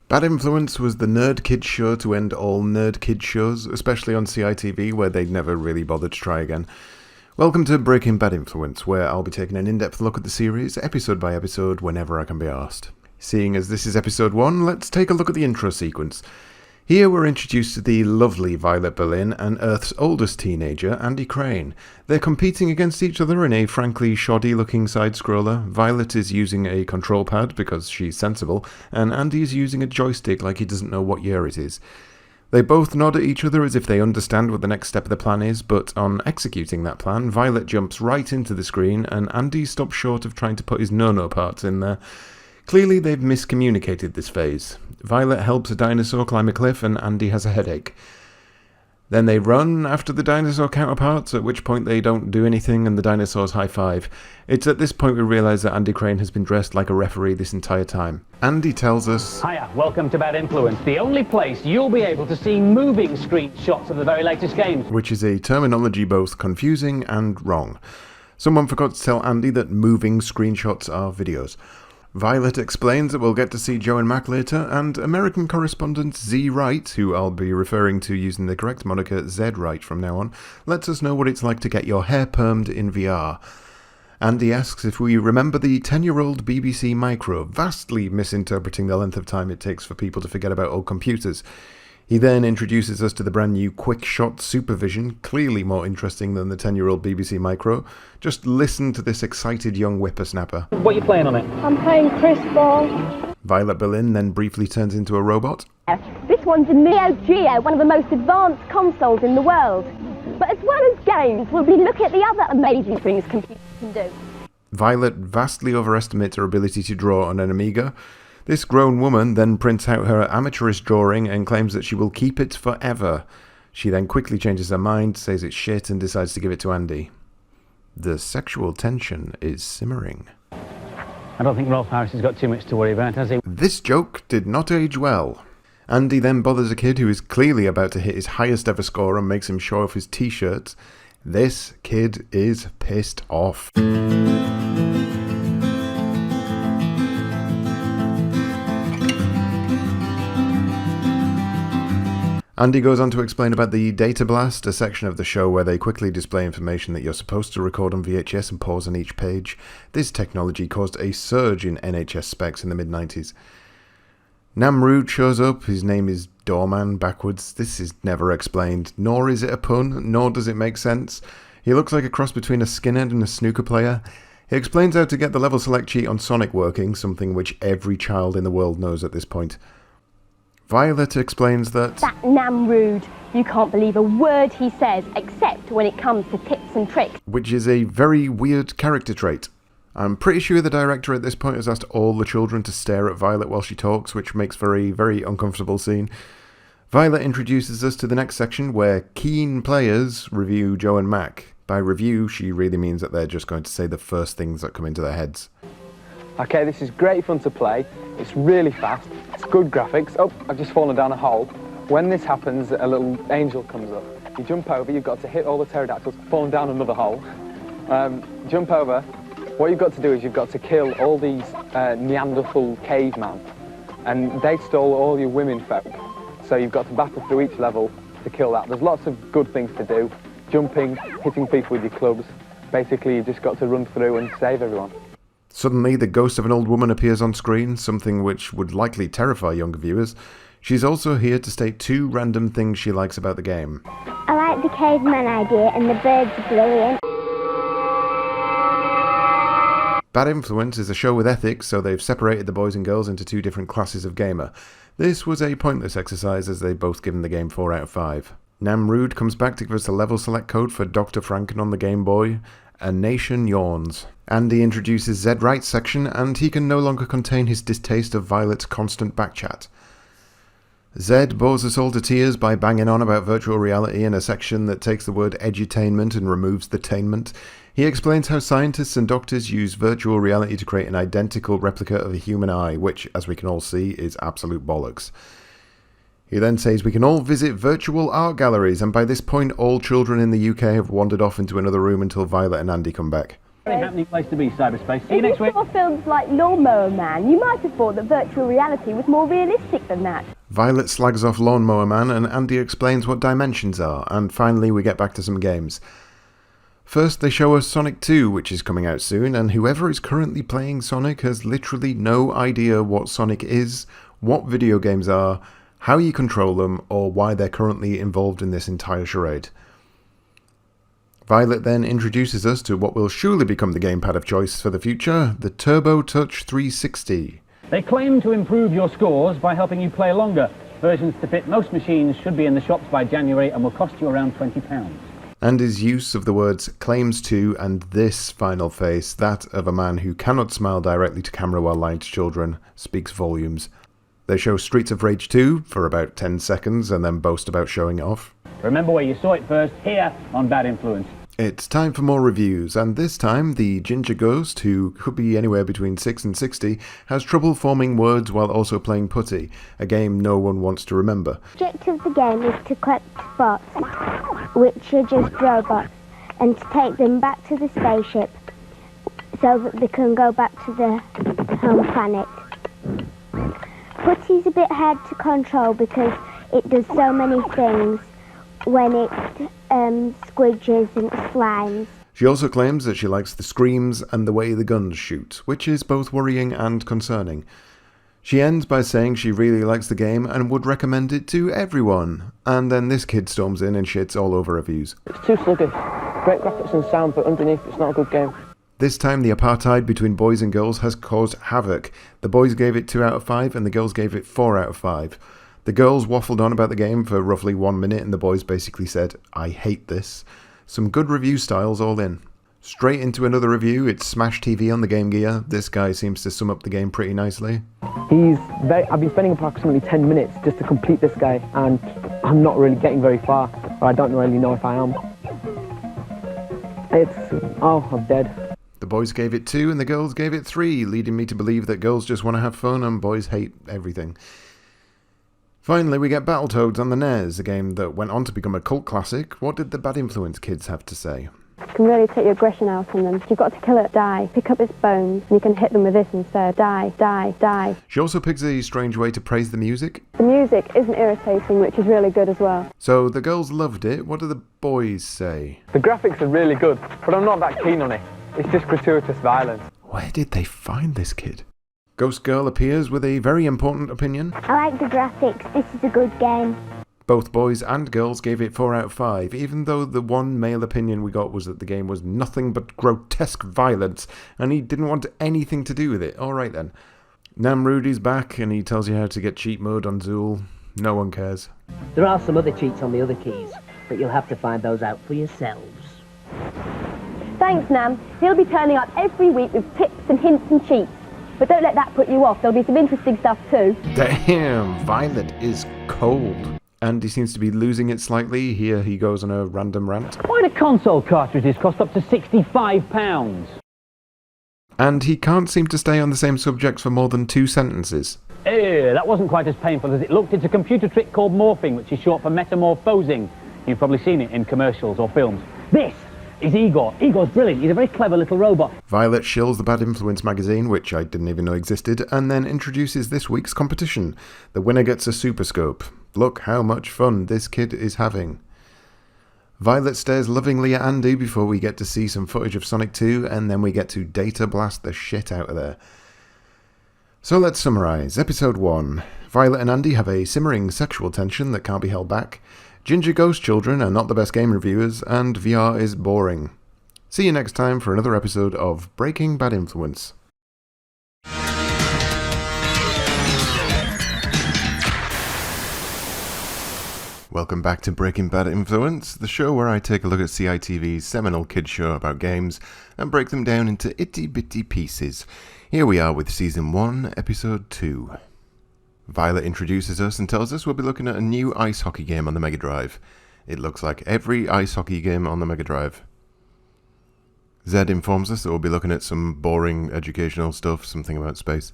Bad Influence was the Nerd Kid show to end all Nerd Kid shows, especially on CITV, where they'd never really bothered to try again. Welcome to Breaking Bad Influence, where I'll be taking an in-depth look at the series, episode by episode, whenever I can be asked. Seeing as this is episode 1, let's take a look at the intro sequence. Here we're introduced to the lovely Violet Berlin and Earth's oldest teenager, Andy Crane. They're competing against each other in a frankly shoddy-looking side-scroller. Violet is using a control pad because she's sensible, and Andy is using a joystick like he doesn't know what year it is. They both nod at each other as if they understand what the next step of the plan is, but on executing that plan, Violet jumps right into the screen, and Andy stops short of trying to put his no-no parts in there. Clearly they've miscommunicated this phase. Violet helps a dinosaur climb a cliff and Andy has a headache. Then they run after the dinosaur counterparts, at which point they don't do anything and the dinosaurs high-five. It's at this point we realise that Andy Crane has been dressed like a referee this entire time. Andy tells us, Hiya, welcome to Bad Influence, the only place you'll be able to see moving screenshots of the very latest games. Which is a terminology both confusing and wrong. Someone forgot to tell Andy that moving screenshots are videos. Violet explains that we'll get to see Joe and Mac later, and American correspondent Z Wright, who I'll be referring to using the correct moniker Z Wright from now on, lets us know what it's like to get your hair permed in VR. Andy asks if we remember the 10-year-old BBC Micro, vastly misinterpreting the length of time it takes for people to forget about old computers. He then introduces us to the brand new Quick Shot Supervision, clearly more interesting than the 10-year-old BBC Micro. Just listen to this excited young whippersnapper. What are you playing on it? I'm playing Chris Ball. Violet Berlin then briefly turns into a robot. This one's a Neo Geo, one of the most advanced consoles in the world. But as well as games, we'll be looking at the other amazing things computers can do. Violet vastly overestimates her ability to draw on an Amiga. This grown woman then prints out her amateurish drawing and claims that she will keep it forever. She then quickly changes her mind, says it's shit, and decides to give it to Andy. The sexual tension is simmering. I don't think Rolf Harris has got too much to worry about, has he? This joke did not age well. Andy then bothers a kid who is clearly about to hit his highest ever score and makes him show off his t-shirts. This kid is pissed off. Andy goes on to explain about the Data Blast, a section of the show where they quickly display information that you're supposed to record on VHS and pause on each page. This technology caused a surge in NHS specs in the mid-90s. Namrud shows up. His name is Doorman backwards. This is never explained, nor is it a pun, nor does it make sense. He looks like a cross between a skinhead and a snooker player. He explains how to get the level select cheat on Sonic working, something which every child in the world knows at this point. Violet explains that Namrud, you can't believe a word he says, except when it comes to tips and tricks. Which is a very weird character trait. I'm pretty sure the director at this point has asked all the children to stare at Violet while she talks, which makes for a very uncomfortable scene. Violet introduces us to the next section where keen players review Joe and Mac. By review, she really means that they're just going to say the first things that come into their heads. Okay, this is great fun to play. It's really fast. It's good graphics. Oh, I've just fallen down a hole. When this happens, a little angel comes up. You jump over, you've got to hit all the pterodactyls, falling down another hole. Jump over. What you've got to do is you've got to kill all these Neanderthal cavemen. And they stole all your women folk. So you've got to battle through each level to kill that. There's lots of good things to do. Jumping, hitting people with your clubs. Basically, you just got to run through and save everyone. Suddenly, the ghost of an old woman appears on screen, something which would likely terrify younger viewers. She's also here to state 2 random things she likes about the game. I like the caveman idea and the birds are brilliant. Bad Influence is a show with ethics, so they've separated the boys and girls into 2 different classes of gamer. This was a pointless exercise as they've both given the game 4 out of 5. Namrud comes back to give us a level select code for Dr. Franken on the Game Boy. A nation yawns. Andy introduces Z Wright's section, and he can no longer contain his distaste of Violet's constant backchat. Zed bores us all to tears by banging on about virtual reality in a section that takes the word edutainment and removes the tainment. He explains how scientists and doctors use virtual reality to create an identical replica of a human eye, which, as we can all see, is absolute bollocks. He then says we can all visit virtual art galleries, and by this point all children in the UK have wandered off into another room until Violet and Andy come back. Very happening place to be, cyberspace. See you If next you week. saw films like Lawnmower Man, you might have thought that virtual reality was more realistic than that. Violet slags off Lawnmower Man and Andy explains what dimensions are, and finally we get back to some games. First they show us Sonic 2, which is coming out soon, and whoever is currently playing Sonic has literally no idea what Sonic is, what video games are, how you control them, or why they're currently involved in this entire charade. Violet then introduces us to what will surely become the gamepad of choice for the future, the Turbo Touch 360. They claim to improve your scores by helping you play longer. Versions to fit most machines should be in the shops by January and will cost you around £20. And his use of the words claims to and this final face, that of a man who cannot smile directly to camera while lying to children, speaks volumes. They show Streets of Rage 2 for about 10 seconds and then boast about showing it off. Remember where you saw it first, here on Bad Influence. It's time for more reviews, and this time the Ginger Ghost, who could be anywhere between 6 and 60, has trouble forming words while also playing Putty, a game no one wants to remember. The object of the game is to collect bots, which are just robots, and to take them back to the spaceship so that they can go back to their home planet. Putty's a bit hard to control because it does so many things when it squidges and slimes. She also claims that she likes the screams and the way the guns shoot, which is both worrying and concerning. She ends by saying she really likes the game and would recommend it to everyone. And then this kid storms in and shits all over reviews. It's too sluggish. Great graphics and sound, but underneath it's not a good game. This time the apartheid between boys and girls has caused havoc. The boys gave it 2 out of 5 and the girls gave it 4 out of 5. The girls waffled on about the game for roughly 1 minute and the boys basically said, "I hate this." Some good review styles all in. Straight into another review, it's Smash TV on the Game Gear. This guy seems to sum up the game pretty nicely. I've been spending approximately 10 minutes just to complete this guy, and I'm not really getting very far, or I don't really know if I am. I'm dead. The boys gave it 2 and the girls gave it 3, leading me to believe that girls just want to have fun and boys hate everything. Finally, we get Battletoads on the NES, a game that went on to become a cult classic. What did the Bad Influence kids have to say? You can really take your aggression out on them. You've got to kill it, die. Pick up its bones, and you can hit them with this instead. Die, die, die. She also picks a strange way to praise the music. The music isn't irritating, which is really good as well. So the girls loved it. What do the boys say? The graphics are really good, but I'm not that keen on it. It's just gratuitous violence. Where did they find this kid? Ghost Girl appears with a very important opinion. I like the graphics, this is a good game. Both boys and girls gave it 4 out of 5, even though the one male opinion we got was that the game was nothing but grotesque violence, and he didn't want anything to do with it. Alright then. Namrood is back, and he tells you how to get cheat mode on Zool. No one cares. There are some other cheats on the other keys, but you'll have to find those out for yourselves. Thanks, Nam. He'll be turning up every week with tips and hints and cheats. But don't let that put you off. There'll be some interesting stuff too. Damn, Violet is cold. And he seems to be losing it slightly. Here he goes on a random rant. Why do console cartridges cost up to £65? And he can't seem to stay on the same subject for more than 2 sentences. That wasn't quite as painful as it looked. It's a computer trick called morphing, which is short for metamorphosing. You've probably seen it in commercials or films. This is Igor. Igor's brilliant. He's a very clever little robot. Violet shills the Bad Influence magazine, which I didn't even know existed, and then introduces this week's competition. The winner gets a Super Scope. Look how much fun this kid is having. Violet stares lovingly at Andy before we get to see some footage of Sonic 2, and then we get to data blast the shit out of there. So let's summarise. Episode 1. Violet and Andy have a simmering sexual tension that can't be held back. Ginger Ghost children are not the best game reviewers, and VR is boring. See you next time for another episode of Breaking Bad Influence. Welcome back to Breaking Bad Influence, the show where I take a look at CITV's seminal kids show about games and break them down into itty-bitty pieces. Here we are with Season 1, Episode 2. Violet introduces us and tells us we'll be looking at a new ice hockey game on the Mega Drive. It looks like every ice hockey game on the Mega Drive. Zed informs us that we'll be looking at some boring educational stuff, something about space.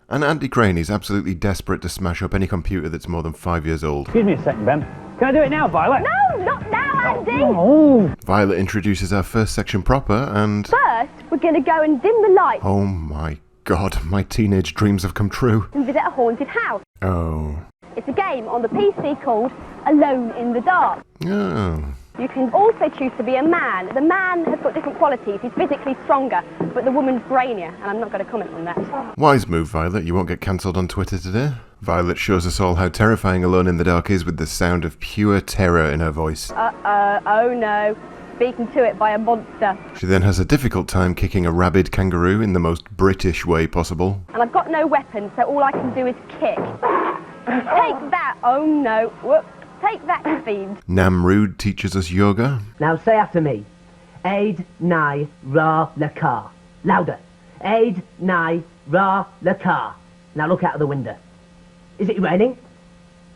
And Andy Crane is absolutely desperate to smash up any computer that's more than 5 years old. Excuse me a second, Ben. Can I do it now, Violet? No, not now, Andy! Oh! Violet introduces our first section proper, and... First, we're going to go and dim the lights Oh my god, my teenage dreams have come true. and visit a haunted house. Oh. It's a game on the PC called Alone in the Dark. Oh. You can also choose to be a man. The man has got different qualities. He's physically stronger, but the woman's brainier, and I'm not going to comment on that. Wise move, Violet. You won't get cancelled on Twitter today. Violet shows us all how terrifying Alone in the Dark is with the sound of pure terror in her voice. Oh no. Beaten to it by a monster. She then has a difficult time kicking a rabid kangaroo in the most British way possible. And I've got no weapon, so all I can do is kick. Take that! Oh no. Whoop. Take that, you fiend. Namrud teaches us yoga. Now say after me. Aid, Nai, Ra, Lakar. Louder. Aid, Nai, Ra, Lakar. Now look out of the window. Is it raining?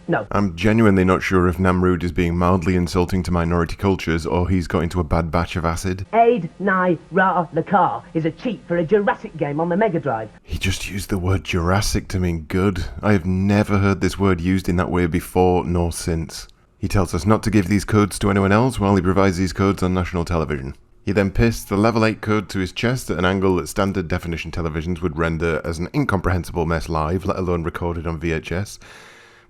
No. I'm genuinely not sure if Namrud is being mildly insulting to minority cultures or he's got into a bad batch of acid. Aid, Nai, Ra, Lakar is a cheat for a Jurassic game on the Mega Drive. He just used the word Jurassic to mean good. I have never heard this word used in that way before nor since. He tells us not to give these codes to anyone else while he provides these codes on national television. He then pastes the level 8 code to his chest at an angle that standard definition televisions would render as an incomprehensible mess live, let alone recorded on VHS.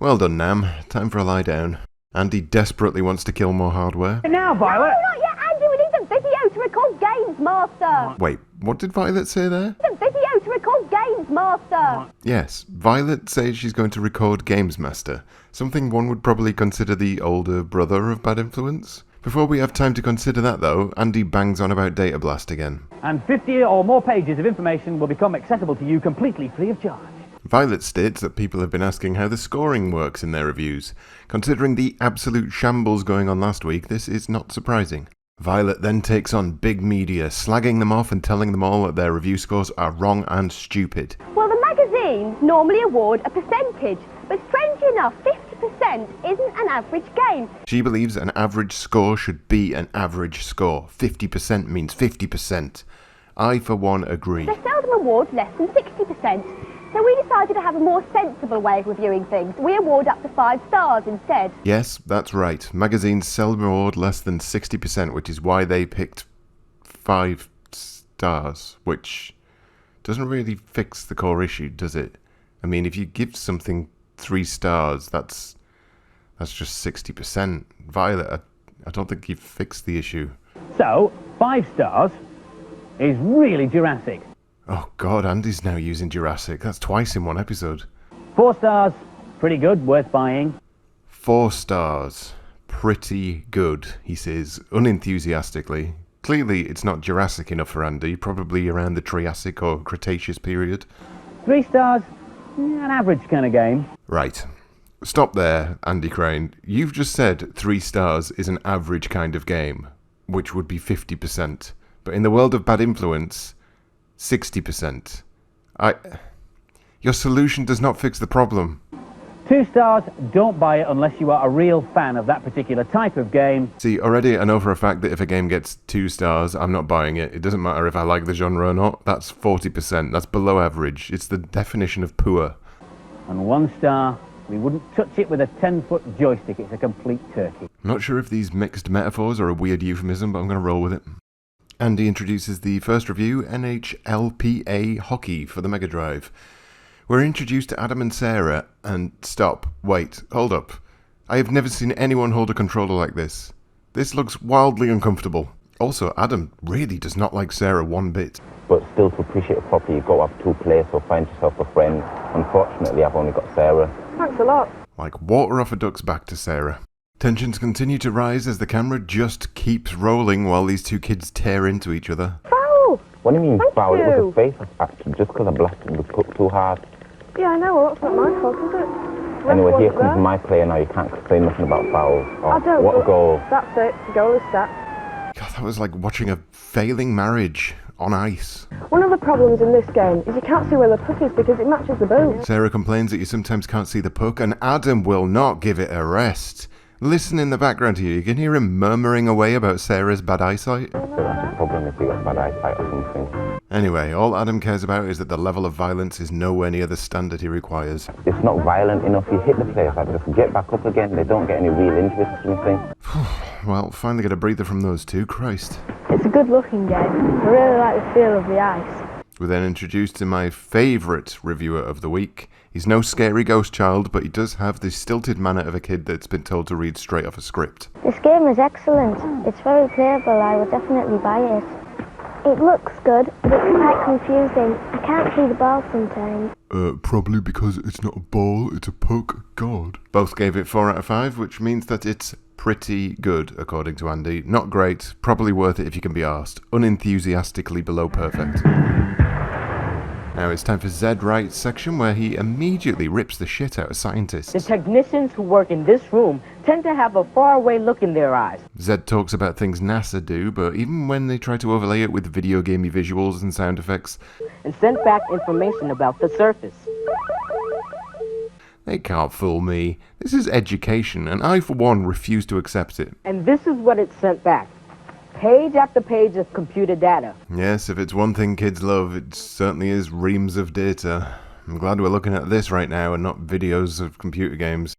Well done, Nam. Time for a lie down. Andy desperately wants to kill more hardware. Now, Violet! Not yet, Andy. We need the video to record Games Master. Wait, what did Violet say there? The video to record Games Master. Yes, Violet says she's going to record Games Master, something one would probably consider the older brother of Bad Influence. Before we have time to consider that, though, Andy bangs on about Data Blast again. And 50 or more pages of information will become accessible to you completely free of charge. Violet states that people have been asking how the scoring works in their reviews. Considering the absolute shambles going on last week, this is not surprising. Violet then takes on big media, slagging them off and telling them all that their review scores are wrong and stupid. Well, the magazines normally award a percentage, but strangely enough, 50% isn't an average game. She believes an average score should be an average score. 50% means 50%. I, for one, agree. They seldom award less than 60%. So we decided to have a more sensible way of reviewing things. We award up to 5 stars instead. Yes, that's right. Magazines seldom award less than 60%, which is why they picked 5 stars, which doesn't really fix the core issue, does it? I mean, if you give something 3 stars, that's just 60%. Violet, I don't think you've fixed the issue. So, 5 stars is really Jurassic. Oh god, Andy's now using Jurassic. That's twice in one episode. 4 stars, pretty good, worth buying. 4 stars. Pretty good, he says, unenthusiastically. Clearly, it's not Jurassic enough for Andy, probably around the Triassic or Cretaceous period. 3 stars, an average kind of game. Right. Stop there, Andy Crane. You've just said 3 stars is an average kind of game, which would be 50%. But in the world of Bad Influence, 60%. Your solution does not fix the problem. 2 stars, don't buy it unless you are a real fan of that particular type of game. See, already I know for a fact that if a game gets 2 stars, I'm not buying it. It doesn't matter if I like the genre or not. That's 40%. That's below average. It's the definition of poor. And 1 star, we wouldn't touch it with a 10-foot joystick. It's a complete turkey. I'm not sure if these mixed metaphors are a weird euphemism, but I'm going to roll with it. Andy introduces the first review, NHLPA Hockey for the Mega Drive. We're introduced to Adam and Sarah, and stop, wait, hold up. I have never seen anyone hold a controller like this. This looks wildly uncomfortable. Also, Adam really does not like Sarah one bit. But still, to appreciate it properly, you've got to have 2 players, so find yourself a friend. Unfortunately, I've only got Sarah. Thanks a lot. Like water off a duck's back to Sarah. Tensions continue to rise as the camera just keeps rolling while these 2 kids tear into each other. Foul! What do you mean Thank foul? you. It was a face action, just because I blasted the puck too hard. Yeah, I know. Well, that's not my fault, is it? Anyway, here comes my player now. You can't say nothing about fouls. Oh, I don't. what a goal. That's it. The goal is set. God, that was like watching a failing marriage on ice. One of the problems in this game is you can't see where the puck is because it matches the boot. Sarah complains that you sometimes can't see the puck, and Adam will not give it a rest. Listen in the background here, you can hear him murmuring away about Sarah's bad eyesight. So that's a problem if you got bad eyesight or something. Anyway, all Adam cares about is that the level of violence is nowhere near the standard he requires. It's not violent enough. You hit the place, like just get back up again. They don't get any real injuries or something. Well, finally get a breather from those two, Christ. It's a good looking game. I really like the feel of the ice. We're then introduced to my favourite reviewer of the week. He's no scary ghost child, but he does have the stilted manner of a kid that's been told to read straight off a script. This game is excellent. It's very playable. I would definitely buy it. It looks good, but it's quite confusing. I can't see the ball sometimes. Probably because it's not a ball, it's a poke god. Both gave it 4 out of 5, which means that it's pretty good, according to Andy. Not great, probably worth it if you can be arsed. Unenthusiastically below perfect. Now it's time for Zed Wright's section, where he immediately rips the shit out of scientists. The technicians who work in this room tend to have a faraway look in their eyes. Zed talks about things NASA do, but even when they try to overlay it with video gamey visuals and sound effects, And send back information about the surface. they can't fool me. This is education, and I, for one, refuse to accept it. And this is what it sent back. Page after page of computer data. Yes, if it's one thing kids love, it certainly is reams of data. I'm glad we're looking at this right now and not videos of computer games.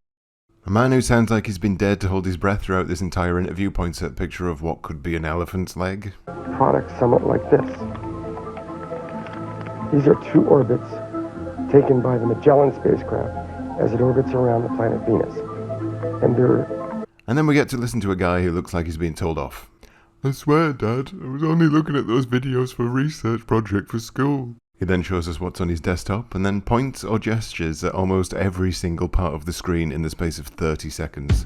A man who sounds like he's been dared to hold his breath throughout this entire interview points at a picture of what could be an elephant's leg. Product somewhat like this. These are 2 orbits taken by the Magellan spacecraft as it orbits around the planet Venus. And then we get to listen to a guy who looks like he's being told off. I swear, Dad, I was only looking at those videos for a research project for school. He then shows us what's on his desktop, and then points or gestures at almost every single part of the screen in the space of 30 seconds.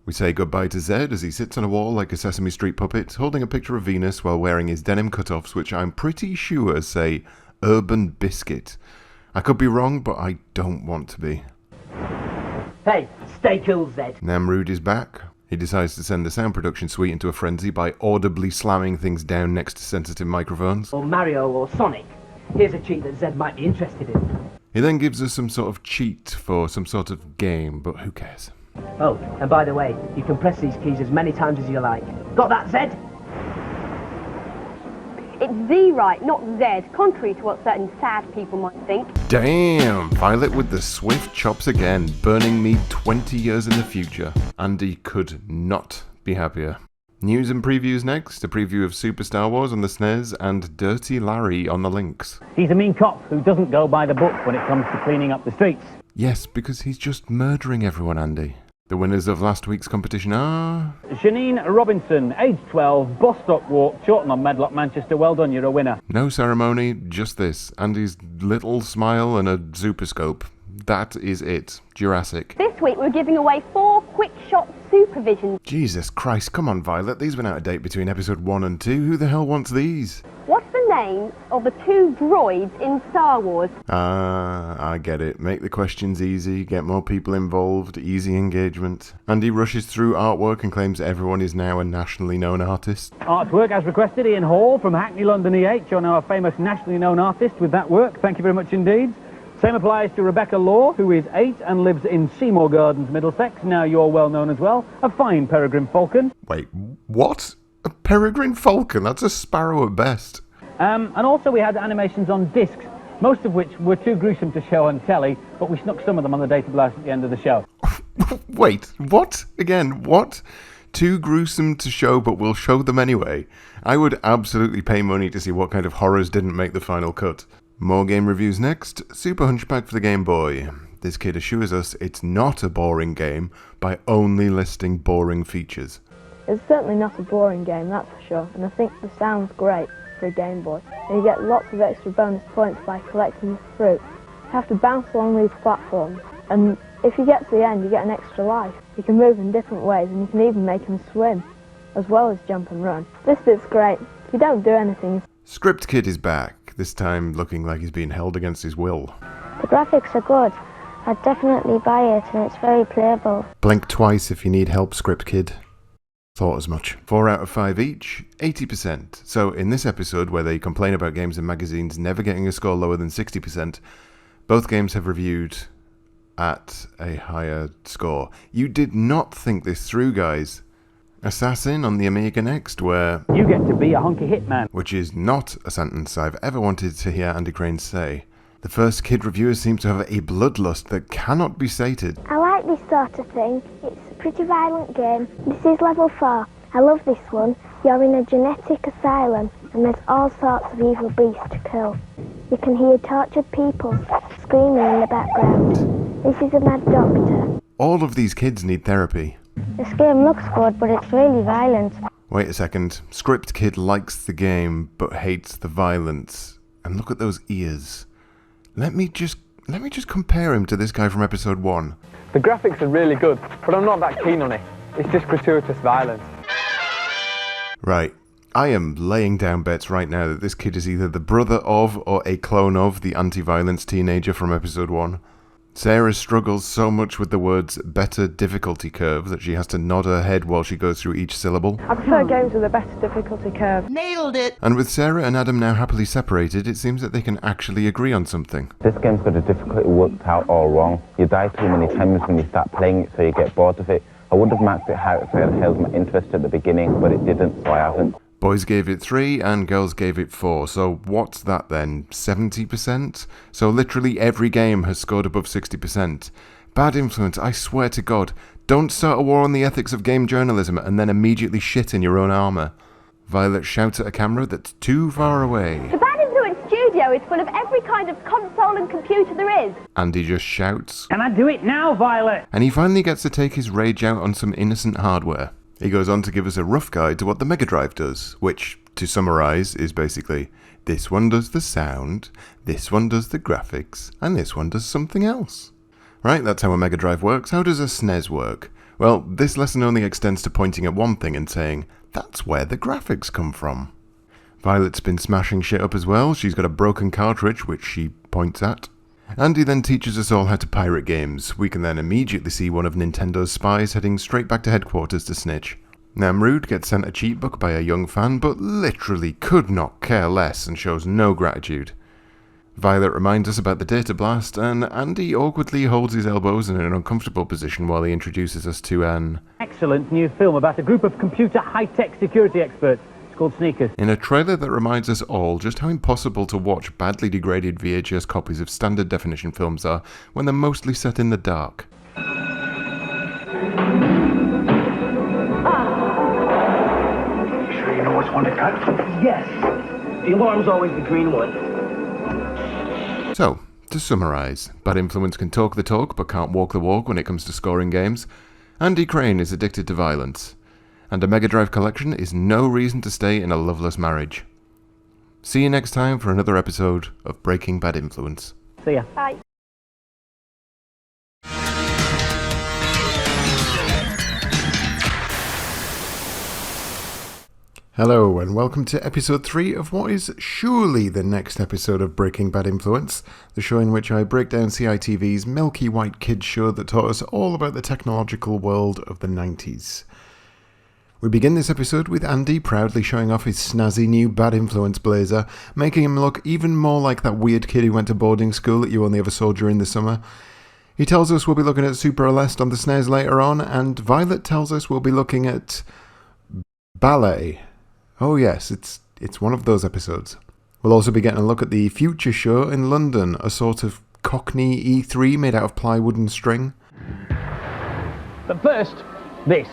We say goodbye to Zed as he sits on a wall like a Sesame Street puppet, holding a picture of Venus while wearing his denim cutoffs, which I'm pretty sure say Urban Biscuit. I could be wrong, but I don't want to be. Hey, stay cool, Zed. Namrud is back. He decides to send the sound production suite into a frenzy by audibly slamming things down next to sensitive microphones. Or Mario or Sonic. Here's a cheat that Zed might be interested in. He then gives us some sort of cheat for some sort of game, but who cares? Oh, and by the way, you can press these keys as many times as you like. Got that, Zed? It's Z right, not Z, contrary to what certain sad people might think. Damn! Violet with the swift chops again, burning me 20 years in the future. Andy could not be happier. News and previews next, a preview of Super Star Wars on the SNES and Dirty Larry on the Lynx. He's a mean cop who doesn't go by the book when it comes to cleaning up the streets. Yes, because he's just murdering everyone, Andy. The winners of last week's competition are... Janine Robinson, age 12, Bostock Walk, Chawton on Medlock, Manchester. Well done, you're a winner. No ceremony, just this. Andy's little smile and a superscope. That is it. Jurassic. This week we're giving away 4 quick shot supervisions. Jesus Christ, come on, Violet. These went out of date between episode 1 and 2. Who the hell wants these? What's the name of the 2 droids in Star Wars? I get it. Make the questions easy, get more people involved, easy engagement. Andy rushes through artwork and claims everyone is now a nationally known artist. Artwork as requested, Ian Hall from Hackney, London EH. You're now a famous nationally known artist with that work. Thank you very much indeed. Same applies to Rebecca Law, who is 8 and lives in Seymour Gardens, Middlesex. Now you're well known as well. A fine peregrine falcon. Wait, what? A peregrine falcon? That's a sparrow at best. And also we had animations on discs, most of which were too gruesome to show on telly, but we snuck some of them on the data blast at the end of the show. Wait, what? Again, what? Too gruesome to show, but we'll show them anyway. I would absolutely pay money to see what kind of horrors didn't make the final cut. More game reviews next. Super Hunchback for the Game Boy. This kid assures us it's not a boring game by only listing boring features. It's certainly not a boring game, that's for sure, and I think the sound's great for a Game Boy. And you get lots of extra bonus points by collecting the fruit. You have to bounce along these platforms, and if you get to the end, you get an extra life. You can move in different ways, and you can even make them swim, as well as jump and run. This bit's great. You don't do anything. Script Kid is back, this time looking like he's being held against his will. The graphics are good. I'd definitely buy it, and it's very playable. Blink twice if you need help, Script Kid. Thought as much. 4 out of 5 each, 80%. So in this episode, where they complain about games and magazines never getting a score lower than 60%, Both games have reviewed at a higher score. You did not think this through, guys. Assassin on the Amiga Next, where You get to be a honky hitman. which is not a sentence I've ever wanted to hear Andy Crane say. The first kid reviewers seem to have a bloodlust that cannot be sated. I like this sort of thing. It's a pretty violent game. This is level 4. I love this one. You're in a genetic asylum and there's all sorts of evil beasts to kill. You can hear tortured people screaming in the background. This is a mad doctor. All of these kids need therapy. This game looks good, but it's really violent. Wait a second. Script Kid likes the game but hates the violence. And look at those ears. Let me just compare him to this guy from episode 1. The graphics are really good, but I'm not that keen on it. It's just gratuitous violence. Right. I am laying down bets right now that this kid is either the brother of or a clone of the anti-violence teenager from episode 1. Sarah struggles so much with the words better difficulty curve that she has to nod her head while she goes through each syllable. I prefer games with a better difficulty curve. Nailed it! And with Sarah and Adam now happily separated, it seems that they can actually agree on something. This game's got the difficulty worked out all wrong. You die too many times when you start playing it, so you get bored of it. I would have marked it high if it had held my interest at the beginning, but it didn't, so I haven't. Boys gave it 3 and girls gave it 4, so what's that then, 70%? So literally every game has scored above 60%. Bad Influence, I swear to God, don't start a war on the ethics of game journalism and then immediately shit in your own armour. Violet shouts at a camera that's too far away. The Bad Influence studio is full of every kind of console and computer there is. Andy just shouts. Can I do it now, Violet? And he finally gets to take his rage out on some innocent hardware. He goes on to give us a rough guide to what the Mega Drive does, which, to summarise, is basically, this one does the sound, this one does the graphics, and this one does something else. Right, that's how a Mega Drive works. How does a SNES work? Well, this lesson only extends to pointing at one thing and saying, that's where the graphics come from. Violet's been smashing shit up as well. She's got a broken cartridge, which she points at. Andy then teaches us all how to pirate games. We can then immediately see one of Nintendo's spies heading straight back to headquarters to snitch. Namrood gets sent a cheat book by a young fan, but literally could not care less and shows no gratitude. Violet reminds us about the data blast, and Andy awkwardly holds his elbows in an uncomfortable position while he introduces us to an Excellent new film about a group of computer high-tech security experts. It's called Sneakers. in a trailer that reminds us all just how impossible to watch badly degraded VHS copies of standard definition films are when they're mostly set in the dark. Sure you know which one to cut? Yes. The alarm's always the green one. So, to summarise, Bad Influence can talk the talk but can't walk the walk when it comes to scoring games. Andy Crane is addicted to violence. And a Mega Drive collection is no reason to stay in a loveless marriage. See you next time for another episode of Breaking Bad Influence. See ya. Bye. Hello and welcome to episode 3 of what is surely the next episode of Breaking Bad Influence, the show in which I break down CITV's milky white kids show that taught us all about the technological world of the 90s. We begin this episode with Andy proudly showing off his snazzy new Bad Influence blazer, making him look even more like that weird kid who went to boarding school that you only ever saw during the summer. He tells us we'll be looking at Super Aleste on the SNES later on, and Violet tells us we'll be looking at ballet. Oh yes, it's one of those episodes. We'll also be getting a look at the Future Show in London, a sort of Cockney E3 made out of plywood and string. But first, this.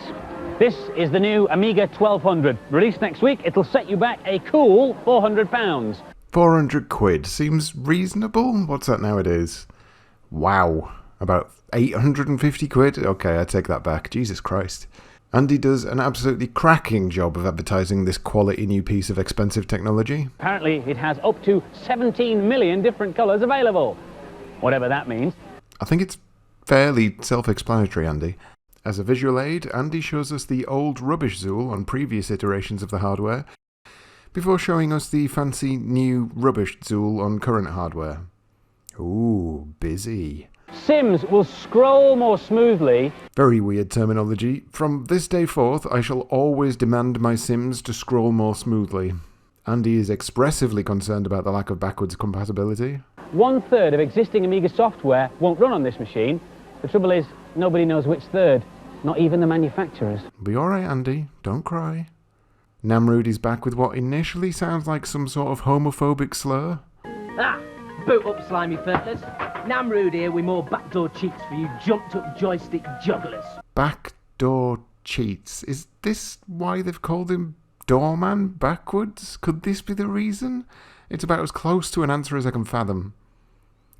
This is the new Amiga 1200. Released next week, it'll set you back a cool £400. 400 quid seems reasonable. What's that nowadays? Wow. About 850 quid? Okay, I take that back. Jesus Christ. Andy does an absolutely cracking job of advertising this quality new piece of expensive technology. Apparently, it has up to 17 million different colours available. Whatever that means. I think it's fairly self-explanatory, Andy. As a visual aid, Andy shows us the old rubbish Zool on previous iterations of the hardware, before showing us the fancy new rubbish Zool on current hardware. Ooh, busy. Sims will scroll more smoothly. Very weird terminology. From this day forth, I shall always demand my Sims to scroll more smoothly. Andy is expressively concerned about the lack of backwards compatibility. 1/3 of existing Amiga software won't run on this machine. The trouble is, nobody knows which third, not even the manufacturers. Be alright, Andy. Don't cry. Namrud is back with what initially sounds like some sort of homophobic slur. Ah, boot up, slimy furtlers. Namrud here with more backdoor cheats for you jumped-up joystick jugglers. Backdoor cheats. Is this why they've called him Doorman backwards? Could this be the reason? It's about as close to an answer as I can fathom.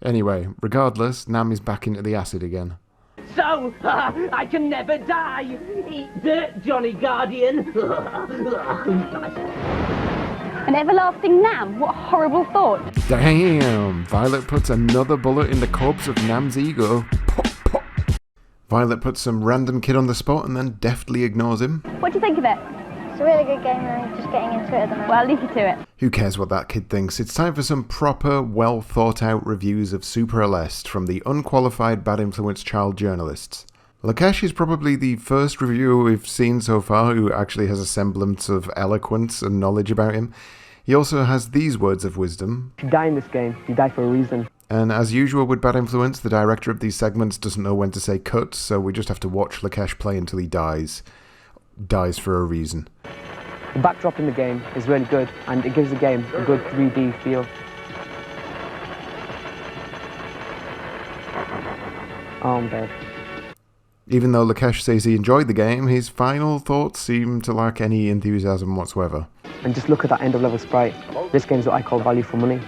Anyway, regardless, Nam is back into the acid again. So, I can never die. Eat dirt, Johnny Guardian. An everlasting Nam? What a horrible thought. Damn! Violet puts another bullet in the corpse of Nam's ego. Pop, pop. Violet puts some random kid on the spot and then deftly ignores him. What do you think of it? It's a really good game and I'm just getting into it at the moment. Well, I'll leave you to it. Who cares what that kid thinks? It's time for some proper, well thought out reviews of Super Aleste from the unqualified Bad Influence child journalists. Lakesh is probably the first reviewer we've seen so far who actually has a semblance of eloquence and knowledge about him. He also has these words of wisdom. If you die in this game, you die for a reason. And as usual with Bad Influence, the director of these segments doesn't know when to say cut, so we just have to watch Lakesh play until he dies. Dies for a reason. The backdrop in the game is really good, and it gives the game a good 3D feel. Oh, I'm dead. Even though Lakesh says he enjoyed the game, his final thoughts seem to lack any enthusiasm whatsoever. And just look at that end-of-level sprite. This game is what I call value for money.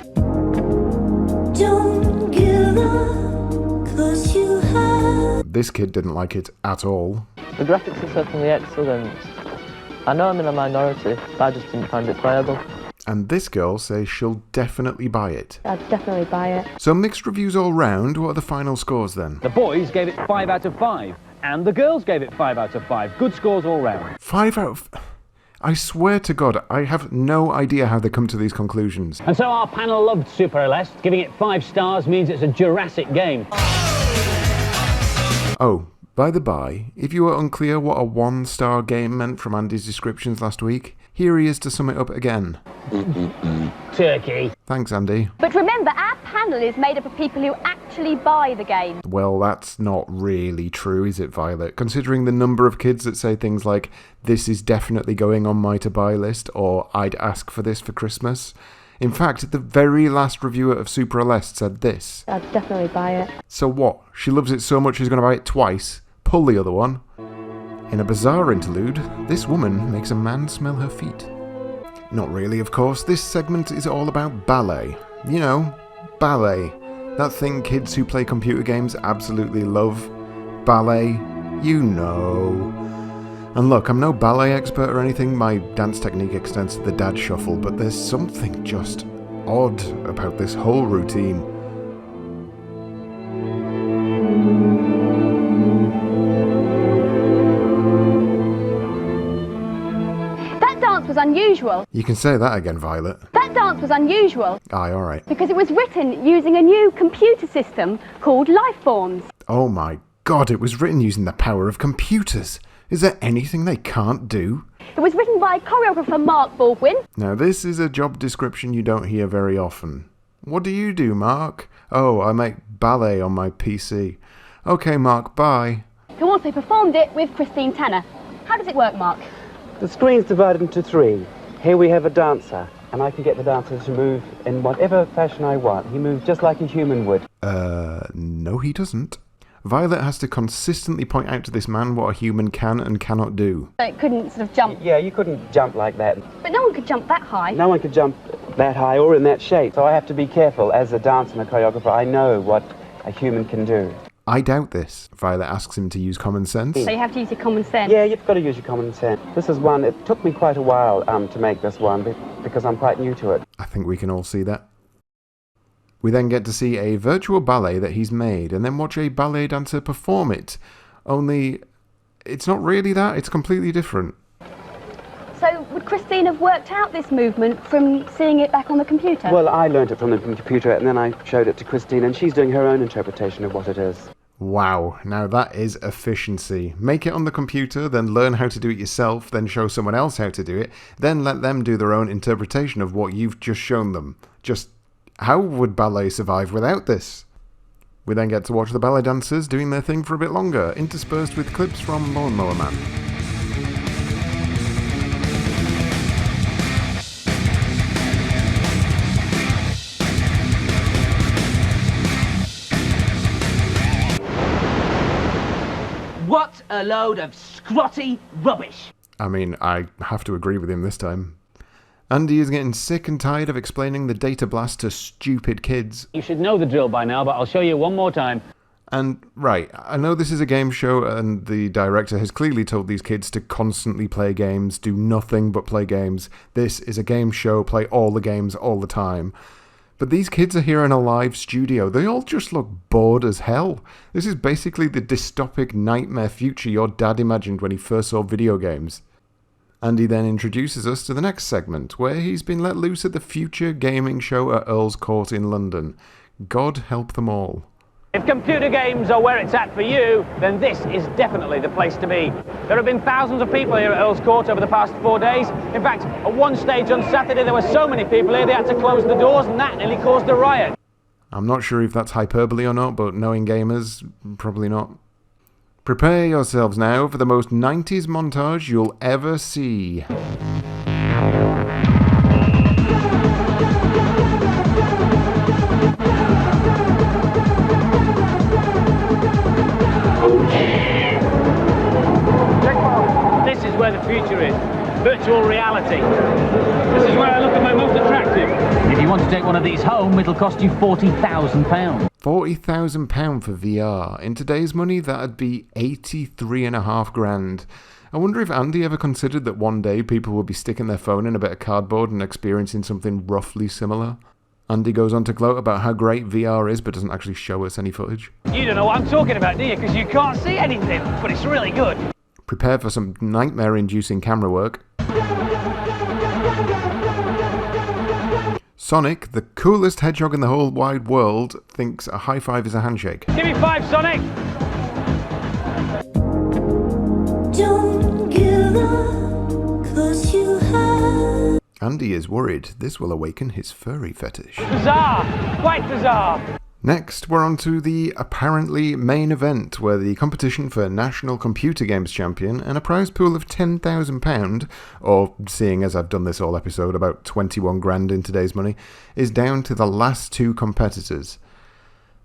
Don't give up, 'cause you have. This kid didn't like it at all. The graphics are certainly excellent. I know I'm in a minority, but I just didn't find it playable. And this girl says she'll definitely buy it. I'd definitely buy it. So mixed reviews all round. What are the final scores then? The boys gave it 5 out of 5, and the girls gave it 5 out of 5. Good scores all round. 5 out of... I swear to God, I have no idea how they come to these conclusions. And so our panel loved Super Aleste. Giving it 5 stars means it's a Jurassic game. Oh, by the by, if you were unclear what a 1-star game meant from Andy's descriptions last week, here he is to sum it up again. Turkey. Thanks, Andy. But remember, our panel is made up of people who actually buy the game. Well, that's not really true, is it, Violet? Considering the number of kids that say things like, this is definitely going on my to-buy list, or I'd ask for this for Christmas. In fact, the very last reviewer of Super Aleste said this. I'd definitely buy it. So what? She loves it so much she's going to buy it twice? Pull the other one. In a bizarre interlude, this woman makes a man smell her feet. Not really, of course. This segment is all about ballet. You know, ballet. That thing kids who play computer games absolutely love. Ballet. You know. And look, I'm no ballet expert or anything. My dance technique extends to the dad shuffle, but there's something just odd about this whole routine. Was unusual. You can say that again, Violet. That dance was unusual. Aye, alright. Because it was written using a new computer system called Lifeforms. Oh my God, it was written using the power of computers. Is there anything they can't do? It was written by choreographer Mark Baldwin. Now this is a job description you don't hear very often. What do you do, Mark? Oh, I make ballet on my PC. Okay, Mark, bye. Who also performed it with Christine Tanner. How does it work, Mark? The screen's divided into 3. Here we have a dancer, and I can get the dancer to move in whatever fashion I want. He moves just like a human would. No he doesn't. Violet has to consistently point out to this man what a human can and cannot do. So it couldn't sort of jump. Yeah, you couldn't jump like that. But no one could jump that high. No one could jump that high or in that shape. So I have to be careful. As a dancer and a choreographer, I know what a human can do. I doubt this. Violet asks him to use common sense. So you have to use your common sense. Yeah, you've got to use your common sense. This is one, it took me quite a while to make this one because I'm quite new to it. I think we can all see that. We then get to see a virtual ballet that he's made and then watch a ballet dancer perform it. Only, it's not really that, it's completely different. So would Christine have worked out this movement from seeing it back on the computer? Well, I learnt it from the computer and then I showed it to Christine and she's doing her own interpretation of what it is. Wow, now that is efficiency. Make it on the computer, then learn how to do it yourself, then show someone else how to do it, then let them do their own interpretation of what you've just shown them. Just how would ballet survive without this? We then get to watch the ballet dancers doing their thing for a bit longer, interspersed with clips from Lawnmower Man. What a load of scrotty rubbish! I mean, I have to agree with him this time. Andy is getting sick and tired of explaining the data blast to stupid kids. You should know the drill by now, but I'll show you one more time. And, right, I know this is a game show and the director has clearly told these kids to constantly play games, do nothing but play games. This is a game show, play all the games all the time. But these kids are here in a live studio. They all just look bored as hell. This is basically the dystopic nightmare future your dad imagined when he first saw video games. Andy then introduces us to the next segment, where he's been let loose at the future gaming show at Earl's Court in London. God help them all. If computer games are where it's at for you, then this is definitely the place to be. There have been thousands of people here at Earl's Court over the past 4 days. In fact, at one stage on Saturday there were so many people here they had to close the doors, and that nearly caused a riot. I'm not sure if that's hyperbole or not, but knowing gamers, probably not. Prepare yourselves now for the most 90s montage you'll ever see. This is where the future is. Virtual reality. This is where I look at my most attractive. If you want to take one of these home, it'll cost you £40,000. £40,000 for VR. In today's money, that'd be 83.5 grand. I wonder if Andy ever considered that one day people will be sticking their phone in a bit of cardboard and experiencing something roughly similar. Andy goes on to gloat about how great VR is, but doesn't actually show us any footage. You don't know what I'm talking about, do you? Because you can't see anything, but it's really good. Prepare for some nightmare-inducing camera work. Sonic, the coolest hedgehog in the whole wide world, thinks a high five is a handshake. Give me 5, Sonic! Don't give up, 'cause you have. Andy is worried this will awaken his furry fetish. Bizarre! Quite bizarre! Next, we're on to the apparently main event, where the competition for National Computer Games Champion and a prize pool of £10,000, or seeing as I've done this all episode, about 21 grand in today's money, is down to the last 2 competitors.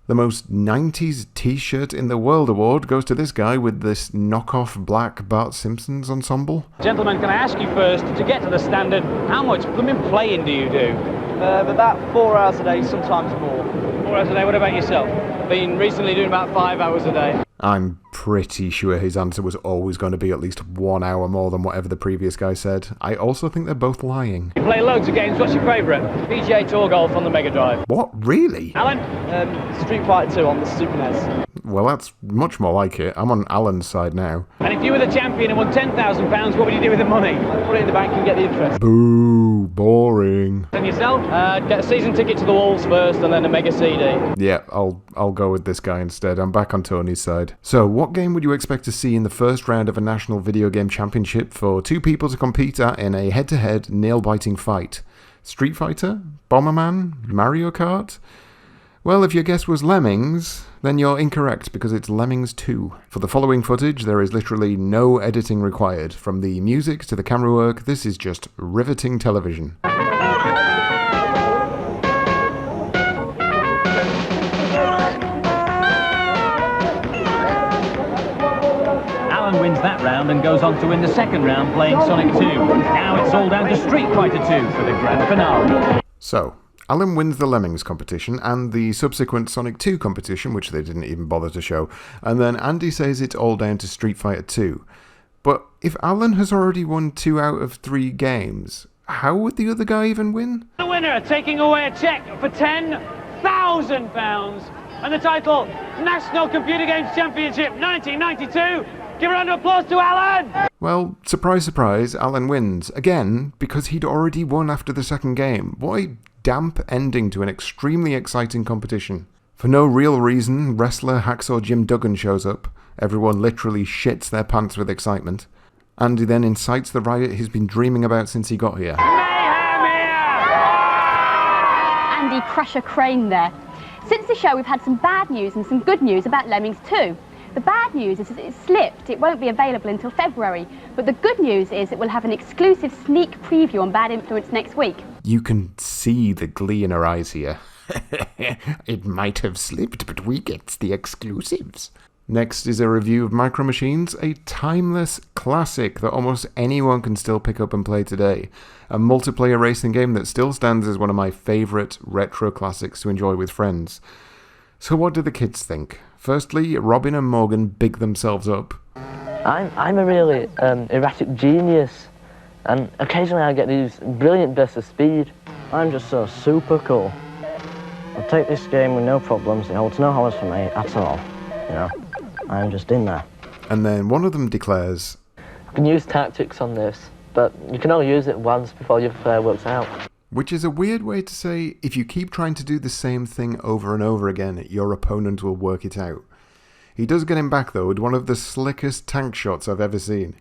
The most 90s t-shirt in the world award goes to this guy with this knockoff black Bart Simpson's ensemble. Gentlemen, can I ask you first, to get to the standard, how much blooming playing do you do? About 4 hours a day, sometimes more. 4 hours a day, what about yourself? Been recently doing about 5 hours a day. I'm pretty sure his answer was always going to be at least 1 hour more than whatever the previous guy said. I also think they're both lying. You play loads of games, what's your favourite? PGA Tour Golf on the Mega Drive. What, really? Alan? Street Fighter 2 on the Super NES. Well, that's much more like it. I'm on Alan's side now. And if you were the champion and won £10,000, what would you do with the money? Put it in the bank and get the interest. Boo, boring. And yourself? Get a season ticket to the Wolves first and then a Mega CD. Yeah, I'll go with this guy instead. I'm back on Tony's side. So, what game would you expect to see in the first round of a National Video Game Championship for 2 people to compete at in a head-to-head, nail-biting fight? Street Fighter? Bomberman? Mario Kart? Well, if your guess was Lemmings, then you're incorrect because it's Lemmings 2. For the following footage, there is literally no editing required. From the music to the camera work, this is just riveting television. Alan wins that round and goes on to win the second round playing Sonic 2. Now it's all down to Street Fighter 2 for the grand finale. So, Alan wins the Lemmings competition and the subsequent Sonic 2 competition, which they didn't even bother to show, and then Andy says it's all down to Street Fighter 2. But if Alan has already won 2 out of 3 games, how would the other guy even win? The winner taking away a cheque for £10,000 and the title National Computer Games Championship 1992. Give a round of applause to Alan! Well, surprise, surprise, Alan wins. Again, because he'd already won after the second game. What a damp ending to an extremely exciting competition. For no real reason, wrestler Hacksaw Jim Duggan shows up. Everyone literally shits their pants with excitement. Andy then incites the riot he's been dreaming about since he got here. Andy Crusher Crane there. Since the show, we've had some bad news and some good news about Lemmings too. The bad news is it's slipped. It won't be available until February. But the good news is that we'll have an exclusive sneak preview on Bad Influence next week. You can see the glee in her eyes here. It might have slipped, but we get the exclusives. Next is a review of Micro Machines, a timeless classic that almost anyone can still pick up and play today. A multiplayer racing game that still stands as one of my favourite retro classics to enjoy with friends. So what do the kids think? Firstly, Robin and Morgan big themselves up. I'm a really erratic genius, and occasionally I get these brilliant bursts of speed. I'm just so super cool. I'll take this game with no problems. It holds no horrors for me at all. You know, I'm just in there. And then one of them declares, I can use tactics on this, but you can only use it once before your affair works out. Which is a weird way to say, if you keep trying to do the same thing over and over again, your opponent will work it out. He does get him back though with one of the slickest tank shots I've ever seen.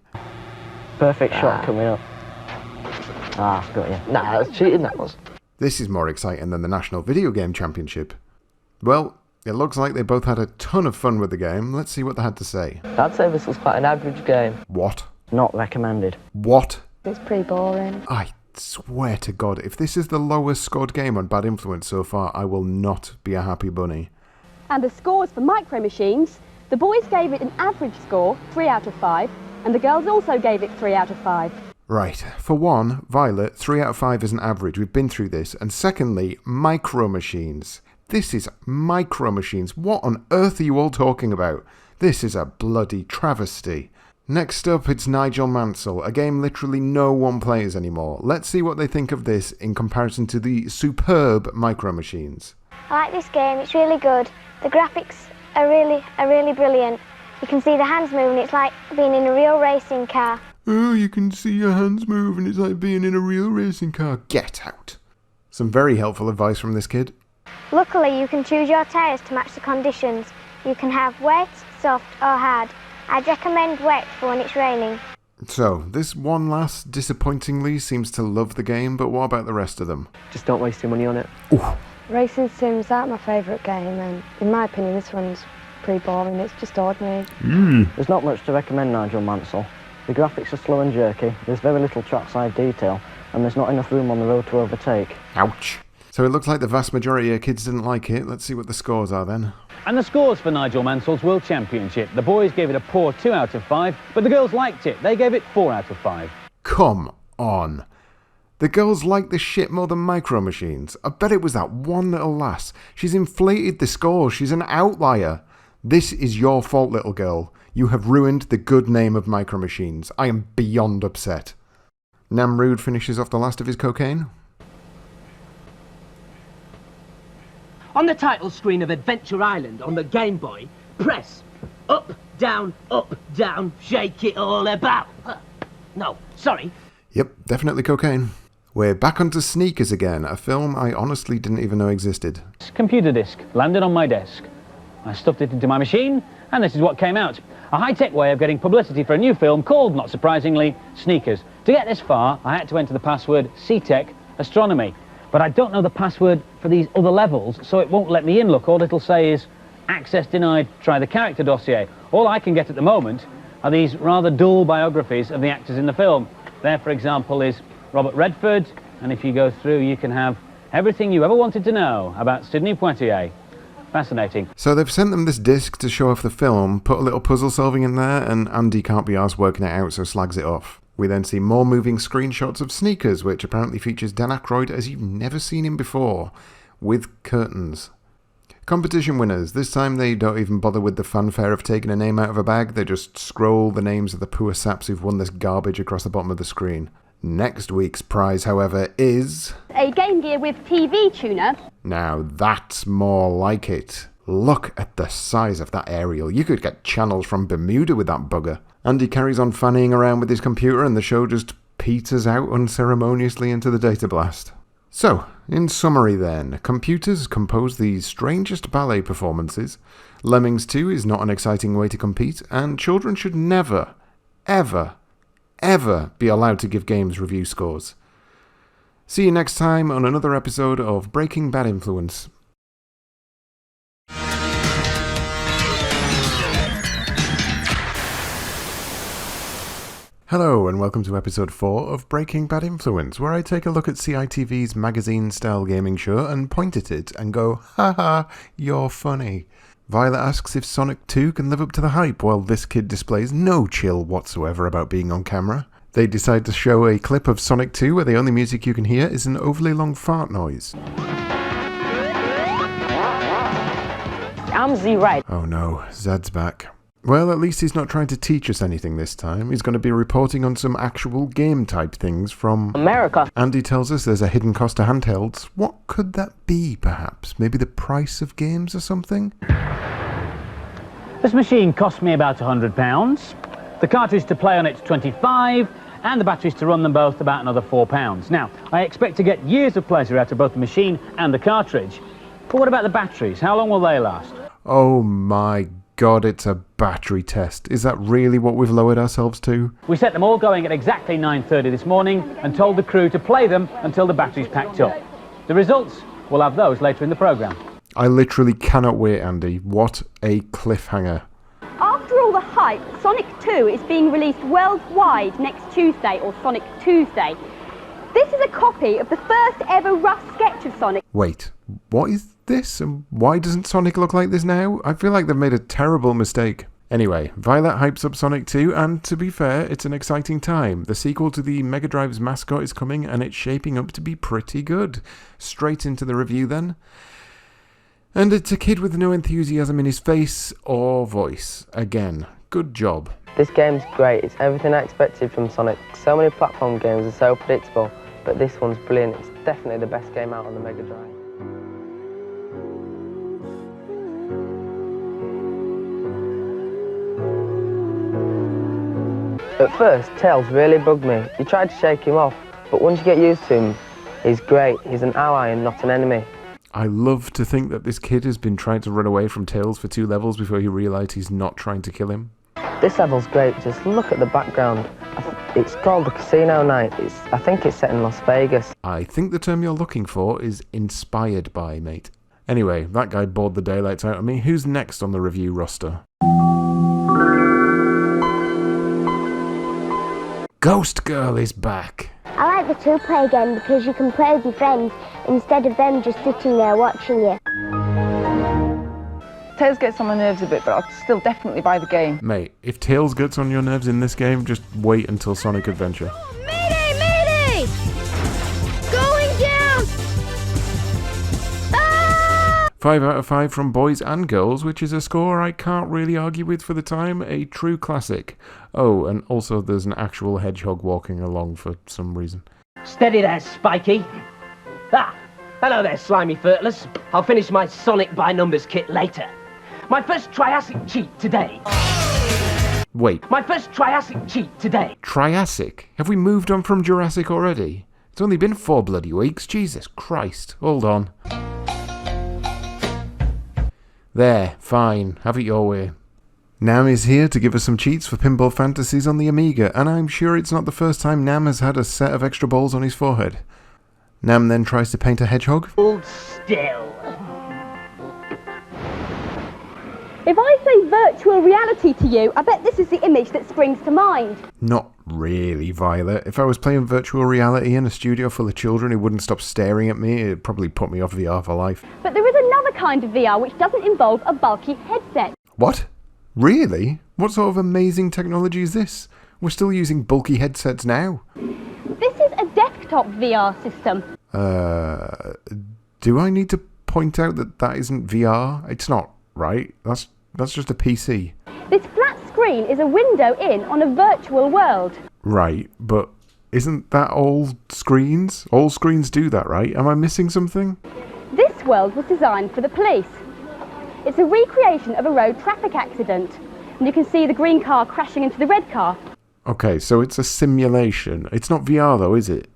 Perfect shot coming up. Got you. Nah, I was cheating, that was. This is more exciting than the National Video Game Championship. Well, it looks like they both had a ton of fun with the game. Let's see what they had to say. I'd say this was quite an average game. What? Not recommended. What? It's pretty boring. I swear to God, if this is the lowest scored game on Bad Influence so far, I will not be a happy bunny. And the scores for Micro Machines, the boys gave it an average score, 3 out of 5, and the girls also gave it 3 out of 5. Right, for one, Violet, 3 out of 5 is an average, we've been through this, and secondly, Micro Machines. This is Micro Machines, what on earth are you all talking about? This is a bloody travesty. Next up, it's Nigel Mansell, a game literally no one plays anymore. Let's see what they think of this in comparison to the superb Micro Machines. I like this game, it's really good. The graphics are really brilliant. You can see the hands moving, it's like being in a real racing car. Oh, you can see your hands move and it's like being in a real racing car. Get out. Some very helpful advice from this kid. Luckily, you can choose your tyres to match the conditions. You can have wet, soft or hard. I'd recommend wet for when it's raining. So, this one lass disappointingly seems to love the game, but what about the rest of them? Just don't waste your money on it. Ooh. Racing sims aren't my favourite game, and in my opinion this one's pretty boring. It's just ordinary. There's not much to recommend, Nigel Mansell. The graphics are slow and jerky, there's very little trackside detail, and there's not enough room on the road to overtake. Ouch. So it looks like the vast majority of kids didn't like it. Let's see what the scores are then. And the scores for Nigel Mansell's World Championship. The boys gave it a poor 2 out of 5, but the girls liked it. They gave it 4 out of 5. Come on. The girls like this shit more than Micro Machines. I bet it was that one little lass. She's inflated the score. She's an outlier. This is your fault, little girl. You have ruined the good name of Micro Machines. I am beyond upset. Namrood finishes off the last of his cocaine. On the title screen of Adventure Island on the Game Boy, press up, down, shake it all about. No, sorry. Yep, definitely cocaine. We're back onto Sneakers again, a film I honestly didn't even know existed. Computer disc landed on my desk. I stuffed it into my machine, and this is what came out. A high-tech way of getting publicity for a new film called, not surprisingly, Sneakers. To get this far, I had to enter the password CTEC Astronomy. But I don't know the password for these other levels, so it won't let me in. Look, all it'll say is, access denied, try the character dossier. All I can get at the moment are these rather dull biographies of the actors in the film. There, for example, is Robert Redford, and if you go through, you can have everything you ever wanted to know about Sidney Poitier. Fascinating. So they've sent them this disc to show off the film, put a little puzzle solving in there, and Andy can't be arsed working it out, so slags it off. We then see more moving screenshots of Sneakers, which apparently features Dan Aykroyd as you've never seen him before, with curtains. Competition winners. This time they don't even bother with the fanfare of taking a name out of a bag, they just scroll the names of the poor saps who've won this garbage across the bottom of the screen. Next week's prize, however, is... a Game Gear with TV tuner. Now that's more like it. Look at the size of that aerial. You could get channels from Bermuda with that bugger. Andy carries on fannying around with his computer and the show just peters out unceremoniously into the data blast. So, In summary then, computers compose the strangest ballet performances, Lemmings 2 is not an exciting way to compete, and children should never, ever, ever be allowed to give games review scores. See you next time on another episode of Breaking Bad Influence. Hello and welcome to episode 4 of Breaking Bad Influence, where I take a look at CITV's magazine-style gaming show and point at it and go, haha, you're funny. Violet asks if Sonic 2 can live up to the hype, while this kid displays no chill whatsoever about being on camera. They decide to show a clip of Sonic 2 where the only music you can hear is an overly long fart noise. I'm Z right. Oh no, Zad's back. Well, at least he's not trying to teach us anything this time. He's going to be reporting on some actual game-type things from America. Andy tells us there's a hidden cost to handhelds. What could that be, perhaps? Maybe the price of games or something? This machine cost me about £100. The cartridge to play on it's £25, and the batteries to run them both about another £4. Now, I expect to get years of pleasure out of both the machine and the cartridge. But what about the batteries? How long will they last? Oh my God, it's a battery test. Is that really what we've lowered ourselves to? We set them all going at exactly 9:30 this morning and told the crew to play them until the batteries packed up. The results, we'll have those later in the programme. I literally cannot wait, Andy. What a cliffhanger. After all the hype, Sonic 2 is being released worldwide next Tuesday, or Sonic Tuesday. This is a copy of the first ever rough sketch of Sonic. Wait, what is this? And why doesn't Sonic look like this now? I feel like they've made a terrible mistake. Anyway, Violet hypes up Sonic 2, and to be fair, it's an exciting time. The sequel to the Mega Drive's mascot is coming, and it's shaping up to be pretty good. Straight into the review then. And it's a kid with no enthusiasm in his face or voice. Again, good job. This game's great. It's everything I expected from Sonic. So many platform games are so predictable, but this one's brilliant. It's definitely the best game out on the Mega Drive. At first, Tails really bugged me. You tried to shake him off, but once you get used to him, he's great. He's an ally and not an enemy. I love to think that this kid has been trying to run away from Tails for 2 levels before he realised he's not trying to kill him. This level's great. Just look at the background. It's called the Casino Night. I think it's set in Las Vegas. I think the term you're looking for is inspired by, mate. Anyway, that guy bored the daylights out of me. Who's next on the review roster? Ghost Girl is back. I like the two-player game because you can play with your friends instead of them just sitting there watching you. Tails gets on my nerves a bit, but I'll still definitely buy the game. Mate, if Tails gets on your nerves in this game, just wait until Sonic Adventure. Mayday! Mayday! Going down! Ah! 5 out of 5 from boys and girls, which is a score I can't really argue with for the time. A true classic. Oh, and also there's an actual hedgehog walking along for some reason. Steady there, Spiky. Ah, hello there, slimy Furtless. I'll finish my Sonic by numbers kit later. My first Triassic cheat today. Wait. My first Triassic cheat today. Triassic? Have we moved on from Jurassic already? It's only been 4 bloody weeks. Jesus Christ. Hold on. There, fine. Have it your way. Nam is here to give us some cheats for Pinball Fantasies on the Amiga, and I'm sure it's not the first time Nam has had a set of extra balls on his forehead. Nam then tries to paint a hedgehog. Hold still. If I say virtual reality to you, I bet this is the image that springs to mind. Not really, Violet. If I was playing virtual reality in a studio full of children who wouldn't stop staring at me, it'd probably put me off VR for life. But there is another kind of VR which doesn't involve a bulky headset. What? Really? What sort of amazing technology is this? We're still using bulky headsets now. This is a desktop VR system. Do I need to point out that that isn't VR? It's not, right? That's just a PC. This flat screen is a window in on a virtual world. Right, but isn't that all screens? All screens do that, right? Am I missing something? This world was designed for the police. It's a recreation of a road traffic accident, and you can see the green car crashing into the red car. Okay, so it's a simulation. It's not VR though, is it?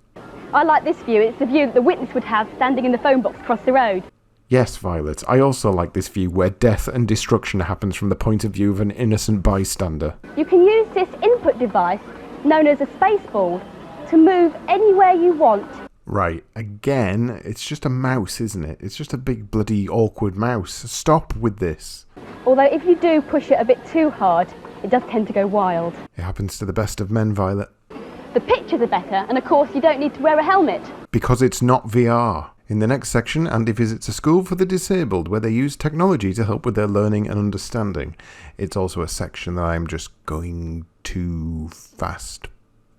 I like this view. It's the view that the witness would have standing in the phone box across the road. Yes, Violet, I also like this view where death and destruction happens from the point of view of an innocent bystander. You can use this input device, known as a spaceball, to move anywhere you want. Right, again, it's just a mouse, isn't it? It's just a big bloody awkward mouse. Stop with this. Although if you do push it a bit too hard, it does tend to go wild. It happens to the best of men, Violet. The pictures are better, and of course you don't need to wear a helmet. Because it's not VR. In the next section, Andy visits a school for the disabled where they use technology to help with their learning and understanding. It's also a section that I'm just going to fast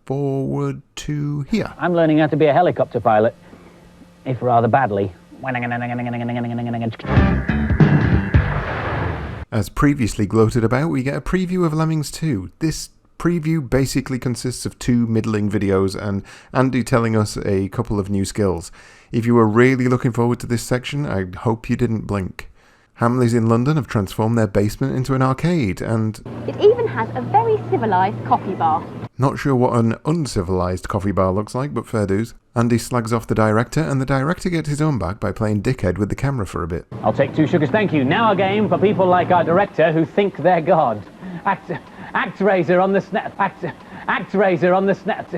forward to here. I'm learning how to be a helicopter pilot, if rather badly. As previously gloated about, we get a preview of Lemmings 2. This preview basically consists of 2 middling videos and Andy telling us a couple of new skills. If you were really looking forward to this section, I hope you didn't blink. Hamleys in London have transformed their basement into an arcade, and it even has a very civilised coffee bar. Not sure what an uncivilised coffee bar looks like, but fair dues. Andy slags off the director, and the director gets his own back by playing dickhead with the camera for a bit. I'll take 2 sugars, thank you. Now a game for people like our director who think they're God. ActRaiser on the snap. ActRaiser on the snap.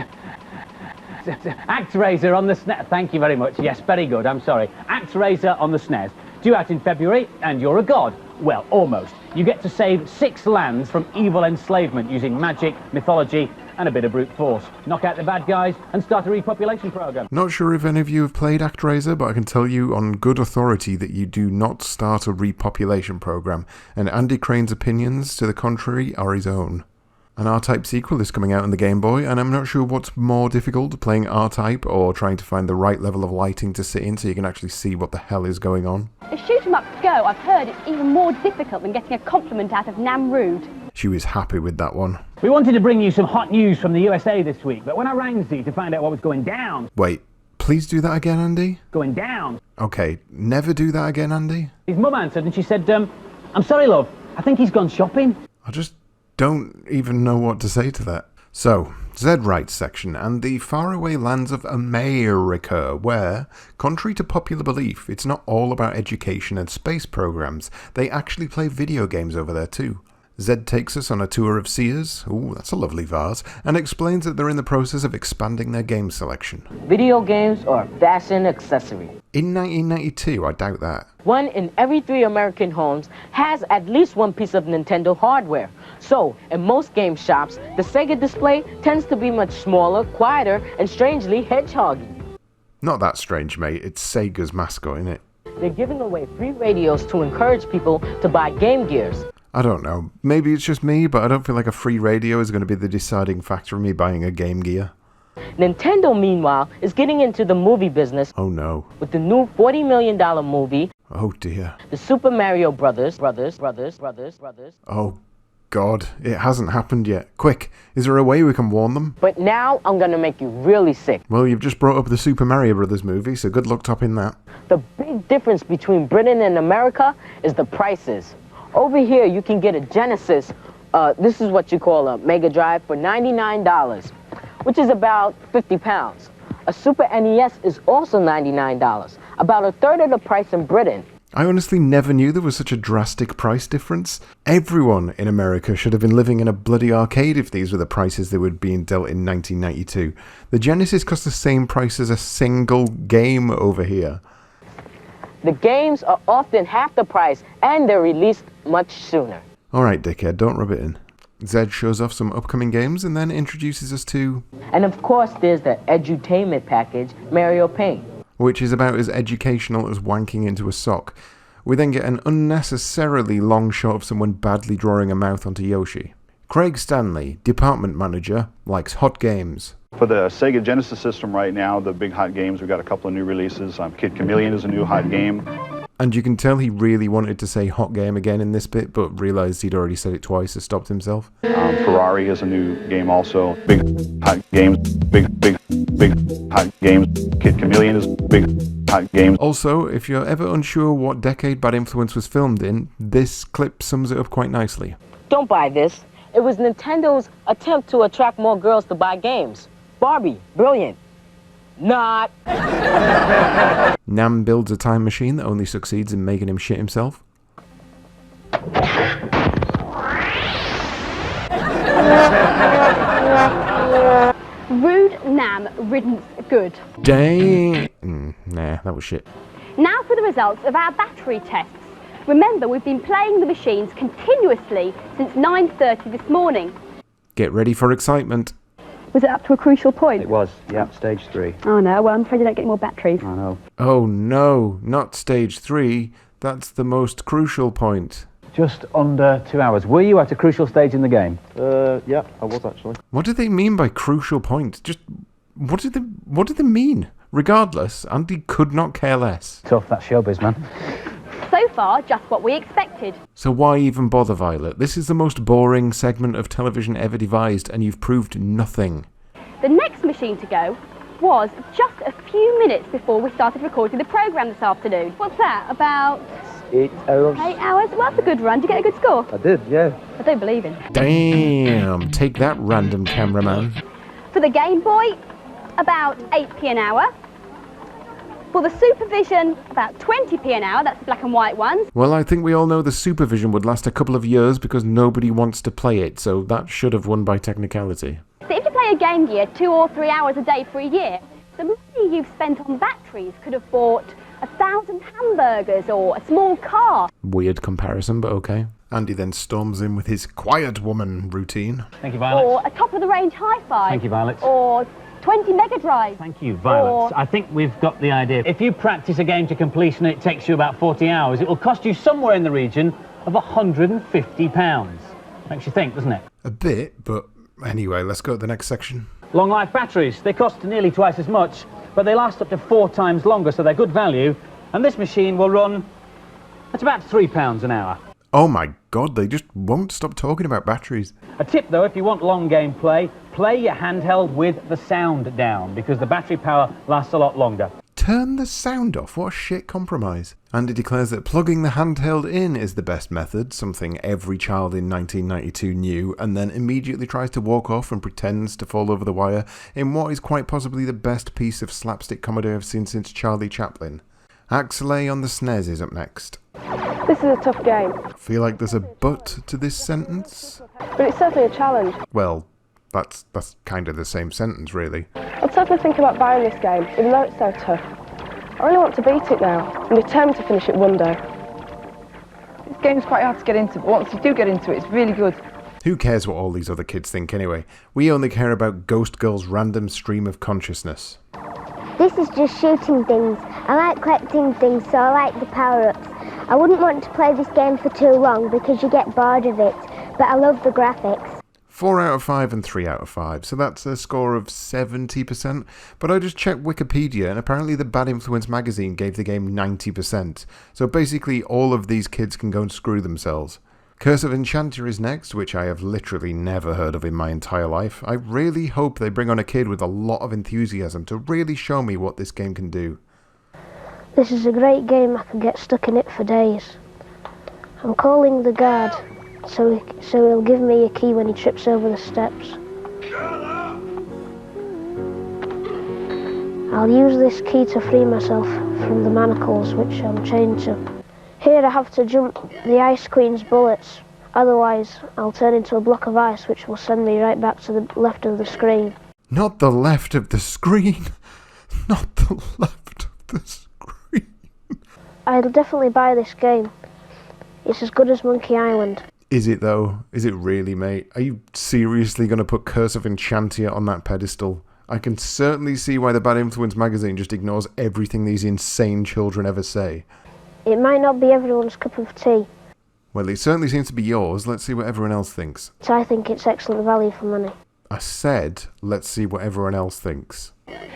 ActRaiser on the SNES. Thank you very much. Yes, very good. I'm sorry. ActRaiser on the SNES. Due out in February, and you're a god. Well, almost. You get to save 6 lands from evil enslavement using magic, mythology, and a bit of brute force. Knock out the bad guys and start a repopulation program. Not sure if any of you have played ActRaiser, but I can tell you on good authority that you do not start a repopulation program, and Andy Crane's opinions to the contrary are his own. An R-Type sequel is coming out on the Game Boy, and I'm not sure what's more difficult, playing R-Type or trying to find the right level of lighting to sit in so you can actually see what the hell is going on. A shoot-'em-up Go, I've heard it's even more difficult than getting a compliment out of Namrud. She was happy with that one. We wanted to bring you some hot news from the USA this week, but when I rang Z to find out what was going down... Wait, please do that again, Andy? Going down. Okay, never do that again, Andy? His mum answered and she said, I'm sorry, love, I think he's gone shopping. I just don't even know what to say to that. So, Zed writes section, and the faraway lands of America, where, contrary to popular belief, it's not all about education and space programs. They actually play video games over there too. Zed takes us on a tour of Sears, ooh, that's a lovely vase, and explains that they're in the process of expanding their game selection. Video games are a fashion accessory. In 1992, I doubt that. 1 in every 3 American homes has at least one piece of Nintendo hardware. So, in most game shops, the Sega display tends to be much smaller, quieter, and strangely hedgehoggy. Not that strange, mate. It's Sega's mascot, innit? They're giving away free radios to encourage people to buy Game Gears. I don't know. Maybe it's just me, but I don't feel like a free radio is going to be the deciding factor in me buying a Game Gear. Nintendo, meanwhile, is getting into the movie business. Oh no. With the new $40 million movie. Oh dear. The Super Mario Brothers. Oh God, it hasn't happened yet. Quick, is there a way we can warn them? But now I'm gonna make you really sick. Well, you've just brought up the Super Mario Brothers movie, so good luck topping that. The big difference between Britain and America is the prices. Over here, you can get a Genesis, this is what you call a Mega Drive, for $99, which is about 50 pounds. A Super NES is also $99, about a third of the price in Britain. I honestly never knew there was such a drastic price difference. Everyone in America should have been living in a bloody arcade if these were the prices they were being dealt in 1992. The Genesis cost the same price as a single game over here. The games are often half the price, and they're released much sooner. Alright, dickhead, don't rub it in. Zed shows off some upcoming games and then introduces us to... And of course there's the edutainment package, Mario Paint. Which is about as educational as wanking into a sock. We then get an unnecessarily long shot of someone badly drawing a mouth onto Yoshi. Craig Stanley, department manager, likes hot games. For the Sega Genesis system right now, the big hot games, we've got a couple of new releases. Kid Chameleon is a new hot game. And you can tell he really wanted to say hot game again in this bit, but realised he'd already said it twice, so stopped himself. Ferrari is a new game also. Big hot games, big hot games. Kid Chameleon is big hot games. Also, if you're ever unsure what decade Bad Influence was filmed in, this clip sums it up quite nicely. Don't buy this. It was Nintendo's attempt to attract more girls to buy games. Barbie, brilliant. Not. Nam builds a time machine that only succeeds in making him shit himself. Rude Nam riddance good. Dang. Nah, that was shit. Now for the results of our battery tests. Remember, we've been playing the machines continuously since 9:30 this morning. Get ready for excitement. Was it up to a crucial point? It was, yep, stage 3. Oh no, well I'm afraid you don't get any more batteries. I know. Oh no, not stage 3. That's the most crucial point. Just under 2 hours. Were you at a crucial stage in the game? Yeah, I was actually. What do they mean by crucial point? Just what do they mean? Regardless, Andy could not care less. Tough, that's showbiz, man. So far, just what we expected. So why even bother, Violet? This is the most boring segment of television ever devised, and you've proved nothing. The next machine to go was just a few minutes before we started recording the programme this afternoon. What's that, about 8 hours. 8 hours? Well, that's a good run. Did you get a good score? I did, yeah. I don't believe it. Damn, take that, random cameraman. For the Game Boy, about 8p an hour. For the Supervision, about 20p an hour. That's the black and white ones. Well, I think we all know the Supervision would last a couple of years because nobody wants to play it, so that should have won by technicality. So if you play a Game Gear 2 or 3 hours a day for a year, the money you've spent on batteries could have bought 1,000 hamburgers or a small car. Weird comparison, but okay. Andy then storms in with his quiet woman routine. Thank you, Violet. Or a top-of-the-range hi-fi. Thank you, Violet. Or 20 Mega Drive. Thank you, Violet. Or- I think we've got the idea. If you practice a game to completion and it takes you about 40 hours, it will cost you somewhere in the region of £150. Makes you think, doesn't it? A bit, but anyway, let's go to the next section. Long life batteries. They cost nearly twice as much, but they last up to 4 times longer, so they're good value. And this machine will run at about £3 an hour. Oh my god, they just won't stop talking about batteries. A tip though, if you want long game play your handheld with the sound down, because the battery power lasts a lot longer. Turn the sound off, what a shit compromise. Andy declares that plugging the handheld in is the best method, something every child in 1992 knew, and then immediately tries to walk off and pretends to fall over the wire in what is quite possibly the best piece of slapstick comedy I've seen since Charlie Chaplin. Axelay on the SNES is up next. This is a tough game, I feel like there's a but to this sentence. but it's certainly a challenge. Well, that's kind of the same sentence, really. I'm certainly thinking about buying this game, even though it's so tough. I really want to beat it now. I'm determined to finish it one day. This game's quite hard to get into, but once you do get into it, it's really good. Who cares what all these other kids think anyway? We only care about Ghost Girl's random stream of consciousness. This is just shooting things. I like collecting things, so I like the power-ups. I wouldn't want to play this game for too long because you get bored of it, but I love the graphics. 4 out of 5 and 3 out of 5, so that's a score of 70%. But I just checked Wikipedia, and apparently the Bad Influence magazine gave the game 90%. So basically all of these kids can go and screw themselves. Curse of Enchantia is next, which I have literally never heard of in my entire life. I really hope they bring on a kid with a lot of enthusiasm to really show me what this game can do. This is a great game. I could get stuck in it for days. I'm calling the guard, so he'll give me a key when he trips over the steps. I'll use this key to free myself from the manacles which I'm chained to. Here I have to jump the Ice Queen's bullets, otherwise I'll turn into a block of ice which will send me right back to the left of the screen. Not the left of the screen! Not the left of the screen! I'll definitely buy this game. It's as good as Monkey Island. Is it though? Is it really, mate? Are you seriously going to put Curse of Enchantia on that pedestal? I can certainly see why the Bad Influence magazine just ignores everything these insane children ever say. It might not be everyone's cup of tea, Well, it certainly seems to be yours. Let's see what everyone else thinks. but I think it's excellent value for money. I said, let's see what everyone else thinks.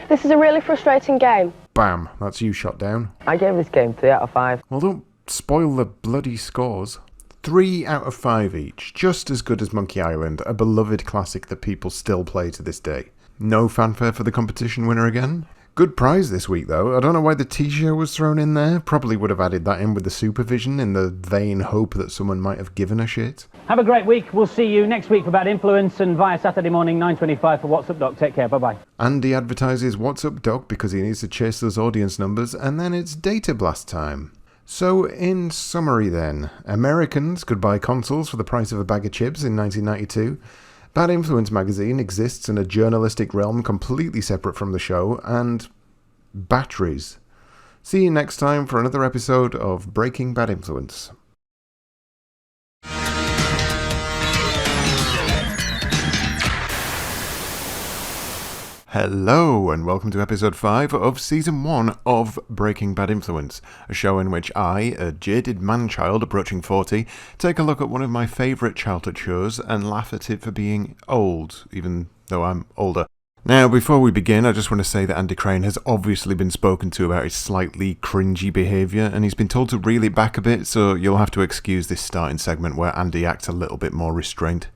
This is a really frustrating game. Bam, that's you shot down. I gave this game 3 out of 5. Well, don't spoil the bloody scores. 3 out of 5 each, just as good as Monkey Island, a beloved classic that people still play to this day. No fanfare for the competition winner again? Good prize this week, though. I don't know why the T-shirt was thrown in there. Probably would have added that in with the supervision in the vain hope that someone might have given a shit. Have a great week. We'll see you next week for Bad Influence and via Saturday morning, 9:25 for What's Up Doc. Take care. Bye-bye. Andy advertises What's Up Doc because he needs to chase those audience numbers, and then it's Data Blast time. So, in summary then, Americans could buy consoles for the price of a bag of chips in 1992. Bad Influence magazine exists in a journalistic realm completely separate from the show, and batteries. See you next time for another episode of Breaking Bad Influence. Hello, and welcome to episode 5 of season 1 of Breaking Bad Influence, a show in which I, a jaded man-child approaching 40, take a look at one of my favourite childhood shows and laugh at it for being old, even though I'm older. Now, before we begin, I just want to say that Andy Crane has obviously been spoken to about his slightly cringy behaviour, and he's been told to reel it back a bit, so you'll have to excuse this starting segment where Andy acts a little bit more restrained.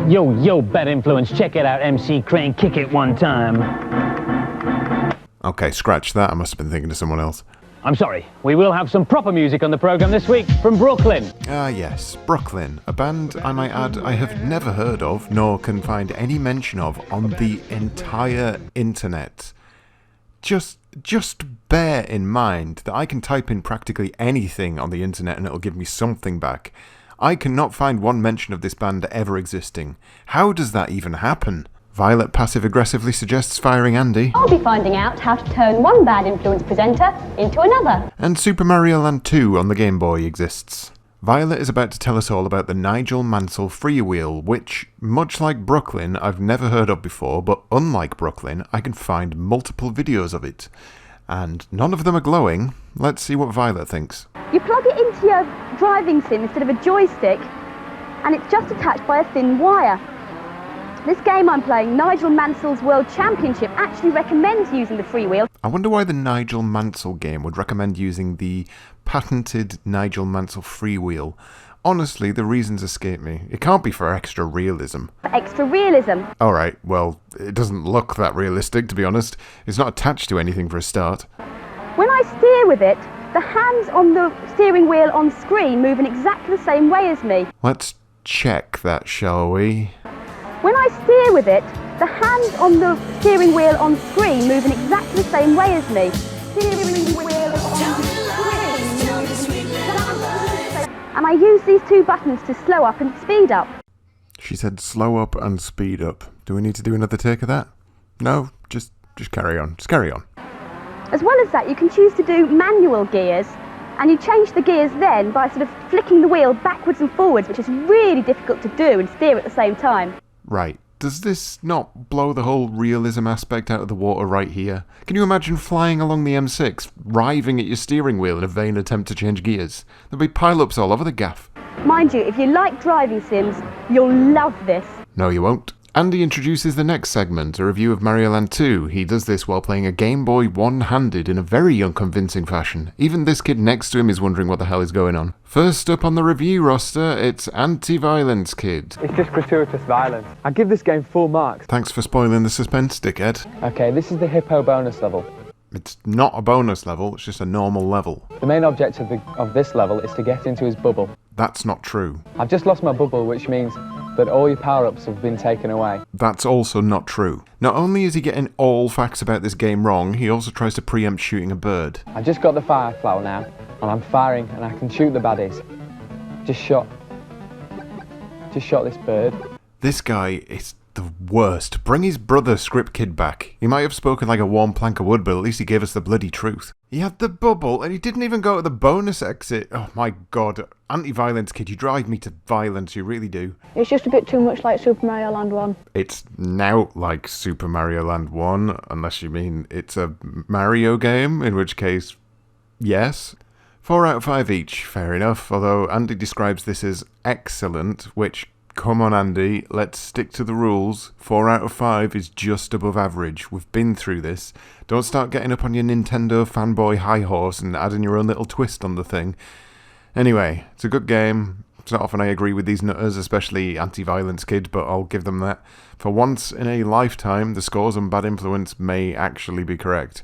Yo, Bad Influence, check it out, MC Crane, kick it one time. Okay, scratch that, I must have been thinking of someone else. I'm sorry, we will have some proper music on the programme this week from Brooklyn. Yes, Brooklyn, a band, I might add, I have never heard of, nor can find any mention of on the entire internet. Just bear in mind that I can type in practically anything on the internet and it'll give me something back. I cannot find one mention of this band ever existing. How does that even happen? Violet passive-aggressively suggests firing Andy. I'll be finding out how to turn one Bad Influence presenter into another. And Super Mario Land 2 on the Game Boy exists. Violet is about to tell us all about the Nigel Mansell freewheel, which, much like Brooklyn, I've never heard of before, but unlike Brooklyn, I can find multiple videos of it. And none of them are glowing. Let's see what Violet thinks. You plug it into your driving sim instead of a joystick, and it's just attached by a thin wire. This game I'm playing, Nigel Mansell's World Championship, actually recommends using the freewheel. I wonder why the Nigel Mansell game would recommend using the patented Nigel Mansell freewheel. Honestly, the reasons escape me. It can't be for extra realism. For extra realism. Alright, well, it doesn't look that realistic, to be honest. It's not attached to anything for a start. When I steer with it, the hands on the steering wheel on screen move in exactly the same way as me. Let's check that, shall we? When I steer with it, the hands on the steering wheel on screen move in exactly the same way as me. Steering wheel on screen. And I use these two buttons to slow up and speed up. She said slow up and speed up. Do we need to do another take of that? No, just carry on. Just carry on. As well as that, you can choose to do manual gears, and you change the gears then by sort of flicking the wheel backwards and forwards, which is really difficult to do and steer at the same time. Right. Does this not blow the whole realism aspect out of the water right here? Can you imagine flying along the M6, writhing at your steering wheel in a vain attempt to change gears? There'll be pile-ups all over the gaff. Mind you, if you like driving sims, you'll love this. No, you won't. Andy introduces the next segment, a review of Mario Land 2. He does this while playing a Game Boy one-handed in a very unconvincing fashion. Even this kid next to him is wondering what the hell is going on. First up on the review roster, it's Anti-Violence Kid. It's just gratuitous violence. I give this game 4 marks. Thanks for spoiling the suspense, dickhead. Okay, this is the hippo bonus level. It's not a bonus level, it's just a normal level. The main objective of this level is to get into his bubble. That's not true. I've just lost my bubble, which means that all your power-ups have been taken away. That's also not true. Not only is he getting all facts about this game wrong, he also tries to preempt shooting a bird. I just got the fire flower now, and I'm firing, and I can shoot the baddies. Just shot this bird. This guy is the worst. Bring his brother Script Kid back. He might have spoken like a warm plank of wood, but at least he gave us the bloody truth. He had the bubble, and he didn't even go to the bonus exit. Oh my god. Anti-Violence Kid, you drive me to violence, you really do. It's just a bit too much like Super Mario Land 1. It's now like Super Mario Land 1, unless you mean it's a Mario game, in which case, yes. 4 out of 5 each, fair enough, although Andy describes this as excellent, which, come on Andy, let's stick to the rules. 4 out of 5 is just above average. We've been through this. Don't start getting up on your Nintendo fanboy high horse and adding your own little twist on the thing. Anyway, it's a good game. It's not often I agree with these nutters, especially Anti-Violence Kid, but I'll give them that. For once in a lifetime, the scores on Bad Influence may actually be correct.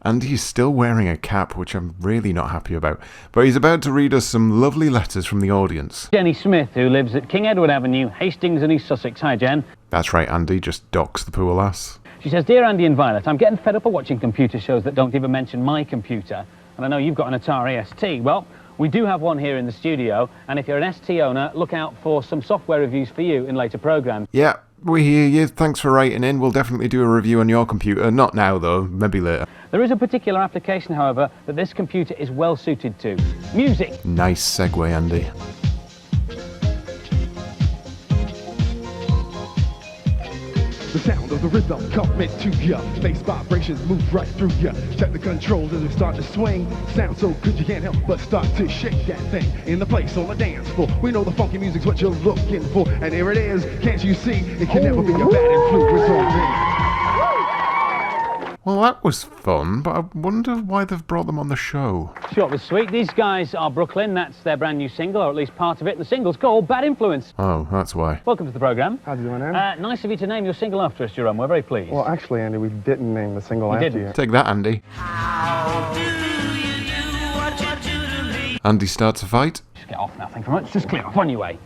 And he's still wearing a cap, which I'm really not happy about. But he's about to read us some lovely letters from the audience. Jenny Smith, who lives at King Edward Avenue, Hastings and East Sussex. Hi, Jen. That's right, Andy, just docks the poor lass. She says, Dear Andy and Violet, I'm getting fed up of watching computer shows that don't even mention my computer. And I know you've got an Atari ST. Well, we do have one here in the studio, and if you're an ST owner, look out for some software reviews for you in later programmes. Yeah, we hear you. Thanks for writing in. We'll definitely do a review on your computer. Not now, though. Maybe later. There is a particular application, however, that this computer is well suited to. Music. Nice segue, Andy. The sound of the rhythm coming to ya. Bass vibrations move right through ya. Check the controls as we start to swing. Sound so good you can't help but start to shake that thing. In the place on the dance floor. We know the funky music's what you're looking for. And here it is. Can't you see? It can never be a bad influence on me. Well, that was fun, but I wonder why they've brought them on the show. Short but sweet. These guys are Brooklyn. That's their brand new single, or at least part of it. The single's called Bad Influence. Oh, that's why. Welcome to the programme. How do you doing, Andy? Nice of you to name your single after us, Jerome. We're very pleased. Well, actually, Andy, we didn't name the single after you. Take that, Andy. Andy starts a fight. Just get off now, thank you very much. Just clear off on your way.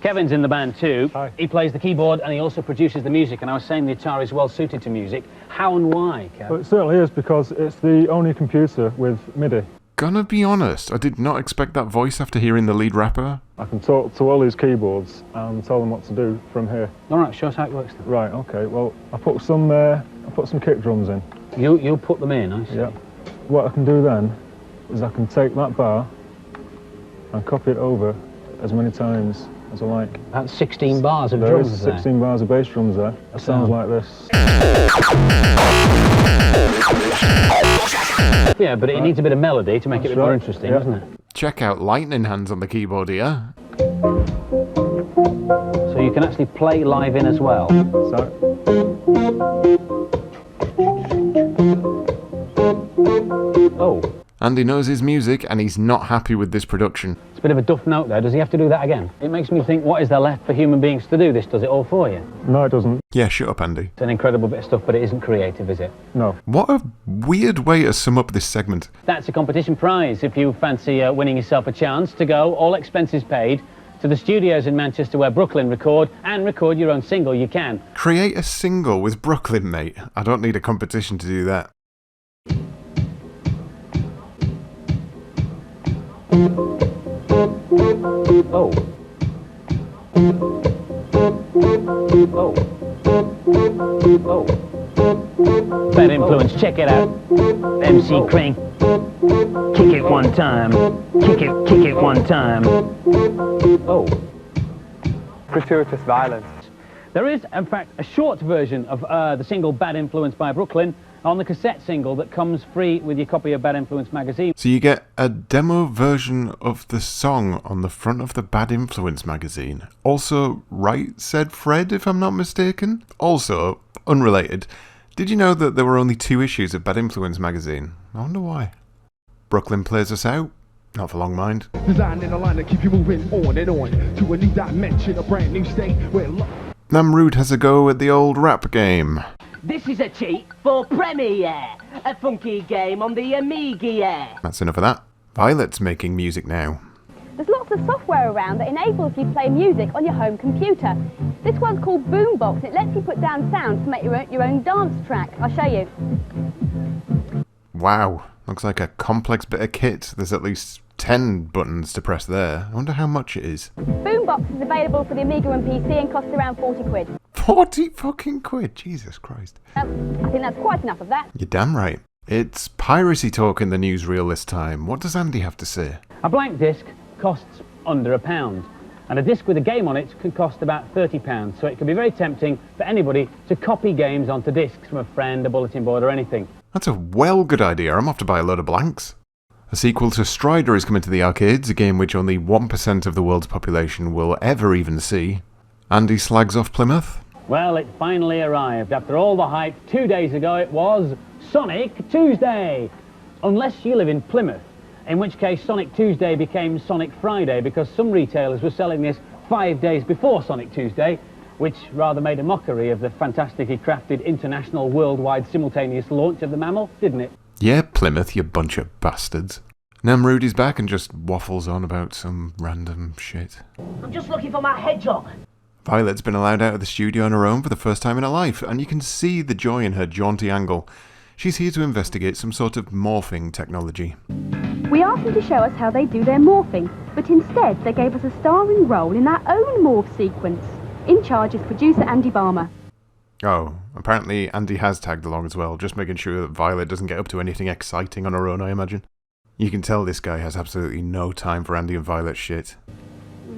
Kevin's in the band too. Hi. He plays the keyboard and he also produces the music, and I was saying the Atari is well suited to music. How and why, Kev? Well, it certainly is, because it's the only computer with MIDI. Gonna be honest, I did not expect that voice after hearing the lead rapper. I can talk to all these keyboards and tell them what to do from here. All right, show us how it works then. Right, okay, well, I put some kick drums in. You'll put them in, I see. Yeah. What I can do then is I can take that bar and copy it over as many times as I like. That's 16 bars of there drums is there. 16 bars of bass drums there. It sounds like this. Yeah, but it needs a bit of melody to make it a bit more interesting, doesn't it? Check out lightning hands on the keyboard here. So you can actually play live in as well. Oh. Andy knows his music and he's not happy with this production. It's a bit of a duff note there. Does he have to do that again? It makes me think, what is there left for human beings to do? This does it all for you? No, it doesn't. Yeah, shut up, Andy. It's an incredible bit of stuff, but it isn't creative, is it? No. What a weird way to sum up this segment. That's a competition prize. If you fancy winning yourself a chance to go, all expenses paid, to the studios in Manchester where Brooklyn record your own single, you can. Create a single with Brooklyn, mate. I don't need a competition to do that. Oh. Oh. Oh. Bad Influence, check it out. MC Crank. Kick it one time. Kick it one time. Oh. Gratuitous violence. There is, in fact, a short version of the single Bad Influence by Brooklyn on the cassette single that comes free with your copy of Bad Influence magazine. So you get a demo version of the song on the front of the Bad Influence magazine. Also, right, said Fred, if I'm not mistaken. Also, unrelated, did you know that there were only 2 issues of Bad Influence magazine? I wonder why. Brooklyn plays us out. Not for long, mind. Designed in a line to keep you moving on and on to a new dimension, a brand new state where Namrood has a go at the old rap game. This is a cheat for Premiere, a funky game on the Amiga. That's enough of that. Violet's making music now. There's lots of software around that enables you to play music on your home computer. This one's called Boombox. It lets you put down sounds to make your own dance track. I'll show you. Wow, looks like a complex bit of kit. There's at least 10 buttons to press there. I wonder how much it is. Boombox is available for the Amiga and PC and costs around 40 quid. 40 fucking quid, Jesus Christ. I think that's quite enough of that. You're damn right. It's piracy talk in the newsreel this time. What does Andy have to say? A blank disc costs under £1, and a disc with a game on it can cost about £30, so it can be very tempting for anybody to copy games onto discs from a friend, a bulletin board or anything. That's a well good idea. I'm off to buy a load of blanks. A sequel to Strider is coming to the arcades, a game which only 1% of the world's population will ever even see. Andy slags off Plymouth. Well, it finally arrived. After all the hype, 2 days ago it was Sonic Tuesday. Unless you live in Plymouth, in which case Sonic Tuesday became Sonic Friday because some retailers were selling this 5 days before Sonic Tuesday, which rather made a mockery of the fantastically crafted international worldwide simultaneous launch of the mammal, didn't it? Yeah, Plymouth, you bunch of bastards. Namrood is back and just waffles on about some random shit. I'm just looking for my hedgehog. Violet's been allowed out of the studio on her own for the first time in her life, and you can see the joy in her jaunty angle. She's here to investigate some sort of morphing technology. We asked them to show us how they do their morphing, but instead they gave us a starring role in their own morph sequence. In charge is producer Andy Barmer. Oh, apparently Andy has tagged along as well, just making sure that Violet doesn't get up to anything exciting on her own, I imagine. You can tell this guy has absolutely no time for Andy and Violet's shit.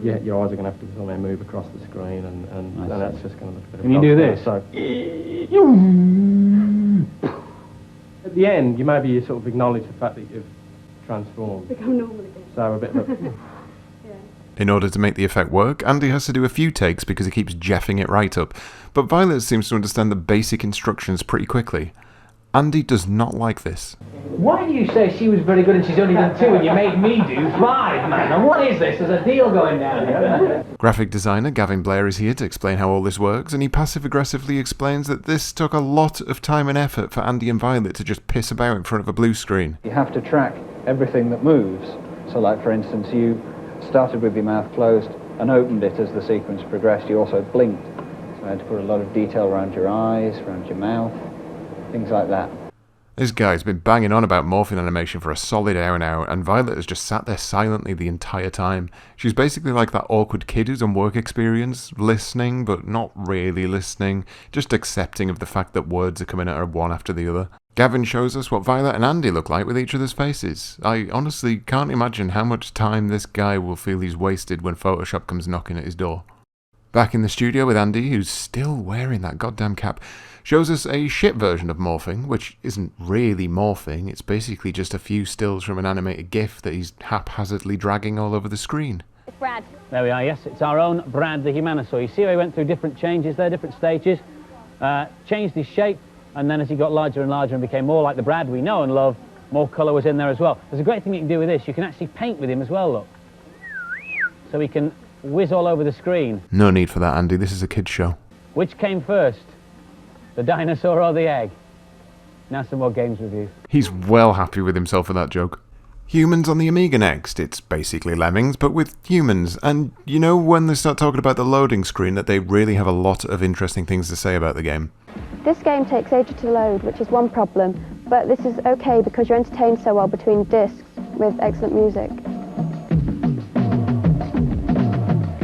Yeah, your eyes are going to have to somewhere move across the screen, and that's just going to look a bit of Can you do this? So, at the end, you maybe sort of acknowledge the fact that you've transformed. Become normal again. So a bit of a... In order to make the effect work, Andy has to do a few takes because he keeps jeffing it right up, but Violet seems to understand the basic instructions pretty quickly. Andy does not like this. Why do you say she was very good and she's only done 2 and you made me do 5, man? And what is this? There's a deal going down here. Graphic designer Gavin Blair is here to explain how all this works, and he passive-aggressively explains that this took a lot of time and effort for Andy and Violet to just piss about in front of a blue screen. You have to track everything that moves. So like, for instance, you started with your mouth closed and opened it as the sequence progressed. You also blinked. So I had to put a lot of detail around your eyes, around your mouth, things like that. This guy's been banging on about morphing animation for a solid hour now, and Violet has just sat there silently the entire time. She's basically like that awkward kid who's on work experience, listening but not really listening, just accepting of the fact that words are coming at her one after the other. Gavin shows us what Violet and Andy look like with each other's faces. I honestly can't imagine how much time this guy will feel he's wasted when Photoshop comes knocking at his door. Back in the studio with Andy, who's still wearing that goddamn cap, shows us a shit version of morphing, which isn't really morphing, it's basically just a few stills from an animated GIF that he's haphazardly dragging all over the screen. Brad. There we are, yes, it's our own Brad the Humanosaur. You see how he went through different changes there, different stages, changed his shape, and then as he got larger and larger and became more like the Brad we know and love, more colour was in there as well. There's a great thing you can do with this, you can actually paint with him as well, look. So he can whiz all over the screen. No need for that, Andy, this is a kid's show. Which came first? The dinosaur or the egg? Now some more games reviews. He's well happy with himself for that joke. Humans on the Amiga next. It's basically Lemmings, but with humans. And you know when they start talking about the loading screen that they really have a lot of interesting things to say about the game. This game takes ages to load, which is one problem, but this is okay because you're entertained so well between discs with excellent music.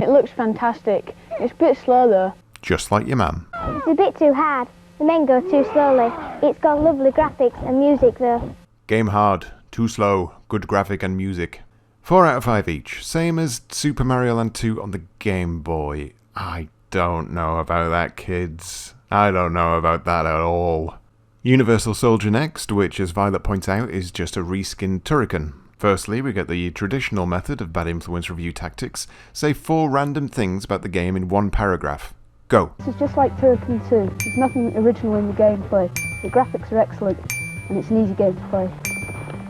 It looks fantastic. It's a bit slow though. Just like your mum. It's a bit too hard. The men go too slowly. It's got lovely graphics and music though. Game hard, too slow, good graphic and music. 4 out of 5 each, same as Super Mario Land 2 on the Game Boy. I don't know about that, kids. I don't know about that at all. Universal Soldier next, which as Violet points out is just a reskinned Turrican. Firstly, we get the traditional method of bad influence review tactics, say 4 random things about the game in 1 paragraph. Go. This is just like Turrican 2. There's nothing original in the gameplay. The graphics are excellent, and it's an easy game to play.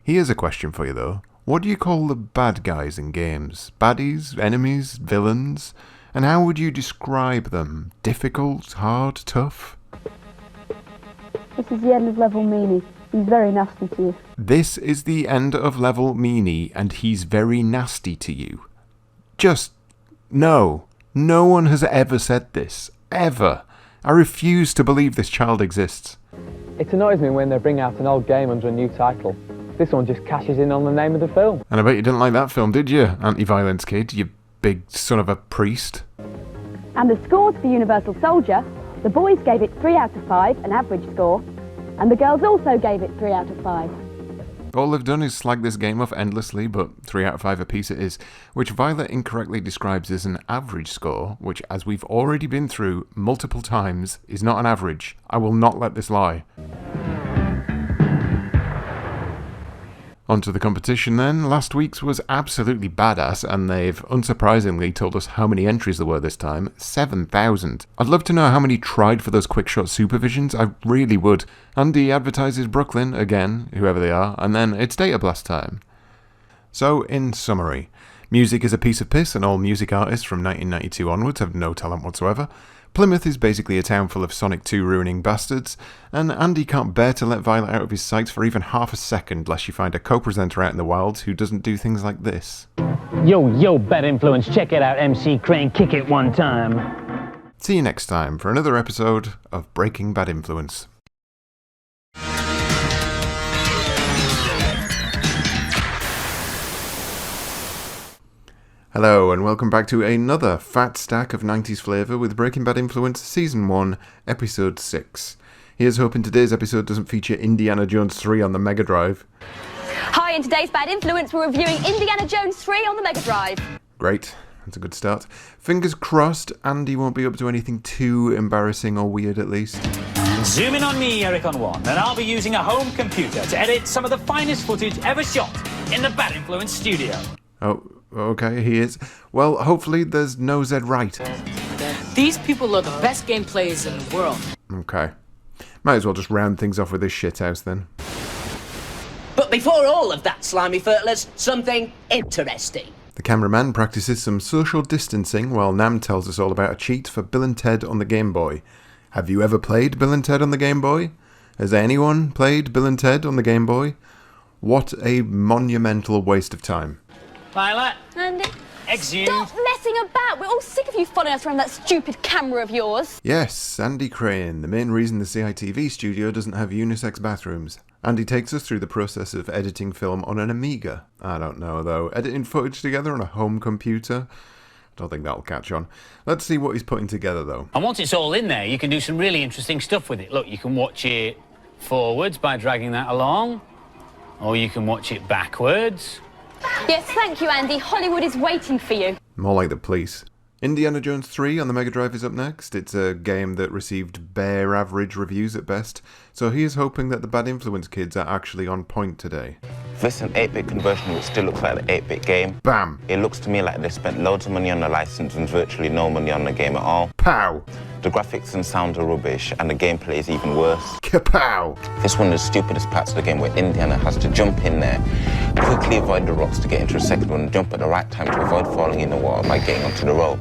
Here's a question for you though. What do you call the bad guys in games? Baddies? Enemies? Villains? And how would you describe them? Difficult? Hard? Tough? This is the end of level Meanie. He's very nasty to you. This is the end of level Meanie, and he's very nasty to you. Just... no. No one has ever said this. Ever. I refuse to believe this child exists. It annoys me when they bring out an old game under a new title. This one just cashes in on the name of the film. And I bet you didn't like that film, did you, anti-violence kid, you big son of a priest? And the scores for Universal Soldier, the boys gave it 3 out of 5, an average score, and the girls also gave it 3 out of 5. All they've done is slag this game off endlessly, but 3 out of 5 apiece it is, which Violet incorrectly describes as an average score, which, as we've already been through multiple times, is not an average. I will not let this lie. On to the competition then. Last week's was absolutely badass, and they've unsurprisingly told us how many entries there were this time. 7,000. I'd love to know how many tried for those quick-shot supervisions. I really would. Andy advertises Brooklyn, again, whoever they are, and then it's Data Blast time. So, in summary, music is a piece of piss and all music artists from 1992 onwards have no talent whatsoever. Plymouth is basically a town full of Sonic 2 ruining bastards, and Andy can't bear to let Violet out of his sights for even half a second lest you find a co-presenter out in the wild who doesn't do things like this. Yo, bad influence, check it out, MC Crane, kick it one time. See you next time for another episode of Breaking Bad Influence. Hello and welcome back to another fat stack of 90s flavour with Breaking Bad Influence Season 1, Episode 6. Here's hoping today's episode doesn't feature Indiana Jones 3 on the Mega Drive. Hi, in today's Bad Influence we're reviewing Indiana Jones 3 on the Mega Drive. Great, that's a good start. Fingers crossed Andy won't be up to anything too embarrassing or weird at least. Zoom in on me, Eric on One, and I'll be using a home computer to edit some of the finest footage ever shot in the Bad Influence studio. Oh, okay, he is. Well, hopefully there's no Zed Wright. These people are the best game players in the world. Okay. Might as well just round things off with this shithouse then. But before all of that, slimy furtlers, something interesting. The cameraman practices some social distancing while Nam tells us all about a cheat for Bill and Ted on the Game Boy. Have you ever played Bill and Ted on the Game Boy? Has anyone played Bill and Ted on the Game Boy? What a monumental waste of time. Violet. Andy. Exhumed. Stop messing about. We're all sick of you following us around that stupid camera of yours. Yes, Andy Crane, the main reason the CITV studio doesn't have unisex bathrooms. Andy takes us through the process of editing film on an Amiga. I don't know though, editing footage together on a home computer? I don't think that'll catch on. Let's see what he's putting together though. And once it's all in there, you can do some really interesting stuff with it. Look, you can watch it forwards by dragging that along, or you can watch it backwards. Yes, thank you, Andy. Hollywood is waiting for you. More like the police. Indiana Jones 3 on the Mega Drive is up next. It's a game that received bare average reviews at best, so he is hoping that the Bad Influence kids are actually on point today. This is an 8-bit conversion which still looks like an 8-bit game. Bam! It looks to me like they spent loads of money on the license and virtually no money on the game at all. Pow! The graphics and sound are rubbish and the gameplay is even worse. Kapow! This one is the stupidest parts of the game where Indiana has to jump in there, quickly avoid the rocks to get into the second one and jump at the right time to avoid falling in the water by getting onto the rope.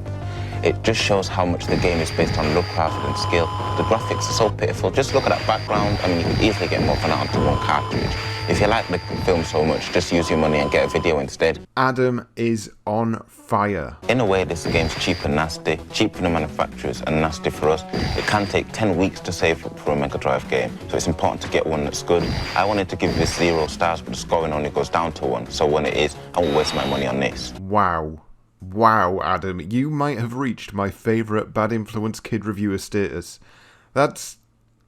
It just shows how much the game is based on luck rather than skill. The graphics are so pitiful. Just look at that background. I mean, you could easily get more fun out of one cartridge. If you like the film so much, just use your money and get a video instead. Adam is on fire. In a way, this game's cheap and nasty. Cheap for the manufacturers and nasty for us. It can take 10 weeks to save up for a Mega Drive game, so it's important to get one that's good. I wanted to give this 0 stars, but the scoring only goes down to 1, so when it is, I won't waste my money on this. Wow. Wow, Adam, you might have reached my favourite Bad Influence kid reviewer status. That's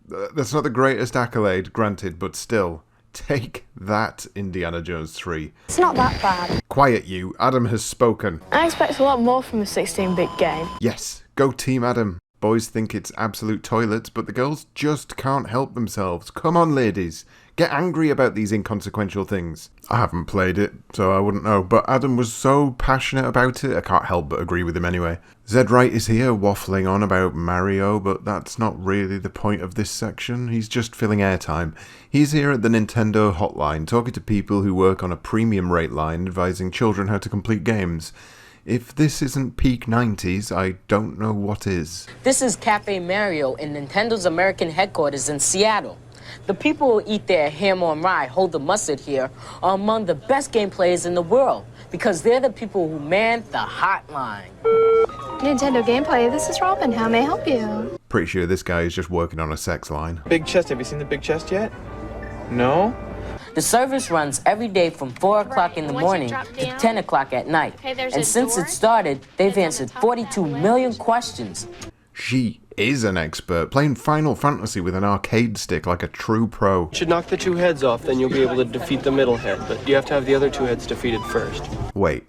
not the greatest accolade, granted, but still. Take that, Indiana Jones 3. It's not that bad. Quiet you, Adam has spoken. I expect a lot more from a 16-bit game. Yes, go Team Adam. Boys think it's absolute toilets, but the girls just can't help themselves. Come on, ladies. Get angry about these inconsequential things. I haven't played it, so I wouldn't know, but Adam was so passionate about it, I can't help but agree with him anyway. Zed Wright is here waffling on about Mario, but that's not really the point of this section. He's just filling airtime. He's here at the Nintendo hotline, talking to people who work on a premium rate line, advising children how to complete games. If this isn't peak 90s, I don't know what is. This is Cafe Mario in Nintendo's American headquarters in Seattle. The people who eat their ham on rye, hold the mustard here, are among the best game players in the world because they're the people who man the hotline. Nintendo Gameplay, this is Robin. How may I help you? Pretty sure this guy is just working on a sex line. Big Chest, have you seen the Big Chest yet? No? The service runs every day from 4 o'clock in the morning to 10 o'clock at night. And since it started, they've answered 42 million questions. She is an expert, playing Final Fantasy with an arcade stick like a true pro. You should knock the 2 heads off, then you'll be able to defeat the middle head, but you have to have the other 2 heads defeated first. Wait,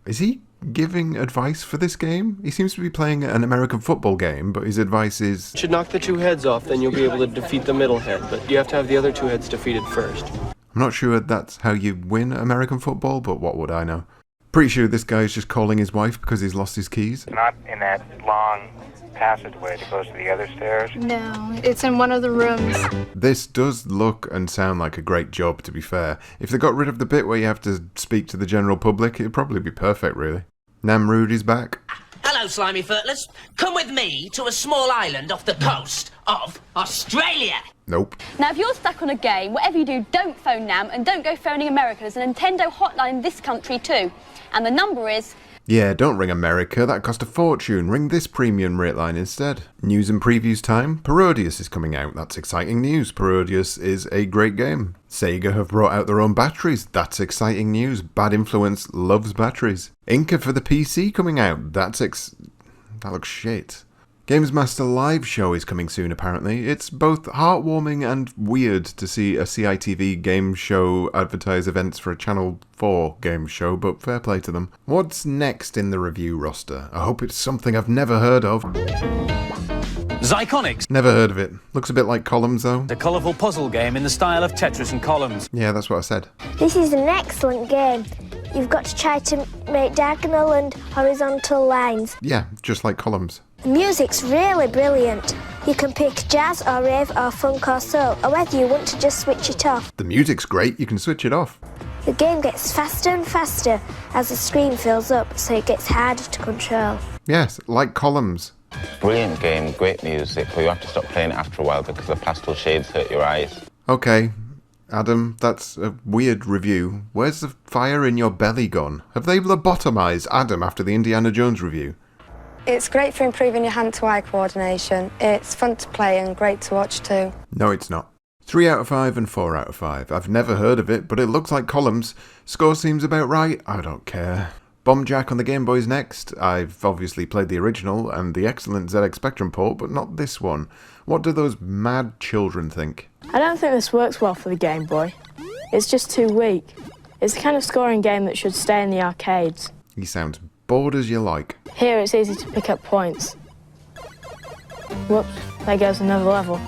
is he giving advice for this game? He seems to be playing an American football game, but his advice is... You should knock the 2 heads off, then you'll be able to defeat the middle head, but you have to have the other 2 heads defeated first. I'm not sure that's how you win American football, but what would I know? Pretty sure this guy's just calling his wife because he's lost his keys. Not in that long passageway that goes to the other stairs? No, it's in one of the rooms. This does look and sound like a great job, to be fair. If they got rid of the bit where you have to speak to the general public, it'd probably be perfect, really. Namrud is back. Hello, slimy footless. Come with me to a small island off the coast of Australia. Nope. Now, if you're stuck on a game, whatever you do, don't phone NAM and don't go phoning America. There's a Nintendo hotline in this country too. And the number is... Yeah, don't ring America, that cost a fortune. Ring this premium rate line instead. News and previews time. Parodius is coming out. That's exciting news. Parodius is a great game. Sega have brought out their own batteries. That's exciting news. Bad Influence loves batteries. Inca for the PC coming out. That looks shit. Games Master Live Show is coming soon, apparently. It's both heartwarming and weird to see a CITV game show advertise events for a Channel 4 game show, but fair play to them. What's next in the review roster? I hope it's something I've never heard of. Zyconics. Never heard of it. Looks a bit like Columns, though. A colourful puzzle game in the style of Tetris and Columns. Yeah, that's what I said. This is an excellent game. You've got to try to make diagonal and horizontal lines. Yeah, just like Columns. The music's really brilliant. You can pick jazz or rave or funk or soul, or whether you want to just switch it off. The music's great, you can switch it off. The game gets faster and faster as the screen fills up, so it gets harder to control. Yes, like Columns. Brilliant game, great music, but you have to stop playing it after a while because the pastel shades hurt your eyes. Okay, Adam, that's a weird review. Where's the fire in your belly gone? Have they lobotomized Adam after the Indiana Jones review? It's great for improving your hand-to-eye coordination. It's fun to play and great to watch too. No, it's not. 3 out of 5 and 4 out of 5. I've never heard of it, but it looks like Columns. Score seems about right. I don't care. Bomb Jack on the Game Boy's next. I've obviously played the original and the excellent ZX Spectrum port, but not this one. What do those mad children think? I don't think this works well for the Game Boy. It's just too weak. It's the kind of scoring game that should stay in the arcades. He sounds bored as you like. Here it's easy to pick up points. Whoops, there goes another level.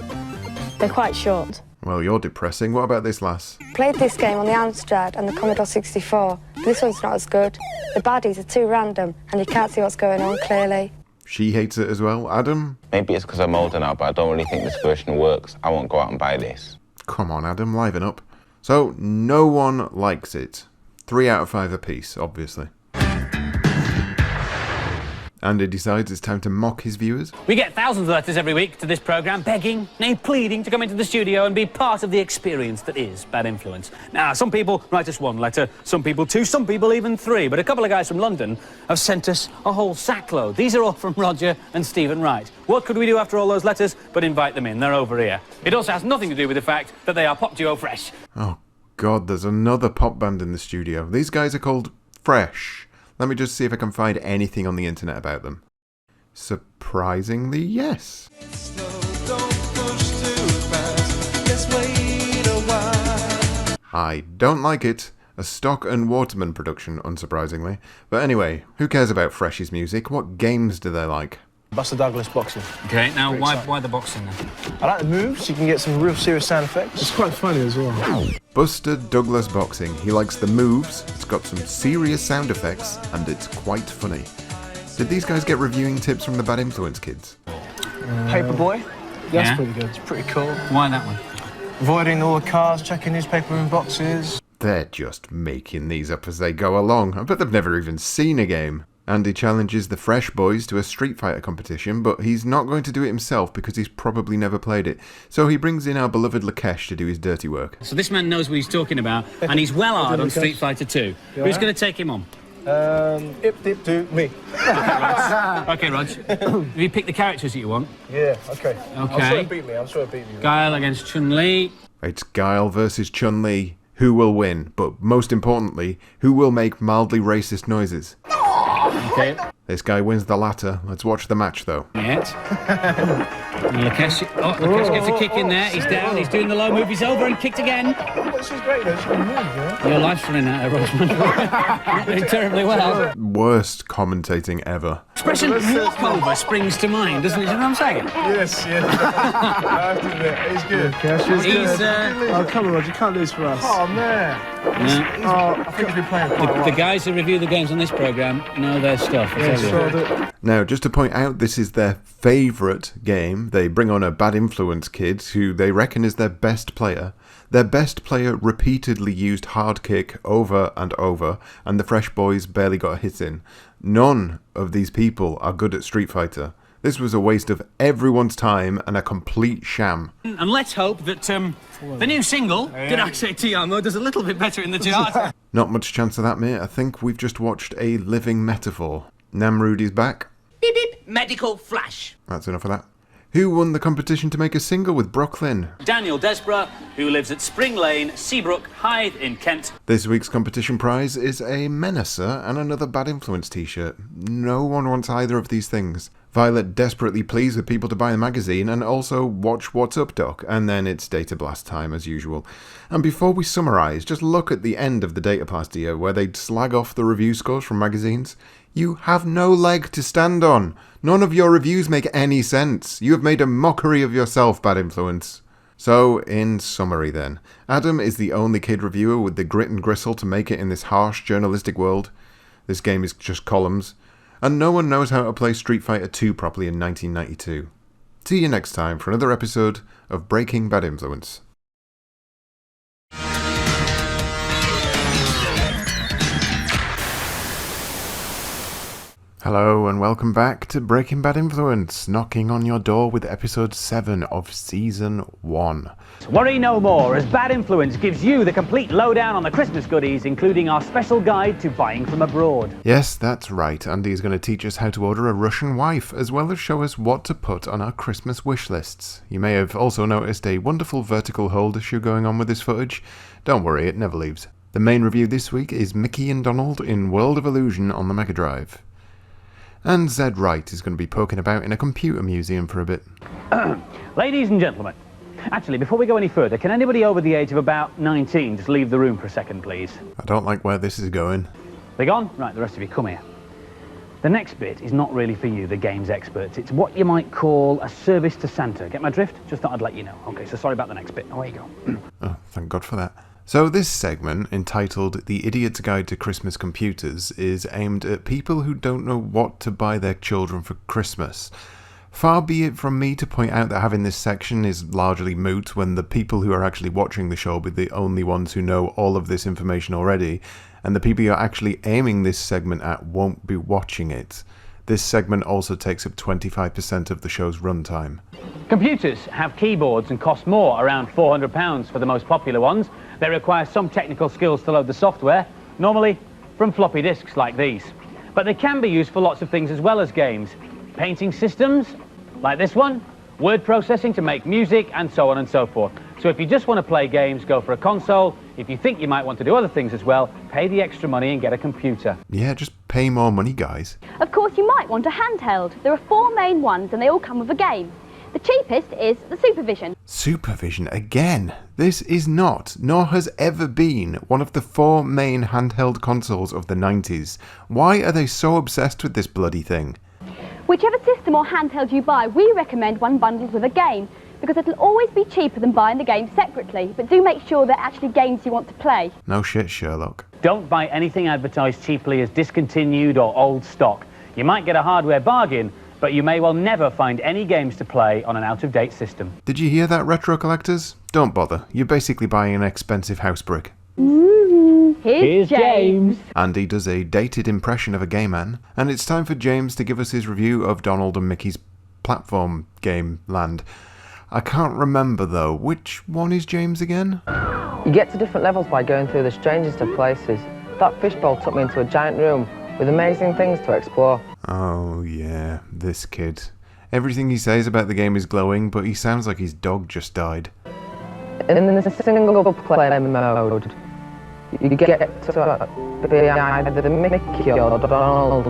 They're quite short. Well, you're depressing. What about this lass? Played this game on the Amstrad and the Commodore 64. This one's not as good. The baddies are too random and you can't see what's going on clearly. She hates it as well. Adam? Maybe it's because I'm older now, but I don't really think this version works. I won't go out and buy this. Come on, Adam, liven up. So, no one likes it. 3 out of 5 apiece, obviously. Andy decides it's time to mock his viewers. We get thousands of letters every week to this programme, begging, nay, pleading to come into the studio and be part of the experience that is Bad Influence. Now, some people write us 1 letter, some people 2, some people even 3, but a couple of guys from London have sent us a whole sackload. These are all from Roger and Stephen Wright. What could we do after all those letters but invite them in? They're over here. It also has nothing to do with the fact that they are pop duo Fresh. Oh, God, there's another pop band in the studio. These guys are called Fresh. Let me just see if I can find anything on the internet about them. Surprisingly, yes. I don't like it. A Stock and Waterman production, unsurprisingly. But anyway, who cares about Fresh's music? What games do they like? Buster Douglas boxing. Okay, now why the boxing then? I like the moves, you can get some real serious sound effects. It's quite funny as well. Buster Douglas Boxing. He likes the moves, it's got some serious sound effects, and it's quite funny. Did these guys get reviewing tips from the Bad Influence kids? Paperboy. That's Yeah? pretty good. It's pretty cool. Why that one? Avoiding all the cars, checking newspaper in boxes. They're just making these up as they go along. I bet they've never even seen a game. Andy challenges the Fresh Boys to a Street Fighter competition, but he's not going to do it himself because he's probably never played it. So he brings in our beloved Lakesh to do his dirty work. So this man knows what he's talking about, and he's well hard on Street Fighter 2. Who's going to take him on? Dip to me. Okay, Rog. Have you picked the characters that you want? Yeah, okay. I'm sure Okay. it beat me. I'm sure it beat me. Guile against Chun-Li. It's Guile versus Chun-Li. Who will win? But most importantly, who will make mildly racist noises? Okay. This guy wins the latter. Let's watch the match, though. Yet. Lakesh gets a kick in there. He's down. He's doing the low move. He's over and kicked again. But she's great though. She can move, yeah? Your life's running out, Roseman. Not doing terribly well. Worst commentating ever. Expression walkover springs to mind, doesn't it? You know what I'm saying? Yes, yeah. I have to admit, he's good. He's, oh, come on, Roger, you can't lose for us. Oh, man. No. I think he's been playing quite well. The guys who review the games on this programme know their stuff. Yeah, Now, just to point out, this is their favourite game. They bring on a bad influence kid who they reckon is their best player. Their best player repeatedly used hard kick over and over, and the fresh boys barely got a hit in. None of these people are good at Street Fighter. This was a waste of everyone's time and a complete sham. And let's hope that the new single, Did I Say Tiamo, does a little bit better in the chart. Not much chance of that, mate. I think we've just watched a living metaphor. Namrood is back. Beep beep, medical flash. That's enough of that. Who won the competition to make a single with Brooklyn? Daniel Desborough, who lives at Spring Lane, Seabrook, Hythe in Kent. This week's competition prize is a Menacer and another Bad Influence t-shirt. No one wants either of these things. Violet desperately pleads with people to buy the magazine and also watch What's Up Doc, and then it's Data Blast time as usual. And before we summarise, just look at the end of the Data Blast here where they slag off the review scores from magazines. You have no leg to stand on. None of your reviews make any sense. You have made a mockery of yourself, Bad Influence. So, in summary then, Adam is the only kid reviewer with the grit and gristle to make it in this harsh journalistic world. This game is just columns. And no one knows how to play Street Fighter 2 properly in 1992. See you next time for another episode of Breaking Bad Influence. Hello and welcome back to Breaking Bad Influence, knocking on your door with episode 7 of season 1. Worry no more, as Bad Influence gives you the complete lowdown on the Christmas goodies, including our special guide to buying from abroad. Yes, that's right. Andy is going to teach us how to order a Russian wife, as well as show us what to put on our Christmas wish lists. You may have also noticed a wonderful vertical hold issue going on with this footage. Don't worry, it never leaves. The main review this week is Mickey and Donald in World of Illusion on the Mega Drive. And Zed Wright is going to be poking about in a computer museum for a bit. Ladies and gentlemen, actually, before we go any further, can anybody over the age of about 19 just leave the room for a second, please? I don't like where this is going. They gone? Right, the rest of you, come here. The next bit is not really for you, the game's experts. It's what you might call a service to Santa. Get my drift? Just thought I'd let you know. Okay, so sorry about the next bit. Away you go. Oh, thank God for that. So this segment, entitled The Idiot's Guide to Christmas Computers, is aimed at people who don't know what to buy their children for Christmas. Far be it from me to point out that having this section is largely moot when the people who are actually watching the show will be the only ones who know all of this information already, and the people you're actually aiming this segment at won't be watching it. This segment also takes up 25% of the show's runtime. Computers have keyboards and cost more, around £400 for the most popular ones. They require some technical skills to load the software, normally from floppy disks like these. But they can be used for lots of things as well as games. Painting systems, like this one, word processing to make music, and so on and so forth. So if you just want to play games, go for a console. If you think you might want to do other things as well, pay the extra money and get a computer. Yeah, just pay more money, guys. Of course, you might want a handheld. There are 4 main ones and they all come with a game. The cheapest is the Supervision. Supervision again? This is not, nor has ever been, one of the 4 main handheld consoles of the 90s. Why are they so obsessed with this bloody thing? Whichever system or handheld you buy, we recommend one bundled with a game, because it'll always be cheaper than buying the game separately. But do make sure they're actually games you want to play. No shit, Sherlock. Don't buy anything advertised cheaply as discontinued or old stock. You might get a hardware bargain, but you may well never find any games to play on an out-of-date system. Did you hear that, retro collectors? Don't bother. You're basically buying an expensive house brick. Here's James. Andy does a dated impression of a gay man, and it's time for James to give us his review of Donald and Mickey's platform game Land. I can't remember though, which one is James again? You get to different levels by going through the strangest of places. That fishbowl took me into a giant room with amazing things to explore. Oh yeah, this kid. Everything he says about the game is glowing, but he sounds like his dog just died. In the single player mode, you get to be either Mickey or Donald.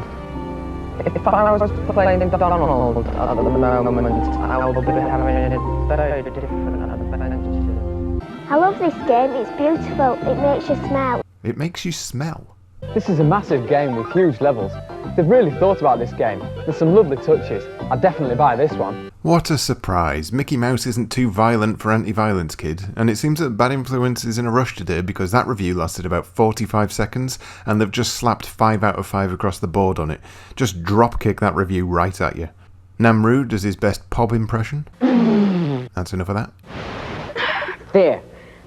If I was playing Donald at the moment, I would be having a very different adventure. I love this game, it's beautiful, it makes you smell. It makes you smell? This is a massive game with huge levels. They've really thought about this game. There's some lovely touches. I'd definitely buy this one. What a surprise. Mickey Mouse isn't too violent for Anti-Violence Kid, and it seems that Bad Influence is in a rush today because that review lasted about 45 seconds and they've just slapped 5 out of 5 across the board on it. Just dropkick that review right at you. Namru does his best Pob impression. That's enough of that. There.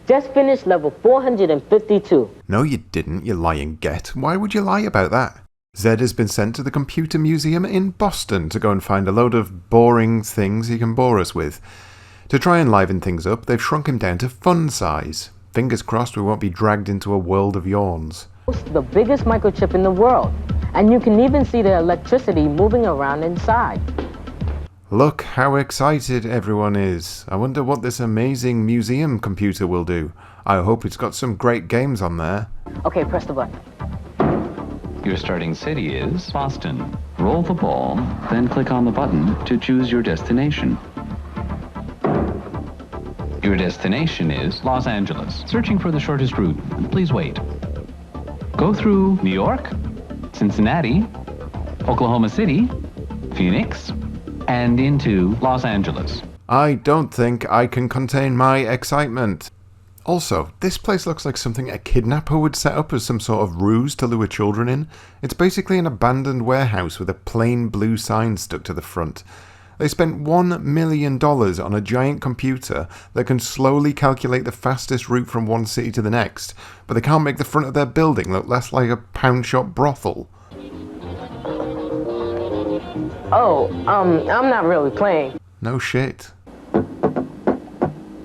Just finished level 452. No, you didn't, you lying get. Why would you lie about that? Zed has been sent to the Computer Museum in Boston to go and find a load of boring things he can bore us with. To try and liven things up, they've shrunk him down to fun size. Fingers crossed we won't be dragged into a world of yawns. It's the biggest microchip in the world, and you can even see the electricity moving around inside. Look how excited everyone is. I wonder what this amazing museum computer will do. I hope it's got some great games on there. Okay, press the button. Your starting city is Boston. Roll the ball, then click on the button to choose your destination. Your destination is Los Angeles. Searching for the shortest route. Please wait. Go through New York, Cincinnati, Oklahoma City, Phoenix, and into Los Angeles. I don't think I can contain my excitement. Also, this place looks like something a kidnapper would set up as some sort of ruse to lure children in. It's basically an abandoned warehouse with a plain blue sign stuck to the front. They spent $1 million on a giant computer that can slowly calculate the fastest route from one city to the next, but they can't make the front of their building look less like a pound shop brothel. Oh, I'm not really playing. No shit.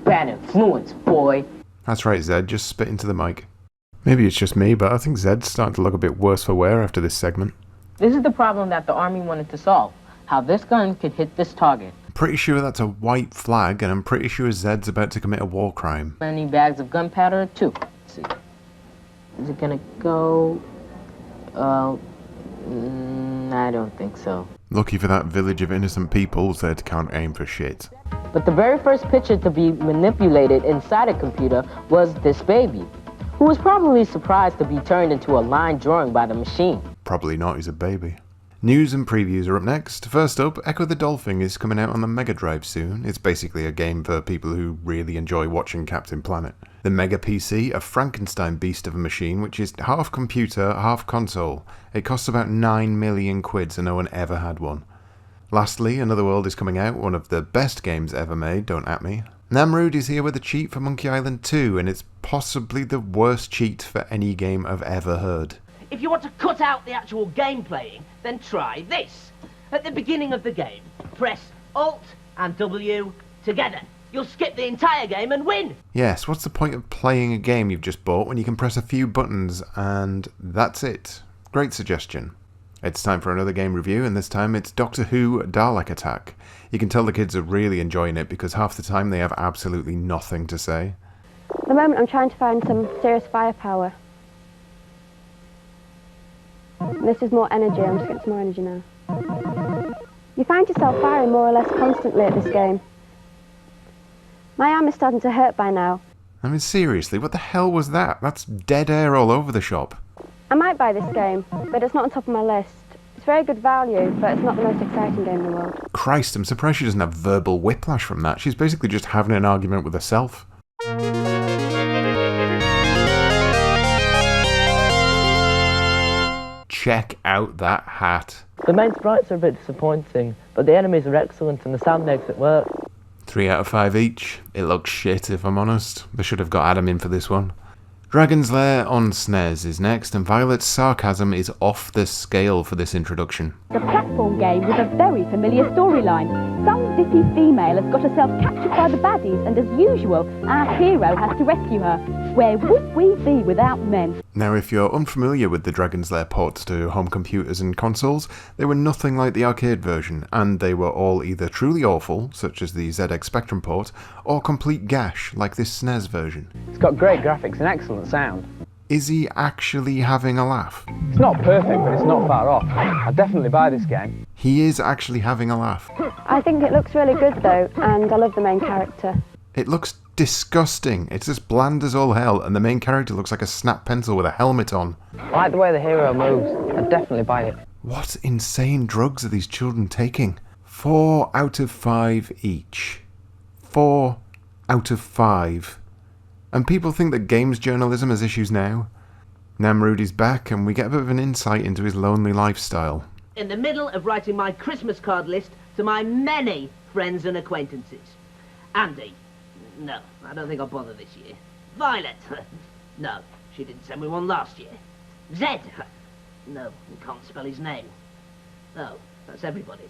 Bad influence, boy. That's right, Zed, just spit into the mic. Maybe it's just me, but I think Zed's starting to look a bit worse for wear after this segment. This is the problem that the army wanted to solve. How this gun could hit this target. I'm pretty sure that's a white flag, and I'm pretty sure Zed's about to commit a war crime. Many bags of gunpowder, too. Let's see. Is it gonna go... I don't think so. Lucky for that village of innocent people, Zed can't aim for shit. But the very first picture to be manipulated inside a computer was this baby, who was probably surprised to be turned into a line drawing by the machine. Probably not, he's a baby. News and previews are up next. First up, Echo the Dolphin is coming out on the Mega Drive soon. It's basically a game for people who really enjoy watching Captain Planet. The Mega PC, a Frankenstein beast of a machine which is half computer, half console. It costs about 9 million quid, so no one ever had one. Lastly, Another World is coming out, one of the best games ever made, don't at me. Namrud is here with a cheat for Monkey Island 2, and it's possibly the worst cheat for any game I've ever heard. If you want to cut out the actual game playing, then try this. At the beginning of the game, press Alt and W together. You'll skip the entire game and win. Yes, what's the point of playing a game you've just bought when you can press a few buttons and that's it? Great suggestion. It's time for another game review, and this time it's Doctor Who Dalek Attack. You can tell the kids are really enjoying it because half the time they have absolutely nothing to say. At the moment I'm trying to find some serious firepower. This is more energy, I'm just getting some more energy now. You find yourself firing more or less constantly at this game. My arm is starting to hurt by now. I mean, seriously, what the hell was that? That's dead air all over the shop. I might buy this game, but it's not on top of my list. It's very good value, but it's not the most exciting game in the world. Christ, I'm surprised she doesn't have verbal whiplash from that. She's basically just having an argument with herself. Check out that hat. The main sprites are a bit disappointing, but the enemies are excellent and the sound makes it work. 3 out of 5 each. It looks shit, if I'm honest. They should have got Adam in for this one. Dragon's Lair on SNES is next, and Violet's sarcasm is off the scale for this introduction. A platform game with a very familiar storyline. Some zippy female has got herself captured by the baddies, and as usual, our hero has to rescue her. Where would we be without men? Now, if you're unfamiliar with the Dragon's Lair ports to home computers and consoles, they were nothing like the arcade version, and they were all either truly awful, such as the ZX Spectrum port, or complete gash, like this SNES version. It's got great graphics and excellent sound. Is he actually having a laugh? It's not perfect, but it's not far off. I'd definitely buy this game. He is actually having a laugh. I think it looks really good though, and I love the main character. It looks disgusting. It's as bland as all hell, and the main character looks like a snap pencil with a helmet on. I like the way the hero moves. I'd definitely buy it. What insane drugs are these children taking? 4 out of 5 each. 4 out of 5. And people think that games journalism has issues now? Namrud is back, and we get a bit of an insight into his lonely lifestyle. In the middle of writing my Christmas card list to my many friends and acquaintances. Andy. No, I don't think I'll bother this year. Violet. No, she didn't send me one last year. Zed. No, you can't spell his name. Oh, that's everybody.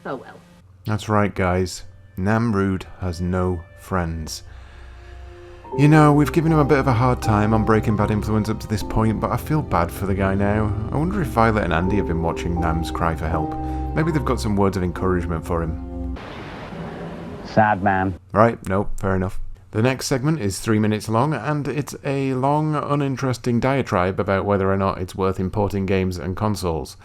Oh well. That's right, guys. Namrud has no friends. You know, we've given him a bit of a hard time on Breaking Bad Influence up to this point, but I feel bad for the guy now. I wonder if Violet and Andy have been watching Nam's cry for help. Maybe they've got some words of encouragement for him. Sad man. Right, no, fair enough. The next segment is 3 minutes long, and it's a long, uninteresting diatribe about whether or not it's worth importing games and consoles.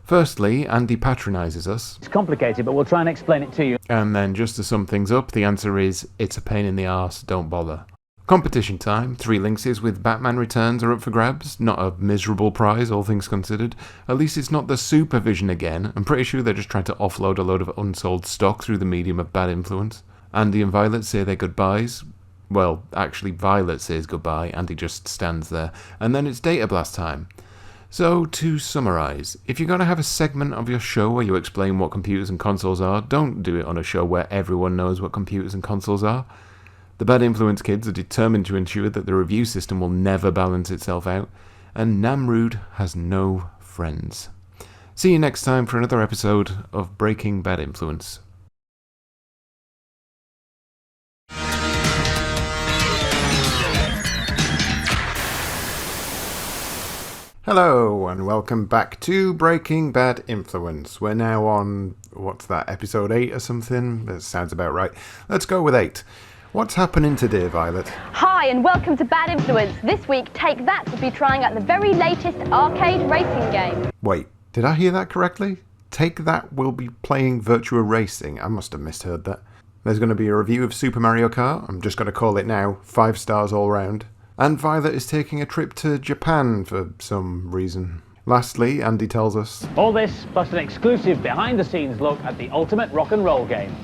Firstly, Andy patronises us. It's complicated, but we'll try and explain it to you. And then, just to sum things up, the answer is, it's a pain in the arse, don't bother. Competition time. 3 Lynxes with Batman Returns are up for grabs. Not a miserable prize, all things considered. At least it's not the Supervision again. I'm pretty sure they're just trying to offload a load of unsold stock through the medium of Bad Influence. Andy and Violet say their goodbyes. Well, actually, Violet says goodbye. Andy just stands there. And then it's Data Blast time. So, to summarise, if you're going to have a segment of your show where you explain what computers and consoles are, don't do it on a show where everyone knows what computers and consoles are. The Bad Influence kids are determined to ensure that the review system will never balance itself out, and Namrud has no friends. See you next time for another episode of Breaking Bad Influence. Hello, and welcome back to Breaking Bad Influence. We're now on, what's that, episode 8 or something? That sounds about right. Let's go with 8. What's happening today, Violet? Hi, and welcome to Bad Influence. This week, Take That will be trying out the very latest arcade racing game. Wait, did I hear that correctly? Take That will be playing Virtua Racing. I must have misheard that. There's going to be a review of Super Mario Kart. I'm just going to call it now. 5 stars all round. And Violet is taking a trip to Japan for some reason. Lastly, Andy tells us... All this, plus an exclusive behind-the-scenes look at the ultimate rock and roll game,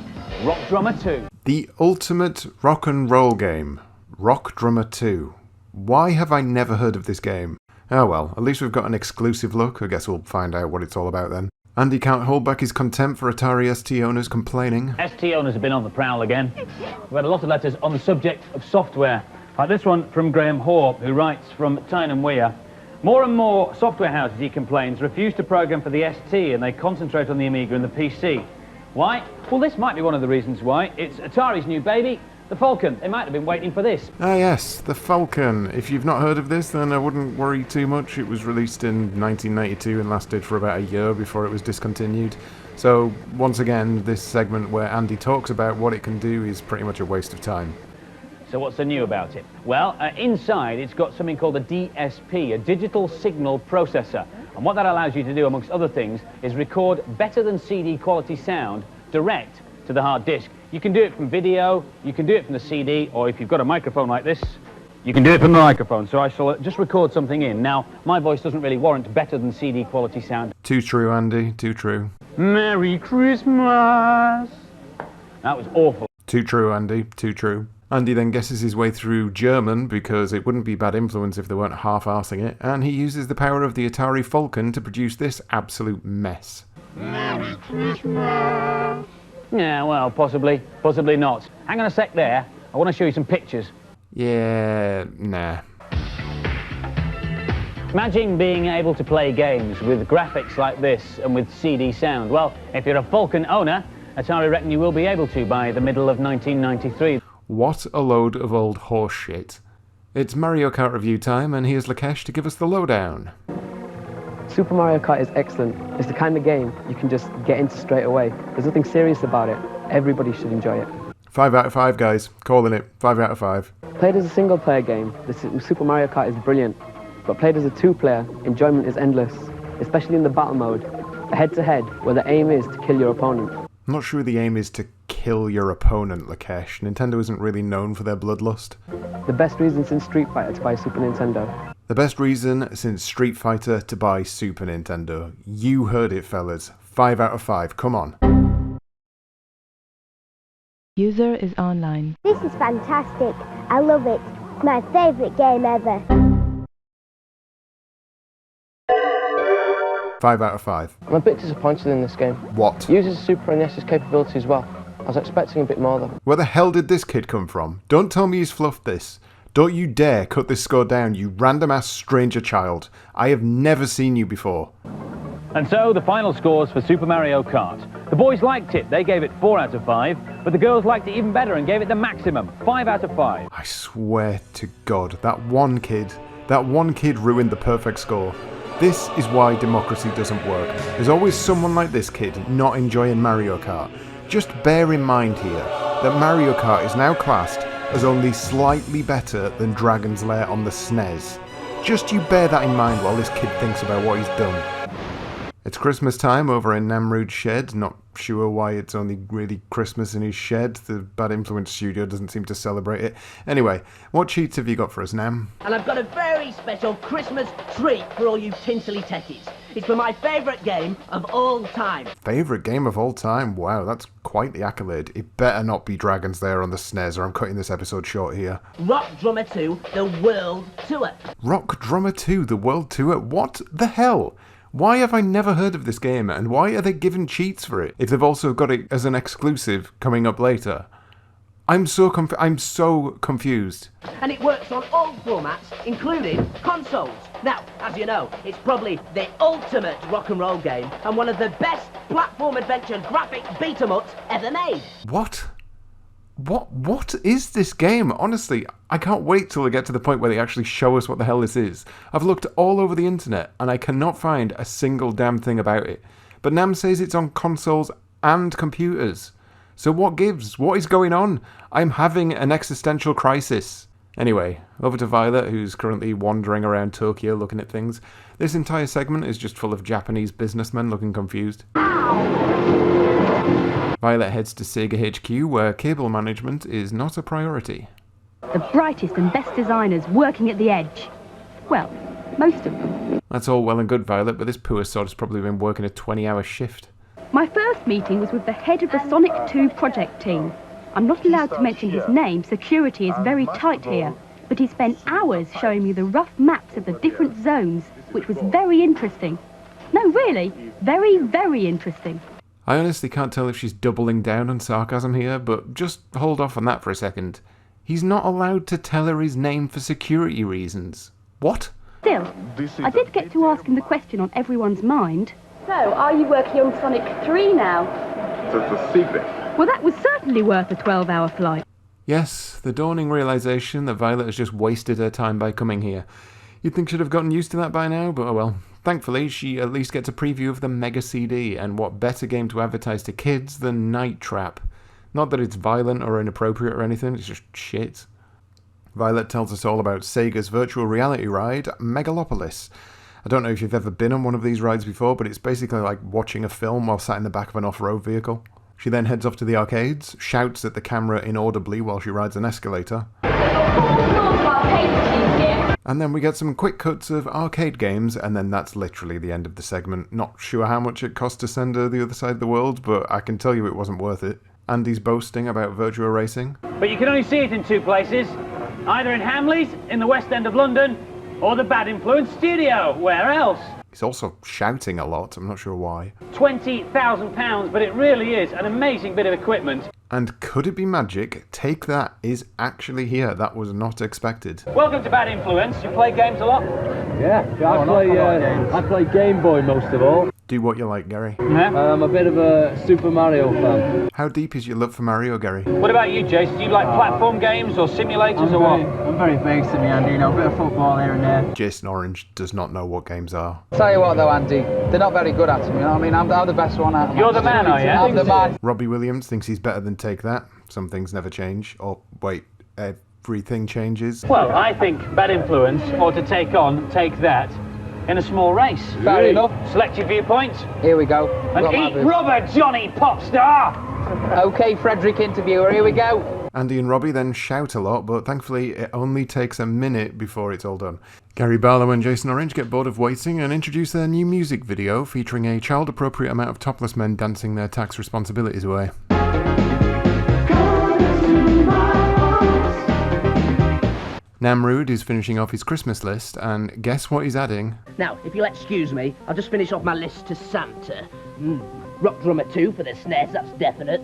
Rock Drummer 2. The ultimate rock and roll game, Rock Drummer 2. Why have I never heard of this game? Oh well, at least we've got an exclusive look. I guess we'll find out what it's all about then. Andy can't hold back his contempt for Atari ST owners complaining. ST owners have been on the prowl again. We've had a lot of letters on the subject of software. Like this one from Graham Hoare, who writes from Tyne and Weir. More and more software houses, he complains, refuse to program for the ST and they concentrate on the Amiga and the PC. Why? Well, this might be one of the reasons why. It's Atari's new baby, the Falcon. They might have been waiting for this. Ah yes, the Falcon. If you've not heard of this, then I wouldn't worry too much. It was released in 1992 and lasted for about a year before it was discontinued. So, once again, this segment where Andy talks about what it can do is pretty much a waste of time. So what's so new about it? Well, inside it's got something called a DSP, a digital signal processor. And what that allows you to do, amongst other things, is record better than CD quality sound direct to the hard disk. You can do it from video, you can do it from the CD, or if you've got a microphone like this, you can do it from the microphone. So I shall just record something in. Now, my voice doesn't really warrant better than CD quality sound. Too true, Andy, too true. Merry Christmas! That was awful. Too true, Andy, too true. Andy then guesses his way through German because it wouldn't be Bad Influence if they weren't half-arsing it, and he uses the power of the Atari Falcon to produce this absolute mess. Merry Christmas! Yeah, well, possibly not. Hang on a sec there. I want to show you some pictures. Yeah, nah. Imagine being able to play games with graphics like this and with CD sound. Well, if you're a Falcon owner, Atari reckon you will be able to by the middle of 1993. What a load of old horse shit. It's Mario Kart review time, and here's Lakesh to give us the lowdown. Super Mario Kart is excellent. It's the kind of game you can just get into straight away. There's nothing serious about it. Everybody should enjoy it. 5 out of 5, guys. Calling it. 5 out of 5. Played as a single-player game, the Super Mario Kart is brilliant. But played as a 2-player, enjoyment is endless, especially in the battle mode. A head-to-head, where the aim is to kill your opponent. I'm not sure the aim is to kill kill your opponent, Lakesh. Nintendo isn't really known for their bloodlust. The best reason since Street Fighter to buy Super Nintendo. The best reason since Street Fighter to buy Super Nintendo. You heard it, fellas. 5 out of 5. Come on. User is online. This is fantastic. I love it. It's my favourite game ever. 5 out of 5. I'm a bit disappointed in this game. What? Uses Super NES's capability as well. I was expecting a bit more though. Where the hell did this kid come from? Don't tell me he's fluffed this. Don't you dare cut this score down, you random-ass stranger child. I have never seen you before. And so, the final scores for Super Mario Kart. The boys liked it, they gave it 4 out of 5, but the girls liked it even better and gave it the maximum, 5 out of 5. I swear to God, that one kid ruined the perfect score. This is why democracy doesn't work. There's always someone like this kid not enjoying Mario Kart. Just bear in mind here that Mario Kart is now classed as only slightly better than Dragon's Lair on the SNES. Just you bear that in mind while this kid thinks about what he's done. It's Christmas time over in Namrood's shed. Not sure why it's only really Christmas in his shed. The Bad Influence studio doesn't seem to celebrate it. Anyway, what cheats have you got for us, Nam? And I've got a very special Christmas treat for all you tinsely techies. It's for my favourite game of all time. Favourite game of all time? Wow, that's quite the accolade. It better not be Dragon's Lair on the SNES or I'm cutting this episode short here. Rock Drummer 2, The World Tour. Rock Drummer 2, The World Tour? What the hell? Why have I never heard of this game, and why are they giving cheats for it if they've also got it as an exclusive coming up later? I'm so confused. And it works on all formats, including consoles. Now, as you know, it's probably the ultimate rock and roll game and one of the best platform adventure graphic beat-em-ups ever made. What? What is this game? Honestly, I can't wait till we get to the point where they actually show us what the hell this is. I've looked all over the internet and I cannot find a single damn thing about it. But Nam says it's on consoles and computers. So what gives? What is going on? I'm having an existential crisis. Anyway, over to Violet, who's currently wandering around Tokyo looking at things. This entire segment is just full of Japanese businessmen looking confused. Violet heads to Sega HQ, where cable management is not a priority. The brightest and best designers working at the edge. Well, most of them. That's all well and good, Violet, but this poor sod has probably been working a 20-hour shift. My first meeting was with the head of the Sonic 2 project team. I'm not allowed to mention his name, security is very tight here, but he spent hours showing me the rough maps of the different zones, which was very interesting. No, really, very, very interesting. I honestly can't tell if she's doubling down on sarcasm here, but just hold off on that for a second. He's not allowed to tell her his name for security reasons. What? Still, I did get to ask him the question on everyone's mind. So, are you working on Sonic 3 now? That's a secret. Well, that was certainly worth a 12-hour flight. Yes, the dawning realization that Violet has just wasted her time by coming here. You'd think she'd have gotten used to that by now, but oh well. Thankfully, she at least gets a preview of the Mega CD, and what better game to advertise to kids than Night Trap. Not that it's violent or inappropriate or anything, it's just shit. Violet tells us all about Sega's virtual reality ride, Megalopolis. I don't know if you've ever been on one of these rides before, but it's basically like watching a film while sat in the back of an off-road vehicle. She then heads off to the arcades, shouts at the camera inaudibly while she rides an escalator. And then we get some quick cuts of arcade games, and then that's literally the end of the segment. Not sure how much it cost to send her the other side of the world, but I can tell you it wasn't worth it. Andy's boasting about virtual racing. But you can only see it in two places. Either in Hamleys, in the West End of London, or the Bad Influence studio. Where else? He's also shouting a lot, I'm not sure why. £20,000, but it really is an amazing bit of equipment. And could it be magic? Take That is actually here. That was not expected. Welcome to Bad Influence. You play games a lot? Yeah, I play Game Boy most of all. Do what you like, Gary. Yeah? I'm a bit of a Super Mario fan. How deep is your love for Mario, Gary? What about you, Jace? Do you like platform games or simulators or what? I'm very basic, me, Andy. You know, a bit of football here and there. Jason Orange does not know what games are. Tell you what though, Andy, they're not very good at them, you know what I mean? I'm the best one out of them. You're the man, are you? I'm the man. Robbie Williams thinks he's better than Take That. Some things never change. Or, wait, everything changes. Well, I think Bad Influence ought to take on Take That in a small race. Fair enough. Select your viewpoints. Here we go. And eat rubber, Johnny Popstar! Okay, Frederick interviewer, here we go. Andy and Robbie then shout a lot, but thankfully it only takes a minute before it's all done. Gary Barlow and Jason Orange get bored of waiting and introduce their new music video featuring a child-appropriate amount of topless men dancing their tax responsibilities away. Namrood is finishing off his Christmas list, and guess what he's adding? Now, if you'll excuse me, I'll just finish off my list to Santa. Rock Drummer 2 for the SNES, that's definite.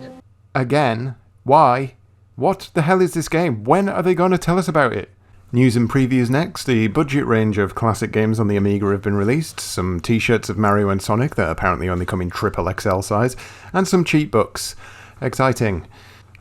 Again? Why? What the hell is this game? When are they going to tell us about it? News and previews next. The budget range of classic games on the Amiga have been released, some t-shirts of Mario and Sonic that apparently only come in XXL size, and some cheat books. Exciting.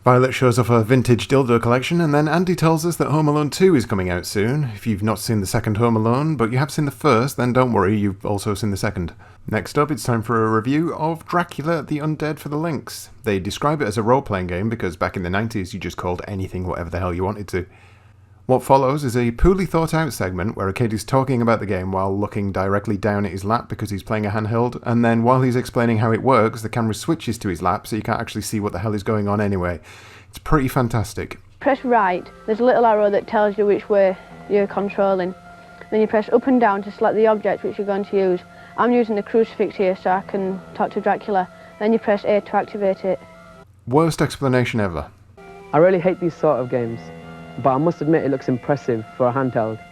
Violet shows off her vintage dildo collection, and then Andy tells us that Home Alone 2 is coming out soon. If you've not seen the second Home Alone, but you have seen the first, then don't worry, you've also seen the second. Next up, it's time for a review of Dracula the Undead for the Lynx. They describe it as a role-playing game because back in the 90s you just called anything whatever the hell you wanted to. What follows is a poorly thought out segment where a kid is talking about the game while looking directly down at his lap because he's playing a handheld, and then while he's explaining how it works, the camera switches to his lap so you can't actually see what the hell is going on anyway. It's pretty fantastic. Press right, there's a little arrow that tells you which way you're controlling. Then you press up and down to select the object which you're going to use. I'm using the crucifix here so I can talk to Dracula. Then you press A to activate it. Worst explanation ever. I really hate these sort of games, but I must admit it looks impressive for a handheld.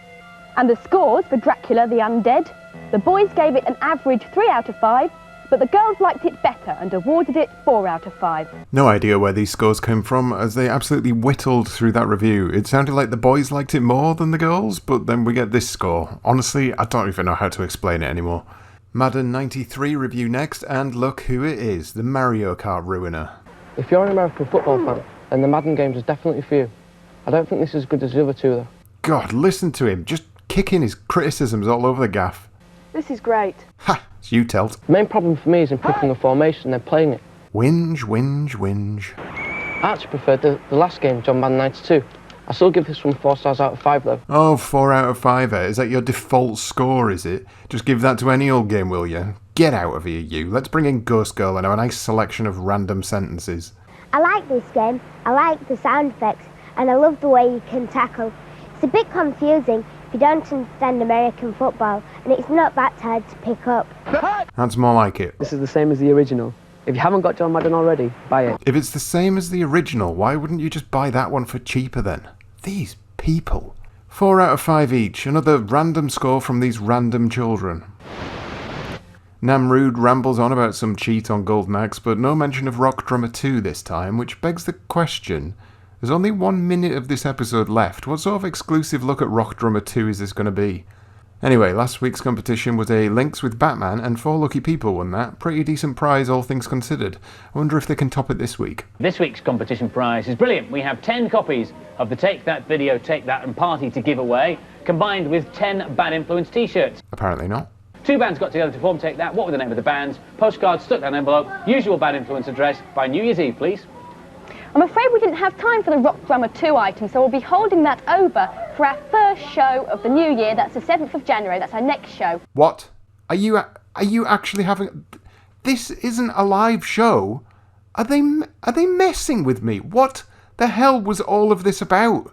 And the scores for Dracula the Undead? The boys gave it an average 3 out of 5, but the girls liked it better and awarded it 4 out of 5. No idea where these scores came from, as they absolutely whittled through that review. It sounded like the boys liked it more than the girls, but then we get this score. Honestly, I don't even know how to explain it anymore. Madden 93 review next, and look who it is, the Mario Kart ruiner. If you're an American football fan, then the Madden games is definitely for you. I don't think this is as good as the other two, though. God, listen to him, just kicking his criticisms all over the gaff. This is great. Ha! It's you, Telt. The main problem for me is in picking a formation and then playing it. Whinge, whinge, whinge. I actually preferred the last game, John Madden 92. I still give this one 4 stars out of 5, though. Oh, 4 out of 5, eh? Is that your default score, is it? Just give that to any old game, will you? Get out of here, you. Let's bring in Ghost Girl and have a nice selection of random sentences. I like this game, I like the sound effects, and I love the way you can tackle. It's a bit confusing if you don't understand American football, and it's not that hard to pick up. That's more like it. This is the same as the original. If you haven't got John Madden already, buy it. If it's the same as the original, why wouldn't you just buy that one for cheaper then? These people. 4 out of 5 each, another random score from these random children. Namrood rambles on about some cheat on Golden Axe, but no mention of Rock Drummer 2 this time, which begs the question, there's only 1 minute of this episode left, what sort of exclusive look at Rock Drummer 2 is this going to be? Anyway, last week's competition was a Lynx with Batman, and 4 lucky people won that. Pretty decent prize, all things considered. I wonder if they can top it this week. This week's competition prize is brilliant. We have 10 copies of the Take That Video, Take That and Party to give away, combined with 10 Bad Influence t-shirts. Apparently not. 2 bands got together to form Take That. What were the name of the bands? Postcards stuck down an envelope. Usual Bad Influence address by New Year's Eve, please. I'm afraid we didn't have time for the Rock Drummer 2 item, so we'll be holding that over for our first show of the new year. That's the 7th of January. That's our next show. What? Are you actually having... This isn't a live show? Are they messing with me? What the hell was all of this about?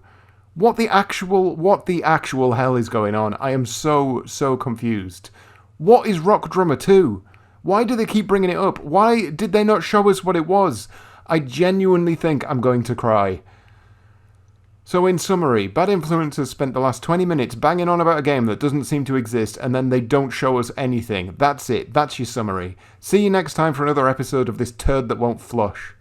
What the actual hell is going on? I am so confused. What is Rock Drummer 2? Why do they keep bringing it up? Why did they not show us what it was? I genuinely think I'm going to cry. So in summary, Bad Influence has spent the last 20 minutes banging on about a game that doesn't seem to exist, and then they don't show us anything. That's it. That's your summary. See you next time for another episode of this turd that won't flush.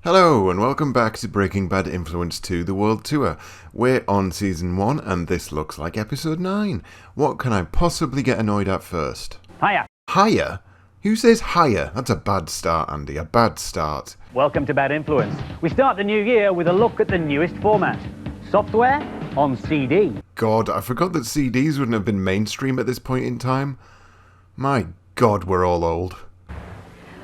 Hello and welcome back to Breaking Bad Influence 2 The World Tour. We're on Season 1 and this looks like Episode 9. What can I possibly get annoyed at first? Hiya. Hiya? Who says hiya? That's a bad start, Andy, a bad start. Welcome to Bad Influence. We start the new year with a look at the newest format. Software on CD. God, I forgot that CDs wouldn't have been mainstream at this point in time. My God, we're all old.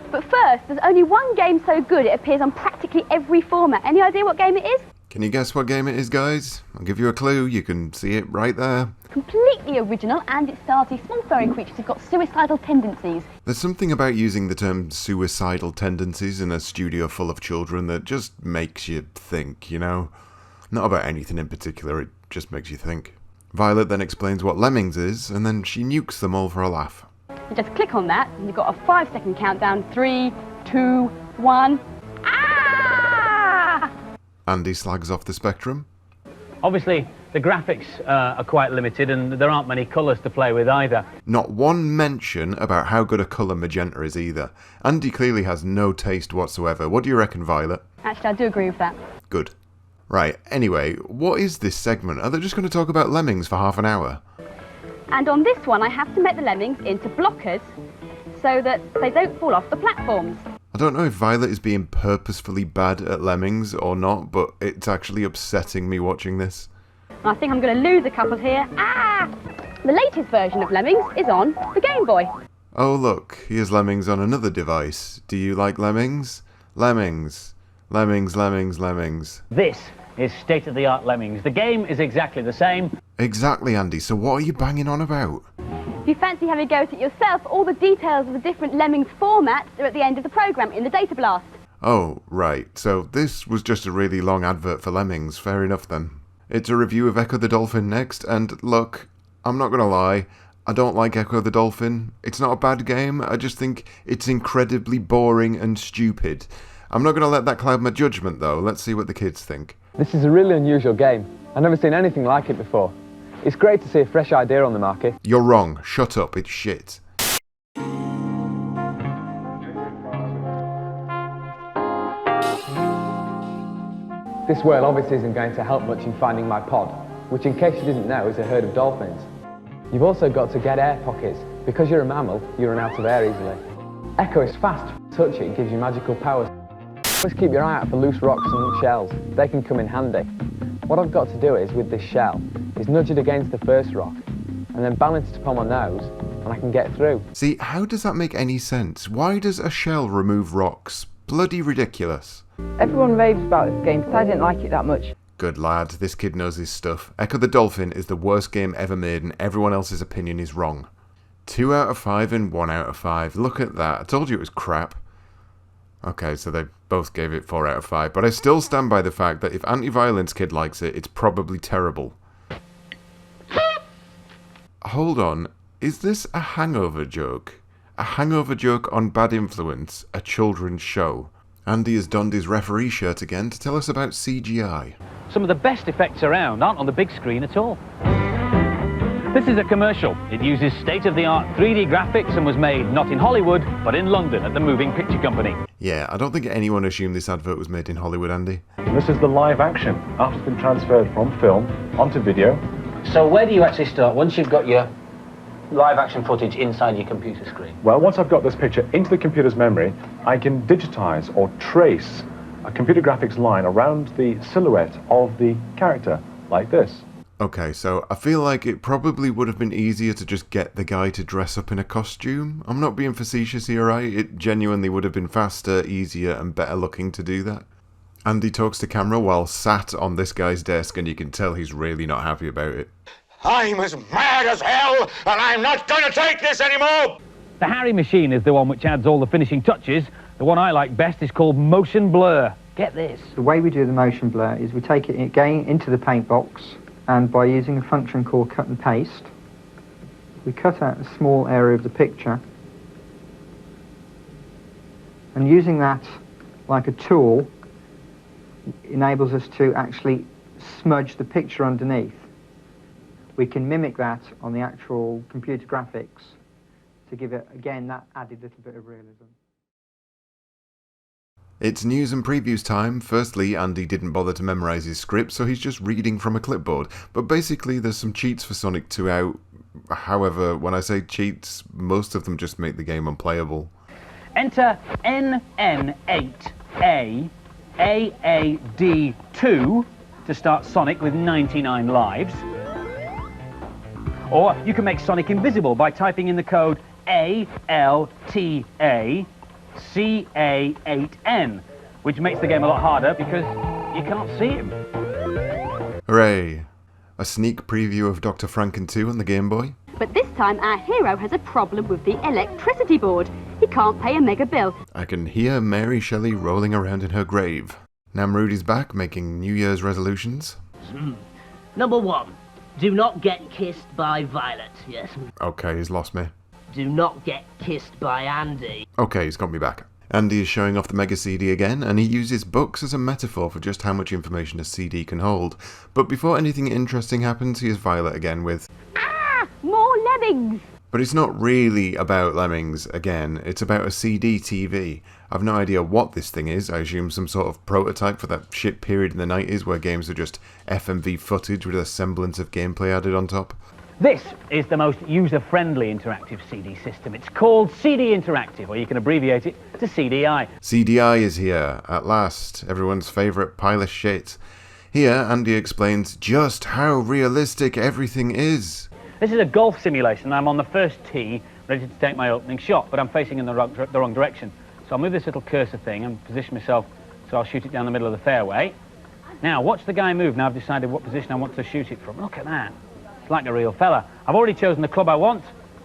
But first, there's only one game so good it appears on practically every format. Any idea what game it is? Can you guess what game it is, guys? I'll give you a clue. You can see it right there. Completely original, and it stars these small furry creatures who've got suicidal tendencies. There's something about using the term suicidal tendencies in a studio full of children that just makes you think, you know? Not about anything in particular, it just makes you think. Violet then explains what Lemmings is, and then she nukes them all for a laugh. You just click on that, and you've got a 5-second countdown. 3, 2, 1. Ah! Andy slags off the Spectrum. Obviously, the graphics are quite limited, and there aren't many colours to play with either. Not one mention about how good a colour magenta is either. Andy clearly has no taste whatsoever. What do you reckon, Violet? Actually, I do agree with that. Good. Right, anyway, what is this segment? Are they just going to talk about Lemmings for half an hour? And on this one, I have to make the lemmings into blockers so that they don't fall off the platforms. I don't know if Violet is being purposefully bad at Lemmings or not, but it's actually upsetting me watching this. I think I'm going to lose a couple here. Ah! The latest version of Lemmings is on the Game Boy. Oh look, here's Lemmings on another device. Do you like Lemmings? Lemmings. Lemmings, Lemmings, Lemmings. This is state-of-the-art Lemmings. The game is exactly the same. Exactly, Andy, so what are you banging on about? If you fancy having a go at it yourself, all the details of the different Lemmings formats are at the end of the programme in the Data Blast. Oh, right, so this was just a really long advert for Lemmings, fair enough then. It's a review of Echo the Dolphin next, and look, I'm not gonna lie, I don't like Echo the Dolphin. It's not a bad game, I just think it's incredibly boring and stupid. I'm not gonna let that cloud my judgment though, let's see what the kids think. This is a really unusual game. I've never seen anything like it before. It's great to see a fresh idea on the market. You're wrong, shut up, it's shit. This whale obviously isn't going to help much in finding my pod, which in case you didn't know is a herd of dolphins. You've also got to get air pockets. Because you're a mammal, you run out of air easily. Echo is fast. Touch it gives you magical powers. Always keep your eye out for loose rocks and shells. They can come in handy. What I've got to do is, with this shell, is nudge it against the first rock, and then balance it upon my nose, and I can get through. See, how does that make any sense? Why does a shell remove rocks? Bloody ridiculous. Everyone raves about this game, but I didn't like it that much. Good lad, this kid knows his stuff. Echo the Dolphin is the worst game ever made, and everyone else's opinion is wrong. 2 out of 5 and 1 out of 5. Look at that. I told you it was crap. Okay, so they both gave it 4 out of 5, but I still stand by the fact that if Anti-Violence Kid likes it, it's probably terrible. Hold on, is this a hangover joke? A hangover joke on Bad Influence, a children's show? Andy has donned his referee shirt again to tell us about CGI. Some of the best effects around aren't on the big screen at all. This is a commercial. It uses state-of-the-art 3D graphics and was made not in Hollywood, but in London at the Moving Picture Company. Yeah, I don't think anyone assumed this advert was made in Hollywood, Andy. This is the live action, after it's been transferred from film onto video. So where do you actually start once you've got your live action footage inside your computer screen? Well, once I've got this picture into the computer's memory, I can digitize or trace a computer graphics line around the silhouette of the character, like this. Okay, so I feel like it probably would have been easier to just get the guy to dress up in a costume. I'm not being facetious here, right? It genuinely would have been faster, easier, and better looking to do that. Andy talks to camera while sat on this guy's desk, and you can tell he's really not happy about it. I'm as mad as hell, and I'm not going to take this anymore! The Harry machine is the one which adds all the finishing touches. The one I like best is called Motion Blur. Get this. The way we do the Motion Blur is we take it again into the paint box, and by using a function called cut and paste, we cut out a small area of the picture, and using that like a tool enables us to actually smudge the picture underneath. We can mimic that on the actual computer graphics to give it, again, that added little bit of realism. It's news and previews time. Firstly, Andy didn't bother to memorise his script, so he's just reading from a clipboard. But basically, there's some cheats for Sonic 2 out. However, when I say cheats, most of them just make the game unplayable. Enter NN8AAD2 to start Sonic with 99 lives. Or you can make Sonic invisible by typing in the code ALTACA8N, which makes the game a lot harder because you can't see him. Hooray! A sneak preview of Dr. Franken 2 on the Game Boy? But this time our hero has a problem with the electricity board. He can't pay a mega bill. I can hear Mary Shelley rolling around in her grave. Namrood is back making New Year's resolutions. Number 1. Do not get kissed by Violet, yes. Okay, he's lost me. Do not get kissed by Andy. Okay, he's got me back. Andy is showing off the Mega CD again, and he uses books as a metaphor for just how much information a CD can hold. But before anything interesting happens, he is Violet again with... More lemmings! But it's not really about lemmings, again. It's about a CD TV. I've no idea what this thing is. I assume some sort of prototype for that shit period in the 90s where games are just FMV footage with a semblance of gameplay added on top. This is the most user-friendly interactive CD system. It's called CD Interactive, or you can abbreviate it to CDI. CDI is here, at last, everyone's favourite pile of shit. Here, Andy explains just how realistic everything is. This is a golf simulation. I'm on the first tee, ready to take my opening shot, but I'm facing in the wrong direction. So I'll move this little cursor thing and position myself so I'll shoot it down the middle of the fairway. Now, watch the guy move. Now I've decided what position I want to shoot it from. Look at that. It's like a real fella. I've already chosen the club I want,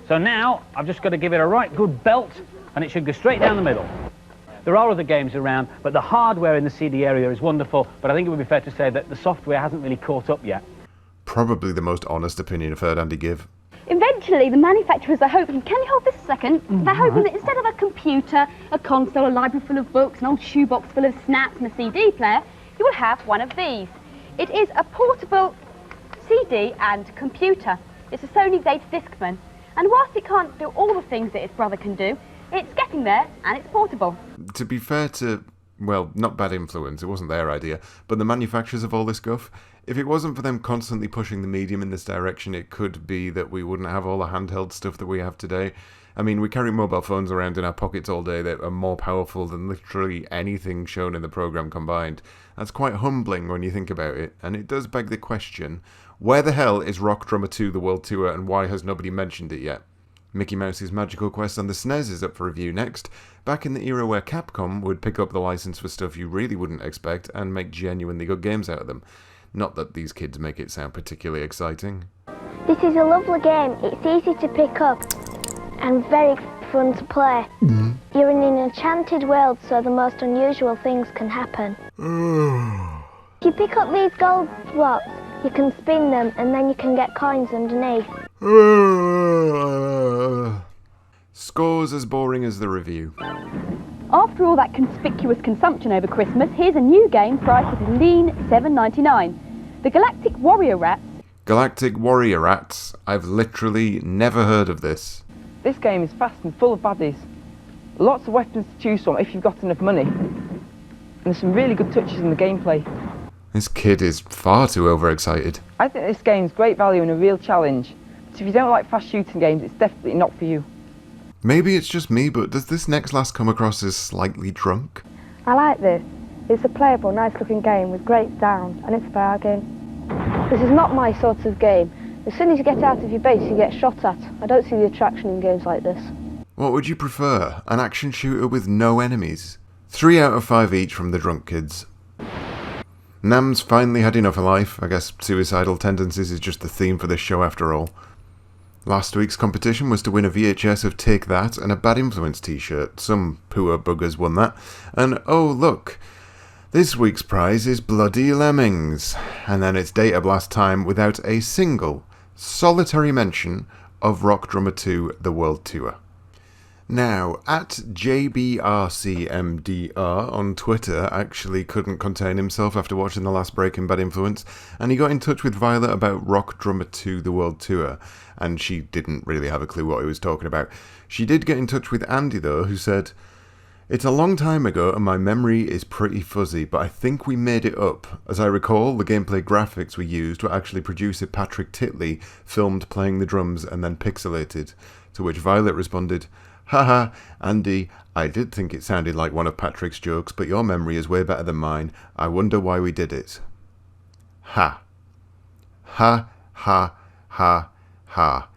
so now I've just got to give it a right good belt, and it should go straight down the middle. There are other games around, but the hardware in the CD area is wonderful, but I think it would be fair to say that the software hasn't really caught up yet. Probably the most honest opinion I've heard Andy give. Eventually, the manufacturers are hoping... Can you hold this a second? They're hoping that instead of a computer, a console, a library full of books, an old shoebox full of snaps and a CD player, you will have one of these. It is a portable CD and computer. It's a Sony Data Discman. And whilst it can't do all the things that its brother can do, it's getting there and it's portable. To be fair to, well, not Bad Influence, it wasn't their idea, but the manufacturers of all this guff, if it wasn't for them constantly pushing the medium in this direction, it could be that we wouldn't have all the handheld stuff that we have today. I mean, we carry mobile phones around in our pockets all day that are more powerful than literally anything shown in the program combined. That's quite humbling when you think about it, and it does beg the question, where the hell is Rock Drummer 2 The World Tour, and why has nobody mentioned it yet? Mickey Mouse's Magical Quest on the SNES is up for review next, back in the era where Capcom would pick up the license for stuff you really wouldn't expect and make genuinely good games out of them. Not that these kids make it sound particularly exciting. This is a lovely game. It's easy to pick up and very fun to play. You're in an enchanted world, so the most unusual things can happen. If you pick up these gold blocks, you can spin them and then you can get coins underneath. Scores as boring as the review. After all that conspicuous consumption over Christmas, here's a new game priced at a lean $7.99. The Galactic Warrior Rats. Galactic Warrior Rats? I've literally never heard of this. This game is fast and full of baddies. Lots of weapons to choose from if you've got enough money. And there's some really good touches in the gameplay. This kid is far too overexcited. I think this game's great value and a real challenge. But if you don't like fast shooting games, it's definitely not for you. Maybe it's just me, but does this next last come across as slightly drunk? I like this. It's a playable, nice-looking game with great sound, and it's a bargain. This is not my sort of game. As soon as you get out of your base, you get shot at. I don't see the attraction in games like this. What would you prefer? An action shooter with no enemies? 3 out of 5 each from the drunk kids. Nam's finally had enough of life. I guess suicidal tendencies is just the theme for this show after all. Last week's competition was to win a VHS of Take That and a Bad Influence t-shirt. Some poor buggers won that. And oh look, this week's prize is Bloody Lemmings. And then it's Data Blast time without a single, solitary mention of Rock Drummer 2 The World Tour. Now, at JBRCMDR on Twitter actually couldn't contain himself after watching the last Breaking Bad Influence, and he got in touch with Violet about Rock Drummer 2 The World Tour, and she didn't really have a clue what he was talking about. She did get in touch with Andy though, who said, "It's a long time ago and my memory is pretty fuzzy, but I think we made it up. As I recall, the gameplay graphics we used were actually producer Patrick Titley filmed playing the drums and then pixelated," to which Violet responded, "Haha, Andy, I did think it sounded like one of Patrick's jokes, but your memory is way better than mine. I wonder why we did it." Ha. Ha, ha, ha, ha.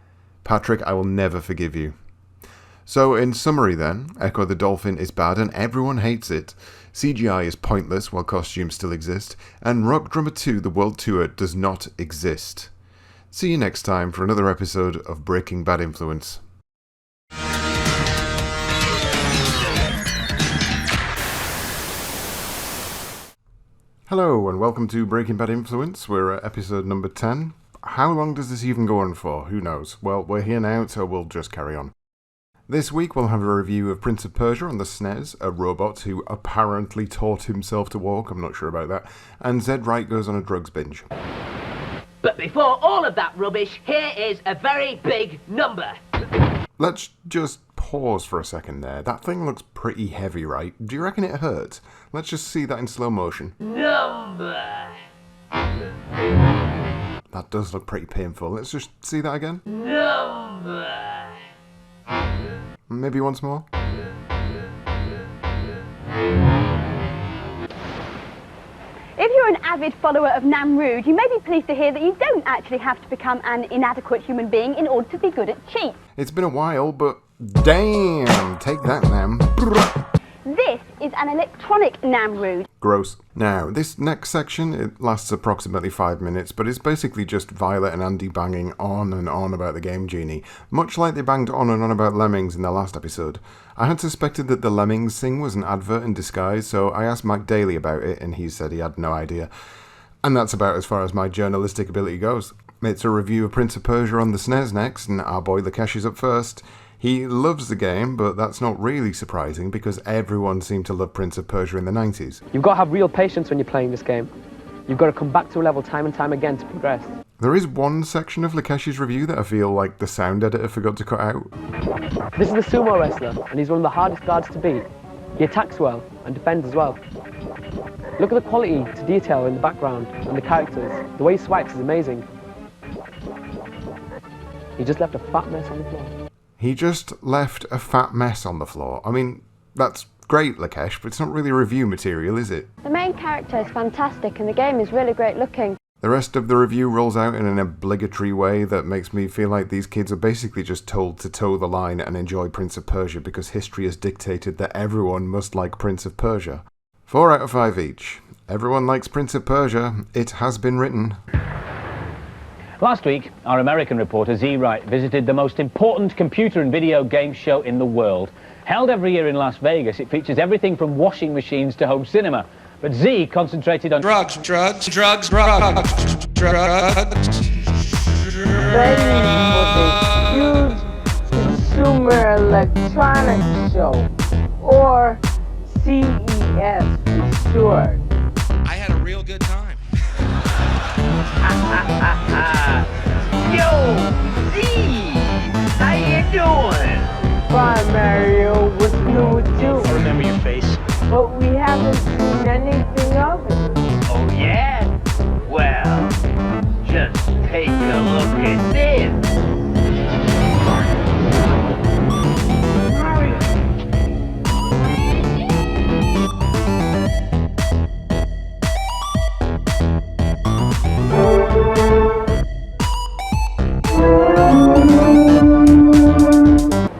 Patrick, I will never forgive you. So, in summary then, Echo the Dolphin is bad and everyone hates it. CGI is pointless while costumes still exist, and Rock Drummer 2 The World Tour does not exist. See you next time for another episode of Breaking Bad Influence. Hello and welcome to Breaking Bad Influence. We're at episode number 10. How long does this even go on for? Who knows? Well, we're here now, so we'll just carry on. This week we'll have a review of Prince of Persia on the SNES, a robot who apparently taught himself to walk, I'm not sure about that, and Zed Wright goes on a drugs binge. But before all of that rubbish, here is a very big number. Let's just pause for a second there. That thing looks pretty heavy, right? Do you reckon it hurts? Let's just see that in slow motion. Number. That does look pretty painful. Let's just see that again. Number. Maybe once more. If you're an avid follower of Namrud, you may be pleased to hear that you don't actually have to become an inadequate human being in order to be good at cheat. It's been a while, but damn, take that, Nam. This is an electronic Namrud. Gross. Now, this next section, it lasts approximately 5 minutes, but it's basically just Violet and Andy banging on and on about the Game Genie, much like they banged on and on about Lemmings in their last episode. I had suspected that the Lemmings thing was an advert in disguise, so I asked Mike Daly about it, and he said he had no idea. And that's about as far as my journalistic ability goes. It's a review of Prince of Persia on the SNES next, and our boy Lakesh is up first. He loves the game, but that's not really surprising because everyone seemed to love Prince of Persia in the 90s. You've got to have real patience when you're playing this game. You've got to come back to a level time and time again to progress. There is one section of Lakesh's review that I feel like the sound editor forgot to cut out. This is the sumo wrestler, and he's one of the hardest guards to beat. He attacks well and defends as well. Look at the quality to detail in the background and the characters. The way he swipes is amazing. He just left a fat mess on the floor. He just left a fat mess on the floor. I mean, that's great, Lakesh, but it's not really review material, is it? The main character is fantastic and the game is really great looking. The rest of the review rolls out in an obligatory way that makes me feel like these kids are basically just told to toe the line and enjoy Prince of Persia because history has dictated that everyone must like Prince of Persia. 4 out of 5 each. Everyone likes Prince of Persia. It has been written. Last week, our American reporter Z Wright visited the most important computer and video game show in the world. Held every year in Las Vegas, it features everything from washing machines to home cinema. But Z concentrated on drugs. Ready for the huge Consumer Electronics Show, or CES for short. I had a real good time. Yo, Z, how you doing? Fine, Mario. What's new with you? I remember your face. But we haven't seen anything of it. Oh, yeah? Well, just take a look at this.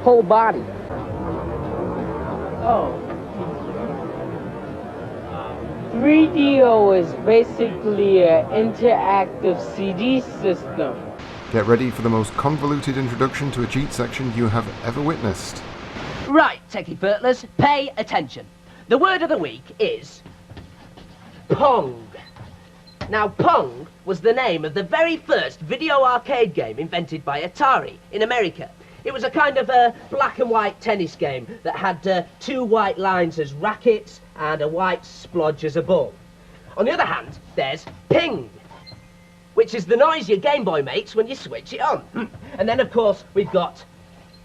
Whole body. Oh. 3DO is basically an interactive CD system. Get ready for the most convoluted introduction to a cheat section you have ever witnessed. Right, techie Bertlers, pay attention. The word of the week is Pong. Now, Pong was the name of the very first video arcade game invented by Atari in America. It was a kind of a black and white tennis game that had 2 white lines as rackets and a white splodge as a ball. On the other hand, there's Ping, which is the noise your Game Boy makes when you switch it on. And then, of course, we've got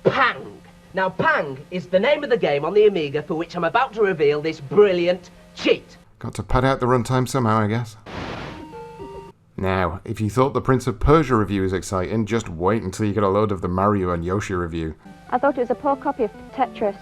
Pang. Now, Pang is the name of the game on the Amiga for which I'm about to reveal this brilliant cheat. Got to pad out the runtime somehow, I guess. Now, if you thought the Prince of Persia review is exciting, just wait until you get a load of the Mario and Yoshi review. I thought it was a poor copy of Tetris.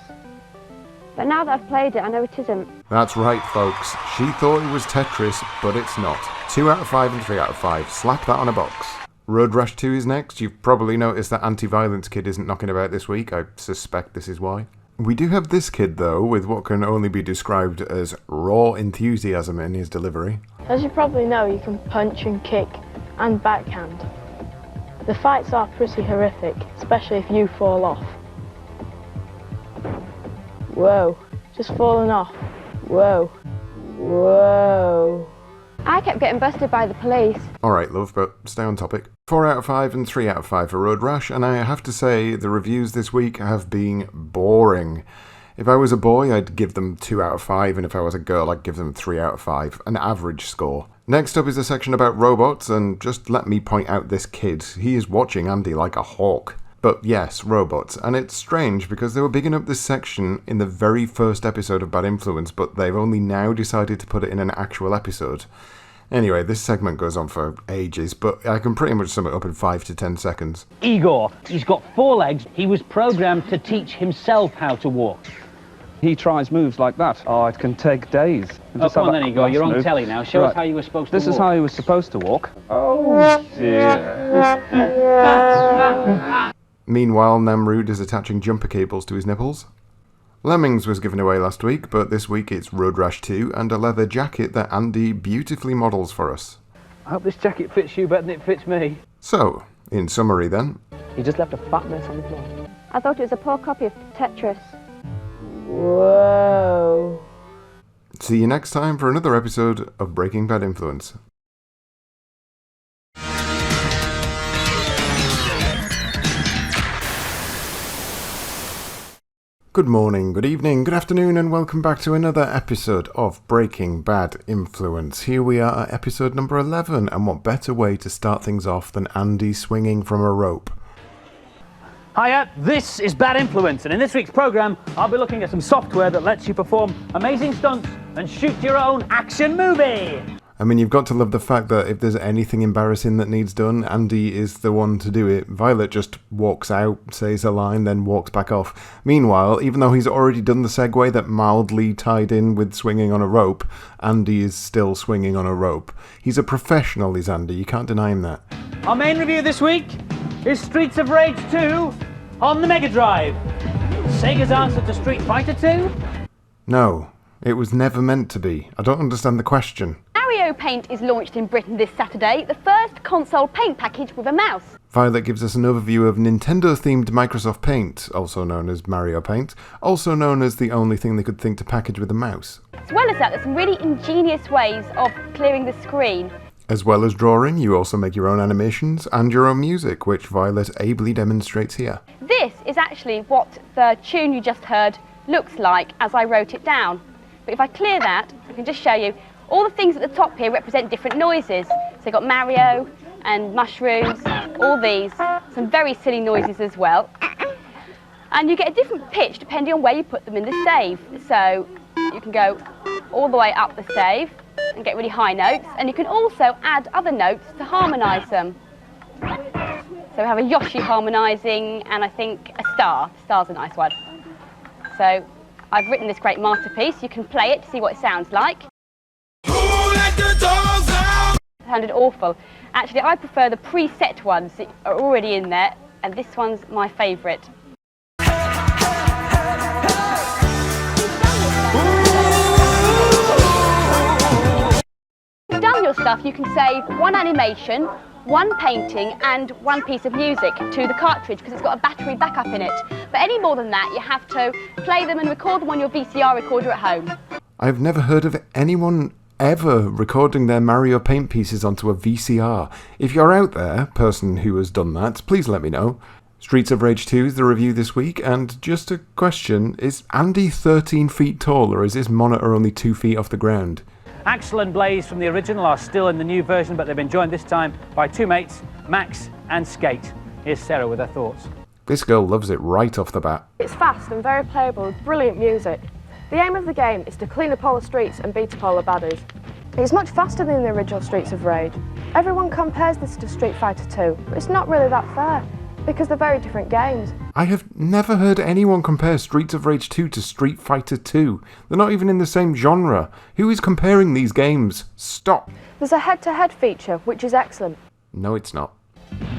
But now that I've played it, I know it isn't. That's right, folks. She thought it was Tetris, but it's not. 2 out of 5 and 3 out of 5. Slap that on a box. Road Rash 2 is next. You've probably noticed that Anti-Violence Kid isn't knocking about this week. I suspect this is why. We do have this kid, though, with what can only be described as raw enthusiasm in his delivery. As you probably know, you can punch and kick and backhand. The fights are pretty horrific, especially if you fall off. Whoa, just falling off. Whoa, whoa. I kept getting busted by the police. Alright, love, but stay on topic. 4 out of 5 and 3 out of 5 for Road Rash, and I have to say the reviews this week have been boring. If I was a boy, I'd give them 2 out of 5, and if I was a girl, I'd give them 3 out of 5, an average score. Next up is a section about robots, and just let me point out this kid. He is watching Andy like a hawk. But yes, robots, and it's strange because they were bigging up this section in the very first episode of Bad Influence, but they've only now decided to put it in an actual episode. Anyway, this segment goes on for ages, but I can pretty much sum it up in 5 to 10 seconds. Igor, he's got 4 legs. He was programmed to teach himself how to walk. He tries moves like that. Oh, it can take days. Oh, come on then, Igor, you're on telly now. Show us how you were supposed to walk. This is how he was supposed to walk. Oh, dear. Meanwhile, Namrood is attaching jumper cables to his nipples. Lemmings was given away last week, but this week it's Road Rash 2 and a leather jacket that Andy beautifully models for us. I hope this jacket fits you better than it fits me. So, in summary then. He just left a fat mess on the floor. I thought it was a poor copy of Tetris. Whoa. See you next time for another episode of Breaking Bad Influence. Good morning, good evening, good afternoon, and welcome back to another episode of Breaking Bad Influence. Here we are at episode number 11, and what better way to start things off than Andy swinging from a rope? Hiya, this is Bad Influence, and in this week's programme, I'll be looking at some software that lets you perform amazing stunts and shoot your own action movie. I mean, you've got to love the fact that if there's anything embarrassing that needs done, Andy is the one to do it. Violet just walks out, says a line, then walks back off. Meanwhile, even though he's already done the segue that mildly tied in with swinging on a rope, Andy is still swinging on a rope. He's a professional, is Andy. You can't deny him that. Our main review this week is Streets of Rage 2 on the Mega Drive. Sega's answer to Street Fighter 2? No, it was never meant to be. I don't understand the question. Mario Paint is launched in Britain this Saturday, the first console paint package with a mouse. Violet gives us an overview of Nintendo-themed Microsoft Paint, also known as Mario Paint, also known as the only thing they could think to package with a mouse. As well as that, there's some really ingenious ways of clearing the screen. As well as drawing, you also make your own animations and your own music, which Violet ably demonstrates here. This is actually what the tune you just heard looks like as I wrote it down. But if I clear that, I can just show you all the things at the top here represent different noises. So you've got Mario and mushrooms, all these, some very silly noises as well. And you get a different pitch depending on where you put them in the save. So you can go all the way up the save and get really high notes, and you can also add other notes to harmonise them. So we have a Yoshi harmonising, and I think a star. Star's a nice one. So I've written this great masterpiece. You can play it to see what it sounds like. It sounded awful. Actually, I prefer the preset ones that are already in there, and this one's my favourite. If you've done your stuff, you can save one animation, one painting and one piece of music to the cartridge because it's got a battery backup in it. But any more than that, you have to play them and record them on your VCR recorder at home. I've never heard of anyone ever recording their Mario Paint pieces onto a VCR. If you're out there, person who has done that, please let me know. Streets of Rage 2 is the review this week, and just a question, is Andy 13 feet tall or is his monitor only 2 feet off the ground? Axel and Blaze from the original are still in the new version, but they've been joined this time by two mates, Max and Skate. Here's Sarah with her thoughts. This girl loves it right off the bat. It's fast and very playable with brilliant music. The aim of the game is to clean up all the streets and beat up all the baddies. It's much faster than the original Streets of Rage. Everyone compares this to Street Fighter 2, but it's not really that fair, because they're very different games. I have never heard anyone compare Streets of Rage 2 to Street Fighter 2. They're not even in the same genre. Who is comparing these games? Stop. There's a head-to-head feature, which is excellent. No, it's not.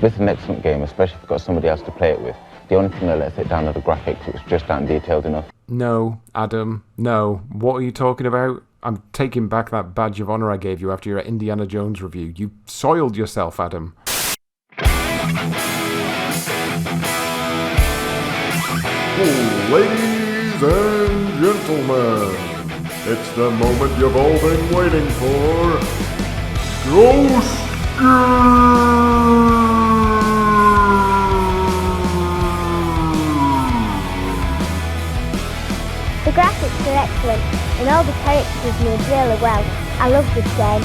It's an excellent game, especially if you've got somebody else to play it with. The only thing that lets it down are the graphics. It was just aren't detailed enough. No, Adam, no. What are you talking about? I'm taking back that badge of honour I gave you after your Indiana Jones review. You soiled yourself, Adam. Ladies and gentlemen, it's the moment you've all been waiting for. Ghost The graphics are excellent, and all the characters made really well. I love this game.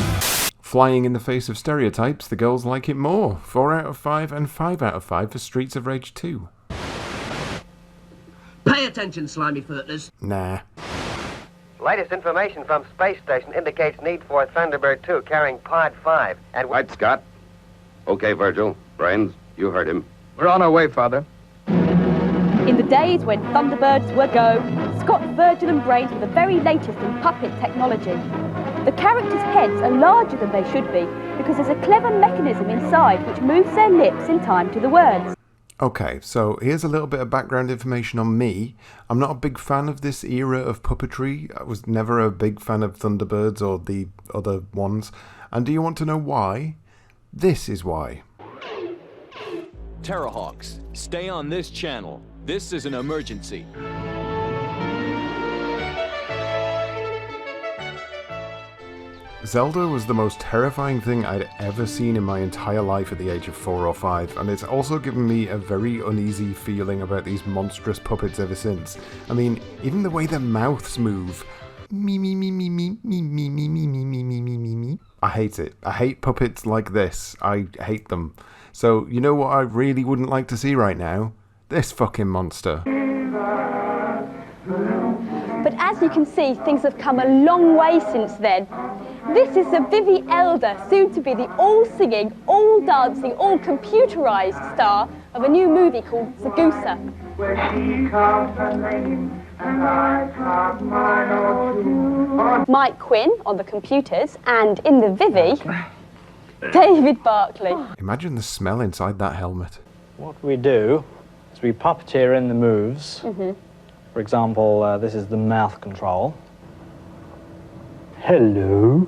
Flying in the face of stereotypes, the girls like it more. 4 out of 5 and 5 out of 5 for Streets of Rage 2. Pay attention, slimy furtlers. Nah. Latest information from Space Station indicates need for Thunderbird 2 carrying Pod 5 and... Right, Scott. Okay, Virgil. Brains, you heard him. We're on our way, Father. In the days when Thunderbirds were go, Scott, Virgil and Brains were the very latest in puppet technology. The characters' heads are larger than they should be because there's a clever mechanism inside which moves their lips in time to the words. Okay, so here's a little bit of background information on me. I'm not a big fan of this era of puppetry. I was never a big fan of Thunderbirds or the other ones. And do you want to know why? This is why. Terrahawks, stay on this channel. This is an emergency. Zelda was the most terrifying thing I'd ever seen in my entire life at the age of 4 or 5, and it's also given me a very uneasy feeling about these monstrous puppets ever since. I mean, even the way their mouths move. Me, me, me, me, me, me, me, me, me, me, me, me, me, me, me. I hate it. I hate puppets like this. I hate them. So, you know what I really wouldn't like to see right now? This fucking monster. But as you can see, things have come a long way since then. This is the Vivi Elder, soon to be the all-singing, all-dancing, all-computerised star of a new movie called Zagusa. Mike Quinn on the computers, and in the Vivi, David Barclay. Imagine the smell inside that helmet. What we do is we puppeteer in the moves. For example, this is the mouth control. Hello,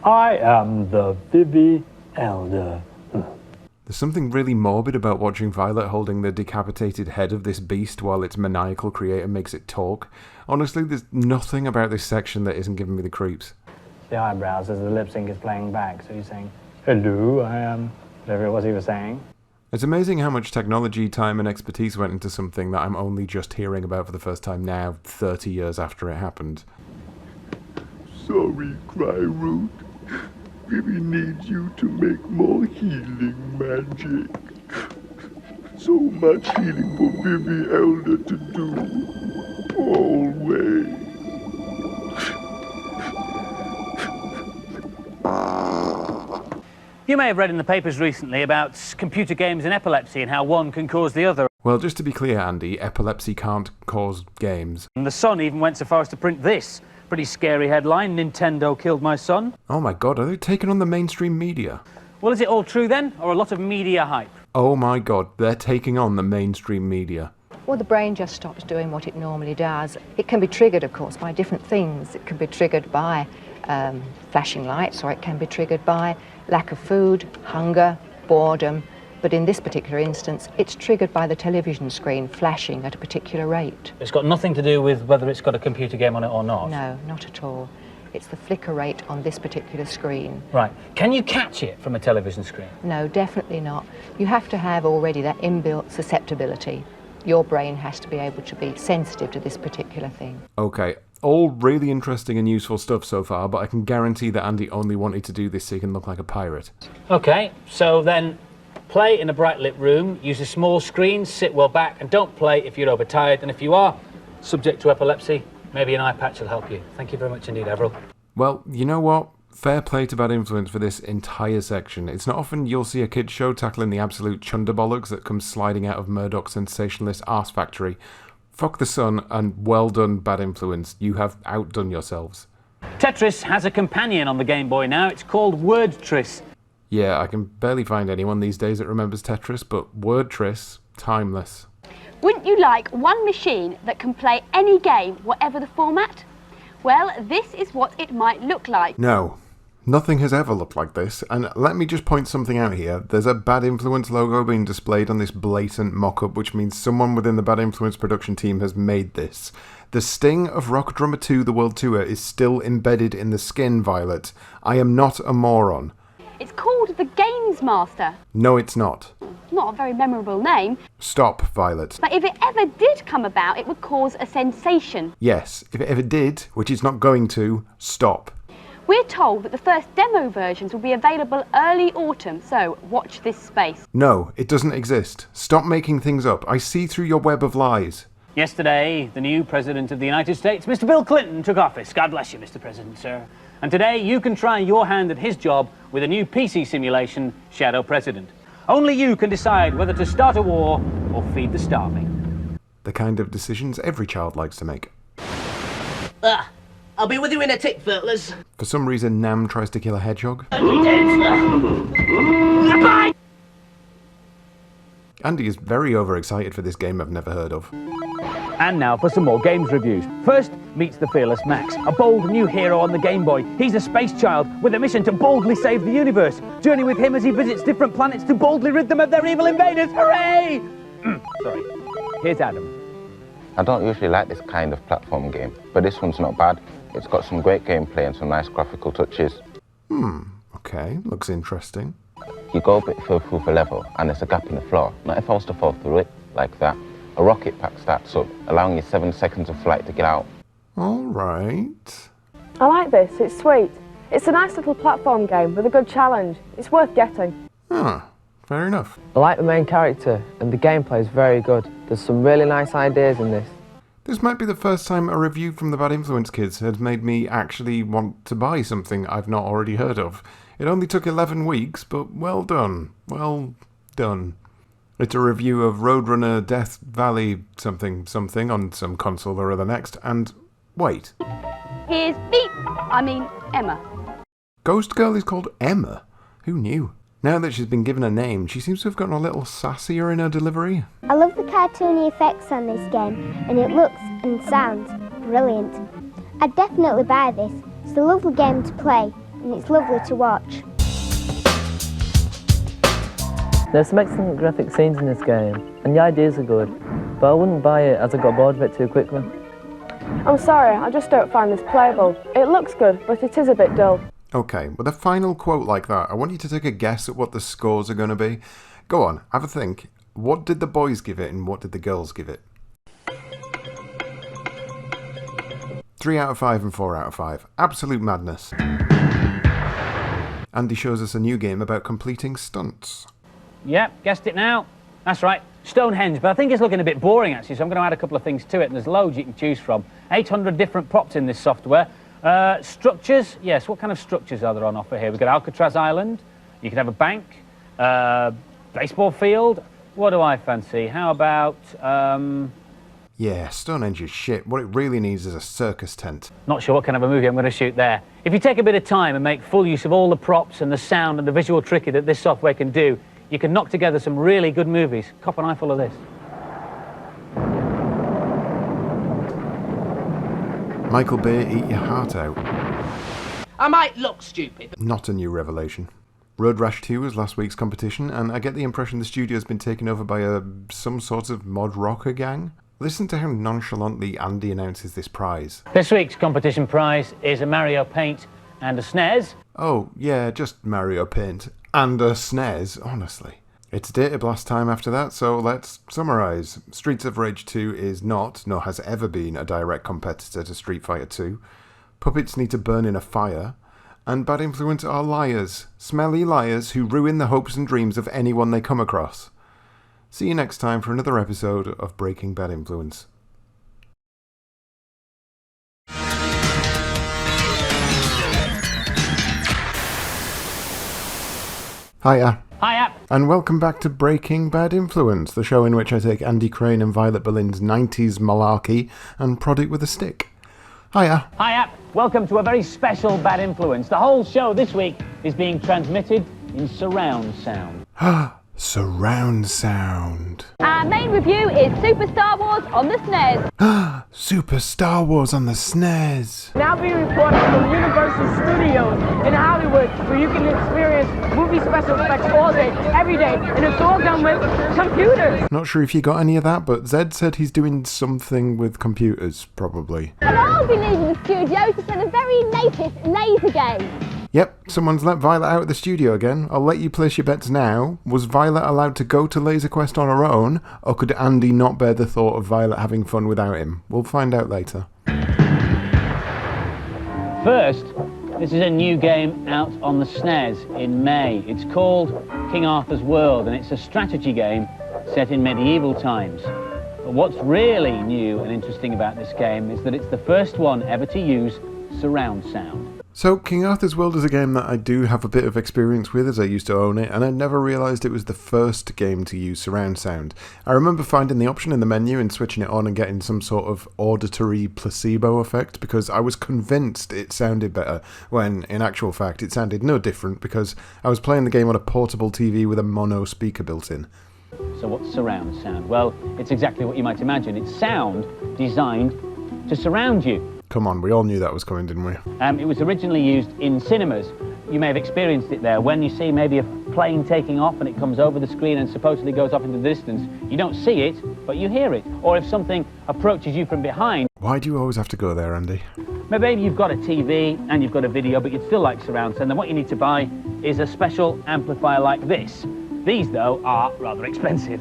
I am the Vivi Elder. There's something really morbid about watching Violet holding the decapitated head of this beast while its maniacal creator makes it talk. Honestly, there's nothing about this section that isn't giving me the creeps. The eyebrows as the lip sync is playing back, so he's saying, hello, I am, whatever it was he was saying. It's amazing how much technology, time and expertise went into something that I'm only just hearing about for the first time now, 30 years after it happened. Sorry, Cryroot. Vivi needs you to make more healing magic. So much healing for Vivi Elder to do. Always. You may have read in the papers recently about computer games and epilepsy and how one can cause the other. Well, just to be clear, Andy, epilepsy can't cause games. And the Sun even went so far as to print this pretty scary headline, Nintendo killed my son. Oh my god, are they taking on the mainstream media? Well, is it all true then, or a lot of media hype? Oh my god, they're taking on the mainstream media. Well, the brain just stops doing what it normally does. It can be triggered, of course, by different things. It can be triggered by flashing lights, or it can be triggered by lack of food, hunger, boredom. But in this particular instance, it's triggered by the television screen flashing at a particular rate. It's got nothing to do with whether it's got a computer game on it or not? No, not at all. It's the flicker rate on this particular screen. Right. Can you catch it from a television screen? No, definitely not. You have to have already that inbuilt susceptibility. Your brain has to be able to be sensitive to this particular thing. Okay, all really interesting and useful stuff so far, but I can guarantee that Andy only wanted to do this so he can look like a pirate. Okay, so then play in a bright lit room, use a small screen, sit well back, and don't play if you're overtired. And if you are subject to epilepsy, maybe an eye patch will help you. Thank you very much indeed, Avril. Well, you know what? Fair play to Bad Influence for this entire section. It's not often you'll see a kids show tackling the absolute chunderbollocks that comes sliding out of Murdoch's sensationalist arse factory. Fuck the Sun, and well done, Bad Influence. You have outdone yourselves. Tetris has a companion on the Game Boy now. It's called Wordtris. Yeah, I can barely find anyone these days that remembers Tetris, but Wordtris, timeless. Wouldn't you like one machine that can play any game, whatever the format? Well, this is what it might look like. No. Nothing has ever looked like this, and let me just point something out here. There's a Bad Influence logo being displayed on this blatant mock-up, which means someone within the Bad Influence production team has made this. The sting of Rock Drummer 2 The World Tour is still embedded in the skin, Violet. I am not a moron. It's called the Games Master. No, it's not. Not a very memorable name. Stop, Violet. But if it ever did come about, it would cause a sensation. Yes, if it ever did, which it's not going to, stop. We're told that the first demo versions will be available early autumn, so watch this space. No, it doesn't exist. Stop making things up. I see through your web of lies. Yesterday, the new President of the United States, Mr. Bill Clinton, took office. God bless you, Mr. President, sir. And today, you can try your hand at his job with a new PC simulation, Shadow President. Only you can decide whether to start a war or feed the starving. The kind of decisions every child likes to make. I'll be with you in a tick, Furtlers. For some reason, Nam tries to kill a hedgehog. Andy is very overexcited for this game I've never heard of. And now for some more games reviews. First meets the fearless Max, a bold new hero on the Game Boy. He's a space child with a mission to boldly save the universe. Journey with him as he visits different planets to boldly rid them of their evil invaders. Hooray! Sorry. Here's Adam. I don't usually like this kind of platform game, but this one's not bad. It's got some great gameplay and some nice graphical touches. Okay, looks interesting. You go a bit further through the level, and there's a gap in the floor. Not if I was to fall through it, like that. A rocket pack starts up, allowing you 7 seconds of flight to get out. Alright. I like this, it's sweet. It's a nice little platform game with a good challenge. It's worth getting. Fair enough. I like the main character, and the gameplay is very good. There's some really nice ideas in this. This might be the first time a review from the Bad Influence kids has made me actually want to buy something I've not already heard of. It only took 11 weeks, but well done. Well done. It's a review of Roadrunner Death Valley something on some console or other next, and wait. Here's Emma. Ghost Girl is called Emma? Who knew? Now that she's been given a name, she seems to have gotten a little sassier in her delivery. I love the cartoony effects on this game, and it looks and sounds brilliant. I'd definitely buy this. It's a lovely game to play, and it's lovely to watch. There's some excellent graphic scenes in this game, and the ideas are good, but I wouldn't buy it as I got bored of it too quickly. I'm sorry, I just don't find this playable. It looks good, but it is a bit dull. Okay, with a final quote like that, I want you to take a guess at what the scores are going to be. Go on, have a think. What did the boys give it and what did the girls give it? 3 out of 5 and 4 out of 5. Absolute madness. Andy shows us a new game about completing stunts. Yep, guessed it now. That's right, Stonehenge, but I think it's looking a bit boring actually, so I'm going to add a couple of things to it, and there's loads you can choose from. 800 different props in this software. Structures, yes, what kind of structures are there on offer here? We've got Alcatraz Island, you can have a bank, baseball field. What do I fancy? How about, Yeah, Stonehenge is shit. What it really needs is a circus tent. Not sure what kind of a movie I'm going to shoot there. If you take a bit of time and make full use of all the props and the sound and the visual trickery that this software can do, you can knock together some really good movies. Cop an eyeful of this. Michael Bay, eat your heart out. I might look stupid. Not a new revelation. Road Rash 2 was last week's competition, and I get the impression the studio's been taken over by some sort of mod rocker gang. Listen to how nonchalantly Andy announces this prize. This week's competition prize is a Mario Paint and a SNES. Oh, yeah, just Mario Paint and a SNES, honestly. It's Data Blast time after that, so let's summarise. Streets of Rage 2 is not, nor has ever been, a direct competitor to Street Fighter 2. Puppets need to burn in a fire. And Bad Influence are liars. Smelly liars who ruin the hopes and dreams of anyone they come across. See you next time for another episode of Breaking Bad Influence. Hiya. Hiya. And welcome back to Breaking Bad Influence, the show in which I take Andy Crane and Violet Berlin's 90s malarkey and prod it with a stick. Hiya. Hiya. Welcome to a very special Bad Influence. The whole show this week is being transmitted in surround sound. Surround sound. Our main review is Super Star Wars on the SNES. Super Star Wars on the SNES. Now being reported from Universal Studios in Hollywood, where you can experience movie special effects all day, every day, and it's all done with computers. Not sure if you got any of that, but Zed said he's doing something with computers, probably. And I'll be leaving the studio to play the very latest laser game. Yep, someone's let Violet out of the studio again. I'll let you place your bets now. Was Violet allowed to go to Laser Quest on her own, or could Andy not bear the thought of Violet having fun without him? We'll find out later. First, this is a new game out on the SNES in May. It's called King Arthur's World, and it's a strategy game set in medieval times. But what's really new and interesting about this game is that it's the first one ever to use surround sound. So, King Arthur's World is a game that I do have a bit of experience with, as I used to own it, and I never realised it was the first game to use surround sound. I remember finding the option in the menu and switching it on and getting some sort of auditory placebo effect, because I was convinced it sounded better, when, in actual fact, it sounded no different, because I was playing the game on a portable TV with a mono speaker built in. So what's surround sound? Well, it's exactly what you might imagine. It's sound designed to surround you. Come on, we all knew that was coming, didn't we? It was originally used in cinemas. You may have experienced it there. When you see maybe a plane taking off and it comes over the screen and supposedly goes off into the distance, you don't see it, but you hear it. Or if something approaches you from behind. Why do you always have to go there, Andy? Maybe you've got a TV and you've got a video, but you'd still like surround sound. Then what you need to buy is a special amplifier like this. These, though, are rather expensive.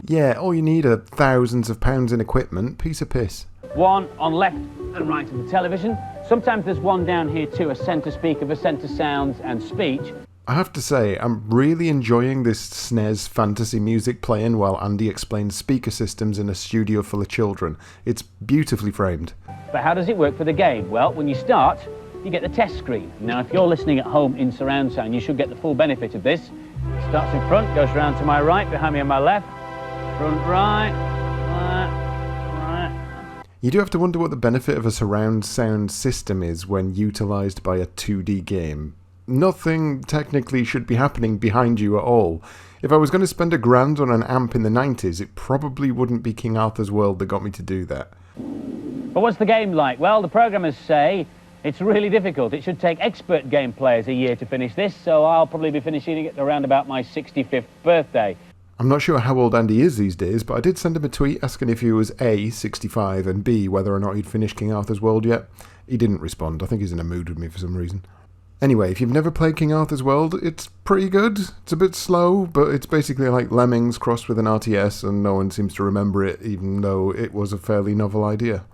Yeah, all you need are thousands of pounds in equipment. Piece of piss. One on left and right of the television. Sometimes there's one down here too, a centre speaker for centre sounds and speech. I have to say, I'm really enjoying this SNES fantasy music playing while Andy explains speaker systems in a studio full of children. It's beautifully framed. But how does it work for the game? Well, when you start, you get the test screen. Now, if you're listening at home in surround sound, you should get the full benefit of this. It starts in front, goes round to my right, behind me on my left, front right, right. You do have to wonder what the benefit of a surround sound system is when utilised by a 2D game. Nothing technically should be happening behind you at all. If I was going to spend $1,000 on an amp in the 90s, it probably wouldn't be King Arthur's World that got me to do that. But what's the game like? Well, the programmers say it's really difficult. It should take expert game players a year to finish this, so I'll probably be finishing it around about my 65th birthday. I'm not sure how old Andy is these days, but I did send him a tweet asking if he was A, 65, and B, whether or not he'd finished King Arthur's World yet. He didn't respond. I think he's in a mood with me for some reason. Anyway, if you've never played King Arthur's World, it's pretty good. It's a bit slow, but it's basically like Lemmings crossed with an RTS, and no one seems to remember it, even though it was a fairly novel idea.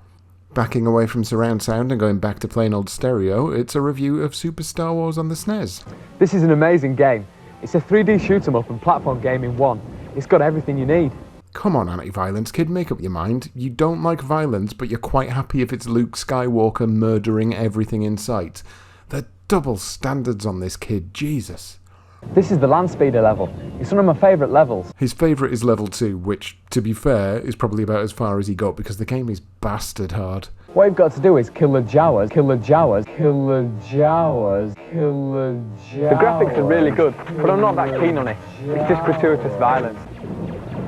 Backing away from surround sound and going back to plain old stereo, it's a review of Super Star Wars on the SNES. This is an amazing game. It's a 3D shoot-'em-up and platform game in one. It's got everything you need. Come on, anti-violence kid, make up your mind. You don't like violence, but you're quite happy if it's Luke Skywalker murdering everything in sight. The double standards on this kid, Jesus. This is the Land Speeder level. It's one of my favourite levels. His favourite is level 2, which, to be fair, is probably about as far as he got because the game is bastard hard. What you've got to do is kill the Jawas, kill the Jawas, kill the Jawas, kill the Jawas. The graphics are really good, but I'm not that keen on it. It's just gratuitous violence.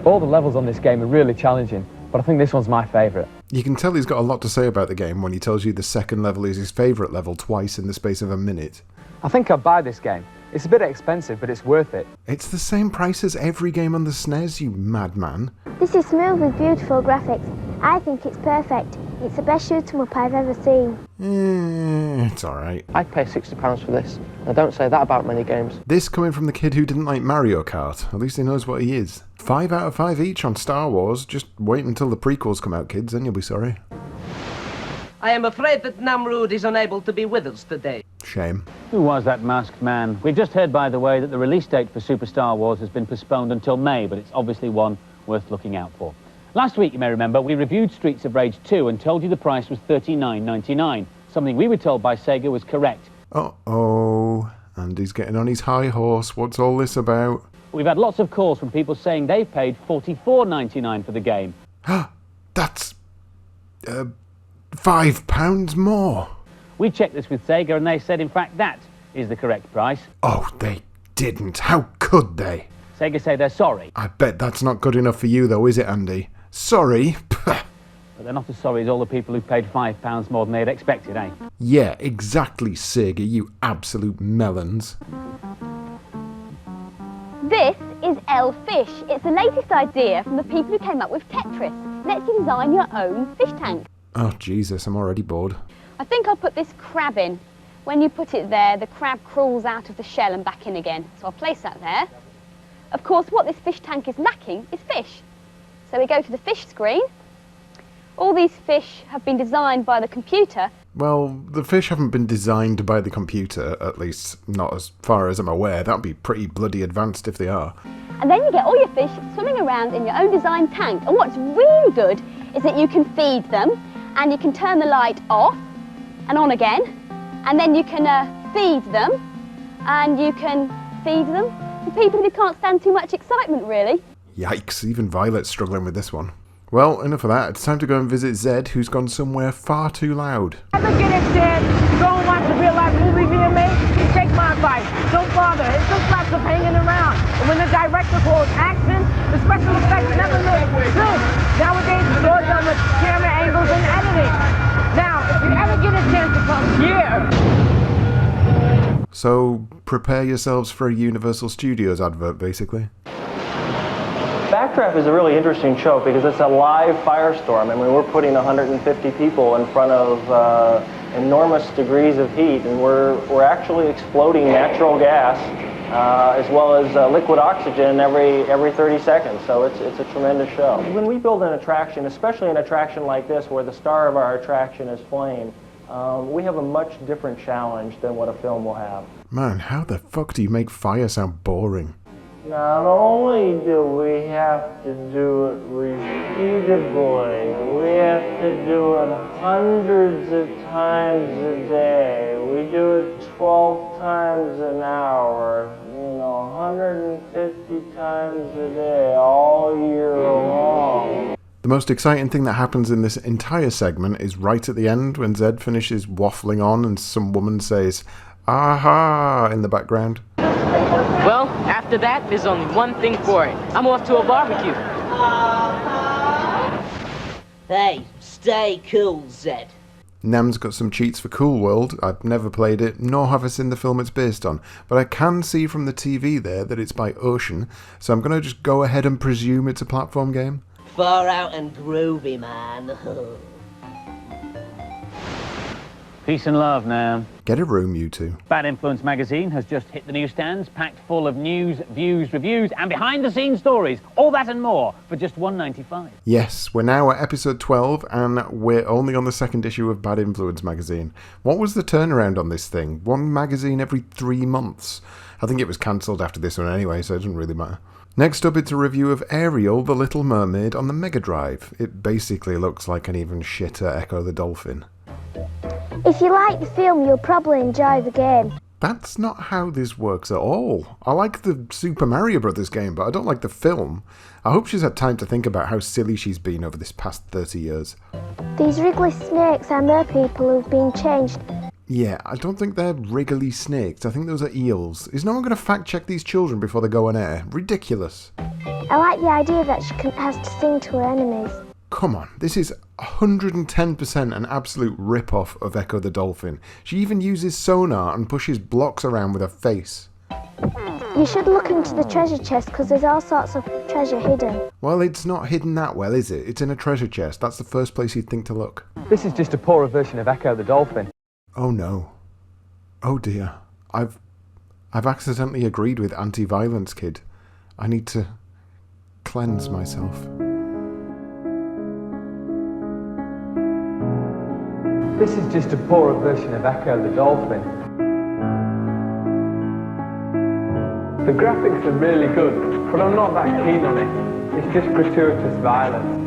All the levels on this game are really challenging, but I think this one's my favourite. You can tell he's got a lot to say about the game when he tells you the second level is his favourite level twice in the space of a minute. I think I'd buy this game. It's a bit expensive, but it's worth it. It's the same price as every game on the SNES, you madman. This is smooth with beautiful graphics. I think it's perfect. It's the best shoot-'em-up I've ever seen. It's alright. I'd pay £60 for this. I don't say that about many games. This coming from the kid who didn't like Mario Kart. At least he knows what he is. 5 out of 5 each on Star Wars. Just wait until the prequels come out, kids, then you'll be sorry. I am afraid that Namrud is unable to be with us today. Shame. Who was that masked man? We've just heard, by the way, that the release date for Super Star Wars has been postponed until May, but it's obviously one worth looking out for. Last week, you may remember, we reviewed Streets of Rage 2 and told you the price was $39.99, something we were told by Sega was correct. Uh-oh. Andy's getting on his high horse. What's all this about? We've had lots of calls from people saying they've paid $44.99 for the game. That's... £5 more. We checked this with Sega and they said, in fact, that is the correct price. Oh, they didn't. How could they? Sega say they're sorry. I bet that's not good enough for you though, is it, Andy? Sorry? But they're not as sorry as all the people who paid £5 more than they had expected, eh? Yeah, exactly, Sega, you absolute melons. This is L-Fish. It's the latest idea from the people who came up with Tetris. Lets you design your own fish tank. Oh, Jesus, I'm already bored. I think I'll put this crab in. When you put it there, the crab crawls out of the shell and back in again. So I'll place that there. Of course, what this fish tank is lacking is fish. So we go to the fish screen. All these fish have been designed by the computer. Well, the fish haven't been designed by the computer, at least not as far as I'm aware. That'd be pretty bloody advanced if they are. And then you get all your fish swimming around in your own designed tank. And what's really good is that you can feed them, and you can turn the light off and on again, and then you can feed them, and you can feed them to people who can't stand too much excitement, really. Yikes, even Violet's struggling with this one. Well, enough of that. It's time to go and visit Zed, who's gone somewhere far too loud. Ever get it said, go and watch a real-life movie being made? Take my advice. Don't bother. It's just lots of hanging around. And when the director calls action, the special effects never look good. Nowadays, it's all done with camera angles and editing. Now, if you ever get a chance to come here... So, prepare yourselves for a Universal Studios advert, basically. Backdraft is a really interesting show because it's a live firestorm. I mean, we're putting 150 people in front of enormous degrees of heat, and we're actually exploding natural gas as well as liquid oxygen every 30 seconds. So it's a tremendous show. When we build an attraction, especially an attraction like this, where the star of our attraction is flame, we have a much different challenge than what a film will have. Man, how the fuck do you make fire sound boring? Not only do we have to do it repeatably, we have to do it hundreds of times a day. We do it 12 times an hour, 150 times a day, all year long. The most exciting thing that happens in this entire segment is right at the end when Zed finishes waffling on and some woman says, "Aha!" in the background. Well, after that, there's only one thing for it. I'm off to a barbecue. Hey, stay cool, Zed. Nam's got some cheats for Cool World. I've never played it, nor have I seen the film it's based on, but I can see from the TV there that it's by Ocean, so I'm going to just go ahead and presume it's a platform game. Far out and groovy, man. Peace and love, Nam. Get a room, you two. Bad Influence magazine has just hit the newsstands, packed full of news, views, reviews, and behind-the-scenes stories. All that and more for just $1.95. Yes, we're now at episode 12, and we're only on the second issue of Bad Influence magazine. What was the turnaround on this thing? One magazine every 3 months. I think it was cancelled after this one anyway, so it doesn't really matter. Next up, it's a review of Ariel, the Little Mermaid on the Mega Drive. It basically looks like an even shitter Echo the Dolphin. If you like the film, you'll probably enjoy the game. That's not how this works at all. I like the Super Mario Brothers game, but I don't like the film. I hope she's had time to think about how silly she's been over this past 30 years. These wriggly snakes are merpeople who've been changed. Yeah, I don't think they're wriggly snakes. I think those are eels. Is no one going to fact-check these children before they go on air? Ridiculous. I like the idea that she has to sing to her enemies. Come on, this is 110% an absolute rip-off of Echo the Dolphin. She even uses sonar and pushes blocks around with her face. You should look into the treasure chest because there's all sorts of treasure hidden. Well, it's not hidden that well, is it? It's in a treasure chest. That's the first place you'd think to look. This is just a poorer version of Echo the Dolphin. Oh no. Oh dear. I've accidentally agreed with Anti-Violence Kid. I need to cleanse myself. This is just a poorer version of Echo the Dolphin. The graphics are really good, but I'm not that keen on it. It's just gratuitous violence.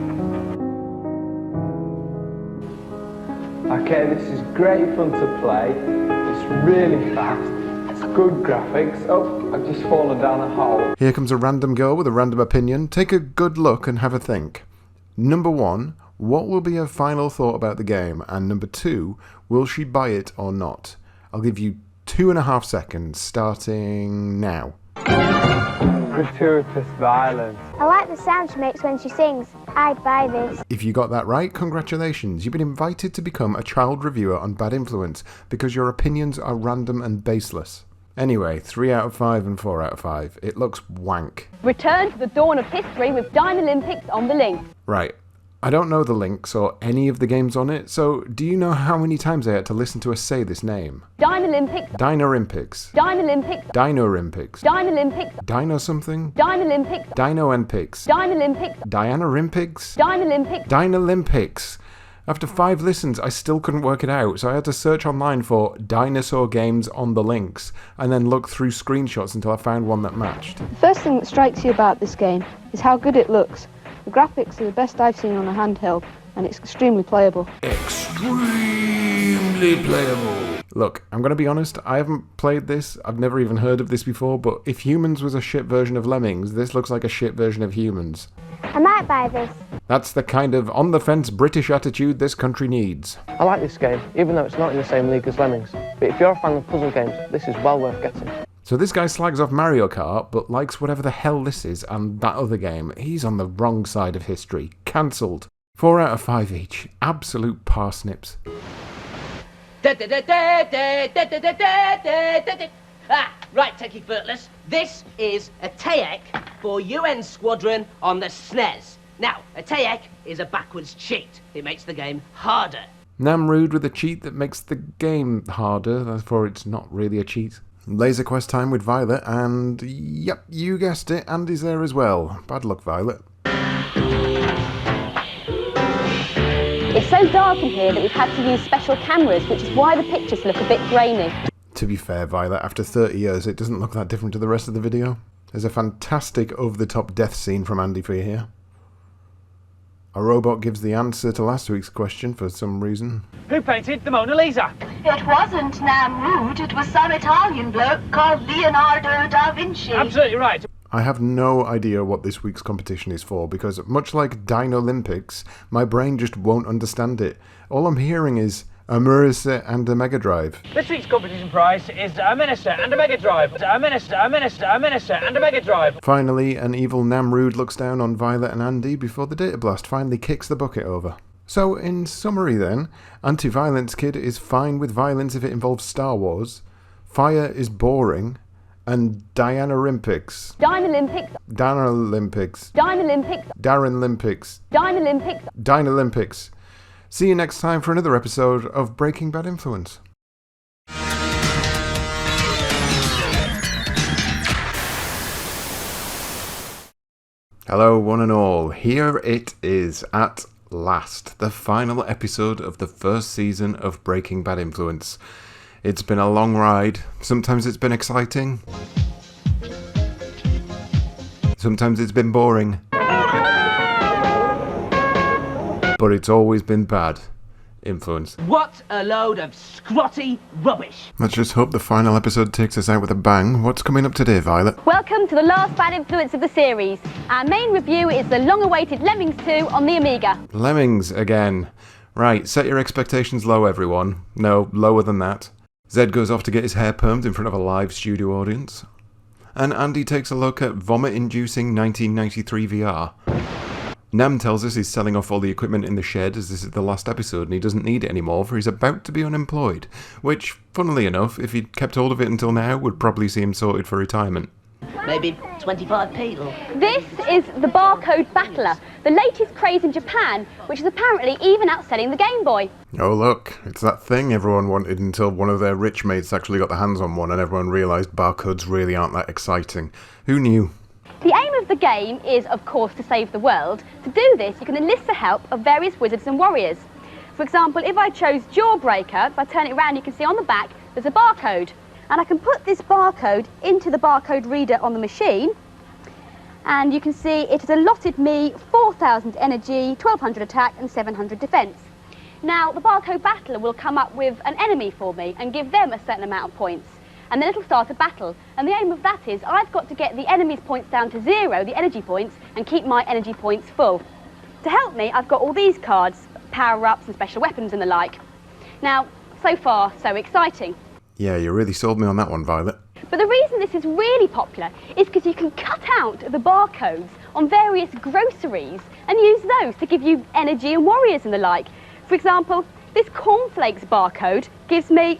Okay, this is great fun to play. It's really fast. It's good graphics. Oh, I've just fallen down a hole. Here comes a random girl with a random opinion. Take a good look and have a think. Number 1, what will be her final thought about the game? And number 2, will she buy it or not? I'll give you 2.5 seconds, starting now. gratuitous violence. I like the sound she makes when she sings. I'd buy this. If you got that right, congratulations. You've been invited to become a child reviewer on Bad Influence because your opinions are random and baseless. Anyway, 3 out of 5 and 4 out of 5. It looks wank. Return to the dawn of history with Dynolympics on the link. Right. I don't know the links or any of the games on it, so do you know how many times I had to listen to us say this name? Dynolympics. Dynolympics. Dynolympics. Dino-Olympics. Dynolympics. Dino something? Dynolympics. Dino-Olympics. Dynolympics. Diana-Olympics? Dynolympics. Dynolympics. After 5 listens, I still couldn't work it out, so I had to search online for dinosaur games on the links, and then look through screenshots until I found one that matched. The first thing that strikes you about this game is how good it looks. The graphics are the best I've seen on a handheld, and it's extremely playable. Extremely playable. Look, I'm going to be honest, I haven't played this, I've never even heard of this before, but if Humans was a shit version of Lemmings, this looks like a shit version of Humans. I might buy this. That's the kind of on-the-fence British attitude this country needs. I like this game, even though it's not in the same league as Lemmings. But if you're a fan of puzzle games, this is well worth getting. So this guy slags off Mario Kart, but likes whatever the hell this is and that other game. He's on the wrong side of history. Cancelled. 4 out of 5 each. Absolute parsnips. Right, Techie Footless. This is a TAEC for UN Squadron on the SNES. Now, a TAEC is a backwards cheat. It makes the game harder. Namrude with a cheat that makes the game harder, therefore it's not really a cheat. Laser Quest time with Violet, and yep, you guessed it, Andy's there as well. Bad luck, Violet. It's so dark in here that we've had to use special cameras, which is why the pictures look a bit grainy. To be fair, Violet, after 30 years, it doesn't look that different to the rest of the video. There's a fantastic over-the-top death scene from Andy for you here. A robot gives the answer to last week's question for some reason. Who painted the Mona Lisa? It wasn't Namrude, it was some Italian bloke called Leonardo da Vinci. Absolutely right. I have no idea what this week's competition is for, because much like Dino-Olympics, my brain just won't understand it. All I'm hearing is a Marissa and a Mega Drive. This week's competition prize is a Minister and a Mega Drive. A Minister and a Mega Drive. Finally, an evil Namrude looks down on Violet and Andy before the data blast finally kicks the bucket over. So, in summary then, Anti-Violence Kid is fine with violence if it involves Star Wars, Fire is boring, and Diana-Olympics. Dynolympics. Dana-Olympics. Dynolympics. Darren-Olympics. Dynolympics. Dynolympics. See you next time for another episode of Breaking Bad Influence. Hello one and all, here it is at last, the final episode of the first season of Breaking Bad Influence. It's been a long ride, sometimes it's been exciting, sometimes it's been boring. But it's always been bad influence. What a load of scrotty rubbish. Let's just hope the final episode takes us out with a bang. What's coming up today, Violet? Welcome to the last Bad Influence of the series. Our main review is the long-awaited Lemmings 2 on the Amiga. Lemmings again. Right, set your expectations low, everyone. No, lower than that. Zed goes off to get his hair permed in front of a live studio audience. And Andy takes a look at vomit-inducing 1993 VR. Nam tells us he's selling off all the equipment in the shed as this is the last episode and he doesn't need it anymore for he's about to be unemployed, which, funnily enough, if he'd kept hold of it until now, would probably see him sorted for retirement. Maybe 25p. This is the Barcode Battler, the latest craze in Japan, which is apparently even outselling the Game Boy. Oh look, it's that thing everyone wanted until one of their rich mates actually got their hands on one and everyone realised barcodes really aren't that exciting. Who knew? The aim of the game is, of course, to save the world. To do this, you can enlist the help of various wizards and warriors. For example, if I chose Jawbreaker, if I turn it around, you can see on the back there's a barcode. And I can put this barcode into the barcode reader on the machine. And you can see it has allotted me 4,000 energy, 1,200 attack and 700 defence. Now, the Barcode Battler will come up with an enemy for me and give them a certain amount of points. And then it'll start a battle. And the aim of that is I've got to get the enemy's points down to 0, the energy points, and keep my energy points full. To help me, I've got all these cards, power-ups and special weapons and the like. Now, so far, so exciting. Yeah, you really sold me on that one, Violet. But the reason this is really popular is because you can cut out the barcodes on various groceries and use those to give you energy and warriors and the like. For example, this cornflakes barcode gives me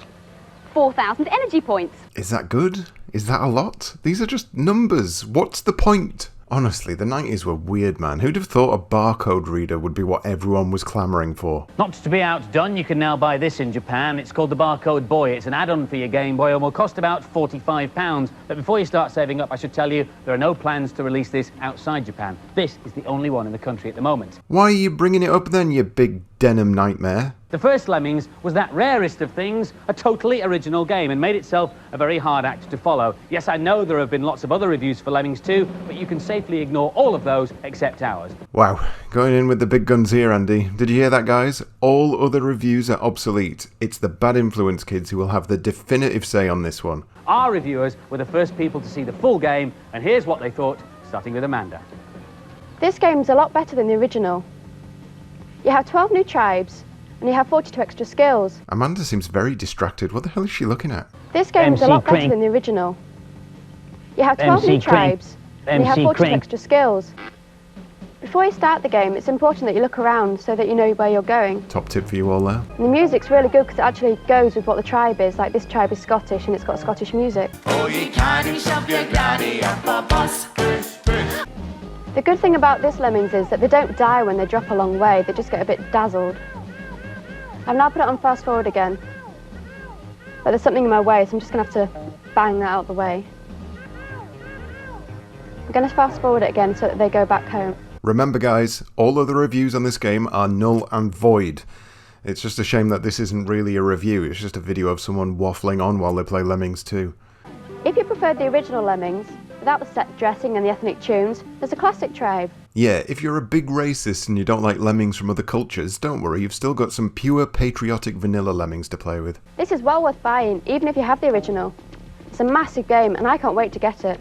4,000 energy points. Is that good? Is that a lot? These are just numbers. What's the point? Honestly, the 90s were weird, man. Who'd have thought a barcode reader would be what everyone was clamouring for? Not to be outdone, you can now buy this in Japan. It's called the Barcode Boy. It's an add-on for your Game Boy and will cost about £45. But before you start saving up, I should tell you, there are no plans to release this outside Japan. This is the only one in the country at the moment. Why are you bringing it up then, you big denim nightmare? The first Lemmings was that rarest of things, a totally original game, and made itself a very hard act to follow. Yes, I know there have been lots of other reviews for Lemmings too, but you can safely ignore all of those except ours. Wow, going in with the big guns here, Andy. Did you hear that, guys? All other reviews are obsolete. It's the Bad Influence kids who will have the definitive say on this one. Our reviewers were the first people to see the full game, and here's what they thought, starting with Amanda. This game's a lot better than the original. You have 12 new tribes, and you have 42 extra skills. Amanda seems very distracted. What the hell is she looking at? This game's a lot better than the original. You have 12 new tribes, and you have 42 extra skills. Before you start the game, it's important that you look around so that you know where you're going. Top tip for you all there. And the music's really good because it actually goes with what the tribe is. Like this tribe is Scottish and it's got Scottish music. The good thing about this Lemmings is that they don't die when they drop a long way, they just get a bit dazzled. I've now put it on fast forward again. But there's something in my way, so I'm just going to have to bang that out of the way. I'm going to fast forward it again so that they go back home. Remember, guys, all other reviews on this game are null and void. It's just a shame that this isn't really a review, it's just a video of someone waffling on while they play Lemmings 2. If you preferred the original Lemmings, without the set dressing and the ethnic tunes, there's a classic tribe. Yeah, if you're a big racist and you don't like Lemmings from other cultures, don't worry, you've still got some pure patriotic vanilla Lemmings to play with. This is well worth buying, even if you have the original. It's a massive game, and I can't wait to get it.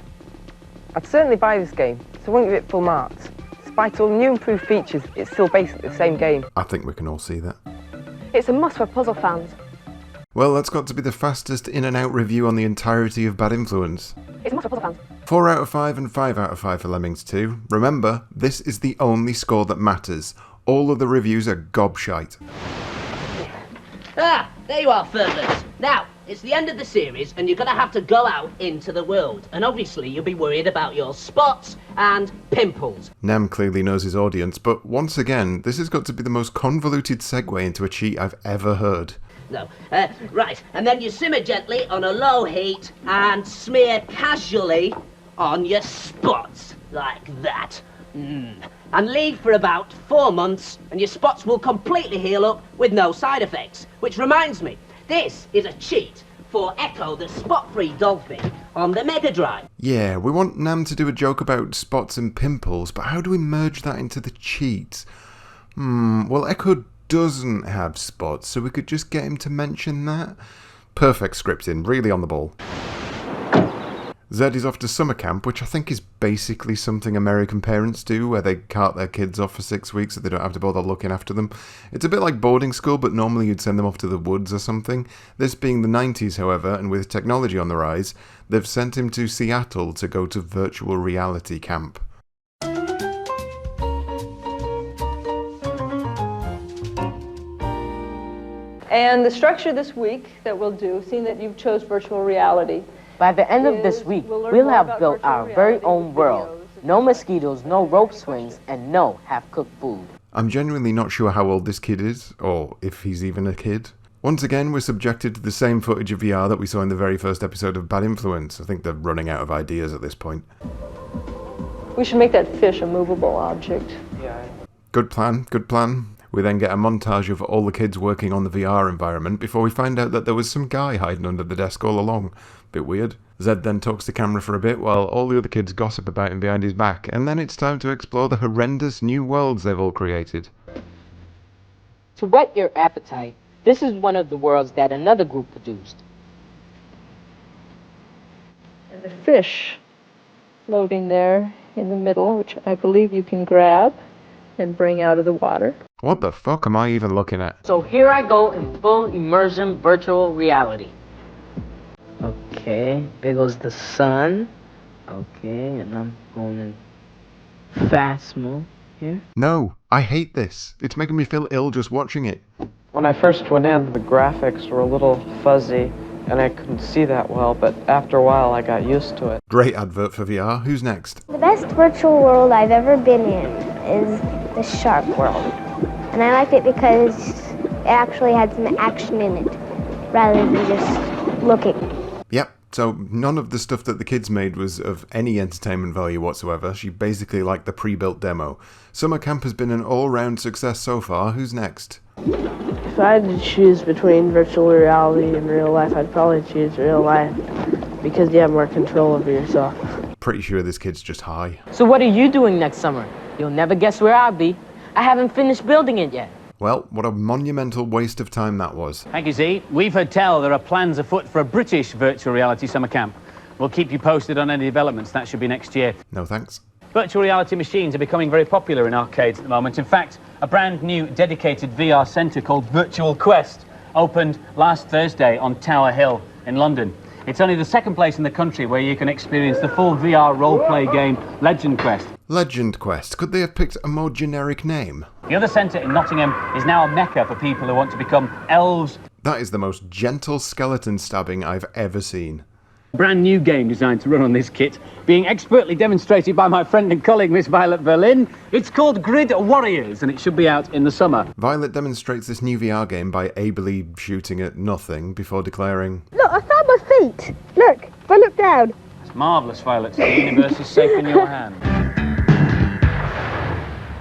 I'd certainly buy this game, so I won't give it full marks. Despite all the new improved features, it's still basically the same game. I think we can all see that. It's a must for puzzle fans. Well, that's got to be the fastest in and out review on the entirety of Bad Influence. It's a must for puzzle fans. 4 out of 5 and 5 out of 5 for Lemmings 2. Remember, this is the only score that matters. All of the reviews are gobshite. Ah, there you are, Furtlers. Now, it's the end of the series, and you're going to have to go out into the world. And obviously, you'll be worried about your spots and pimples. Nam clearly knows his audience, but once again, this has got to be the most convoluted segue into a cheat I've ever heard. No. Right, and then you simmer gently on a low heat and smear casually on your spots, like that. And leave for about 4 months, and your spots will completely heal up with no side effects. Which reminds me, this is a cheat for Echo the Spot-Free Dolphin on the Mega Drive. Yeah, we want Nam to do a joke about spots and pimples, but how do we merge that into the cheat? Well, Echo doesn't have spots, so we could just get him to mention that. Perfect scripting, really on the ball. Zed is off to summer camp, which I think is basically something American parents do, where they cart their kids off for 6 weeks so they don't have to bother looking after them. It's a bit like boarding school, but normally you'd send them off to the woods or something. This being the 90s, however, and with technology on the rise, they've sent him to Seattle to go to virtual reality camp. And the structure this week that we'll do, seeing that you've chose virtual reality. By the end of this week, we'll have built our very own world. No mosquitoes, no rope swings, and no half-cooked food. I'm genuinely not sure how old this kid is, or if he's even a kid. Once again, we're subjected to the same footage of VR that we saw in the very first episode of Bad Influence. I think they're running out of ideas at this point. We should make that fish a movable object. Yeah. Good plan, good plan. We then get a montage of all the kids working on the VR environment before we find out that there was some guy hiding under the desk all along. Bit weird. Zed then talks to camera for a bit while all the other kids gossip about him behind his back, and then it's time to explore the horrendous new worlds they've all created. To whet your appetite, this is one of the worlds that another group produced. And the fish floating there in the middle, which I believe you can grab and bring out of the water. What the fuck am I even looking at? So here I go in full immersion virtual reality. Okay. Okay, there goes the sun. Okay, and I'm going in fast mode here. No, I hate this. It's making me feel ill just watching it. When I first went in, the graphics were a little fuzzy, and I couldn't see that well, but after a while I got used to it. Great advert for VR. Who's next? The best virtual world I've ever been in is the Shark World. And I liked it because it actually had some action in it, rather than just looking. Yep, so none of the stuff that the kids made was of any entertainment value whatsoever. She basically liked the pre-built demo. Summer camp has been an all-round success so far. Who's next? If I had to choose between virtual reality and real life, I'd probably choose real life because you have more control over yourself. Pretty sure this kid's just high. So what are you doing next summer? You'll never guess where I'll be. I haven't finished building it yet. Well, what a monumental waste of time that was. Thank you, Z. We've heard tell there are plans afoot for a British virtual reality summer camp. We'll keep you posted on any developments. That should be next year. No thanks. Virtual reality machines are becoming very popular in arcades at the moment. In fact, a brand new dedicated VR centre called Virtual Quest opened last Thursday on Tower Hill in London. It's only the second place in the country where you can experience the full VR role-play game Legend Quest. Legend Quest. Could they have picked a more generic name? The other centre in Nottingham is now a mecca for people who want to become elves. That is the most gentle skeleton stabbing I've ever seen. Brand new game designed to run on this kit, being expertly demonstrated by my friend and colleague Miss Violet Berlin. It's called Grid Warriors, and it should be out in the summer. Violet demonstrates this new VR game by ably shooting at nothing before declaring, Look, I found my feet. Look, if I look down. It's marvellous, Violet. The universe is safe in your hands.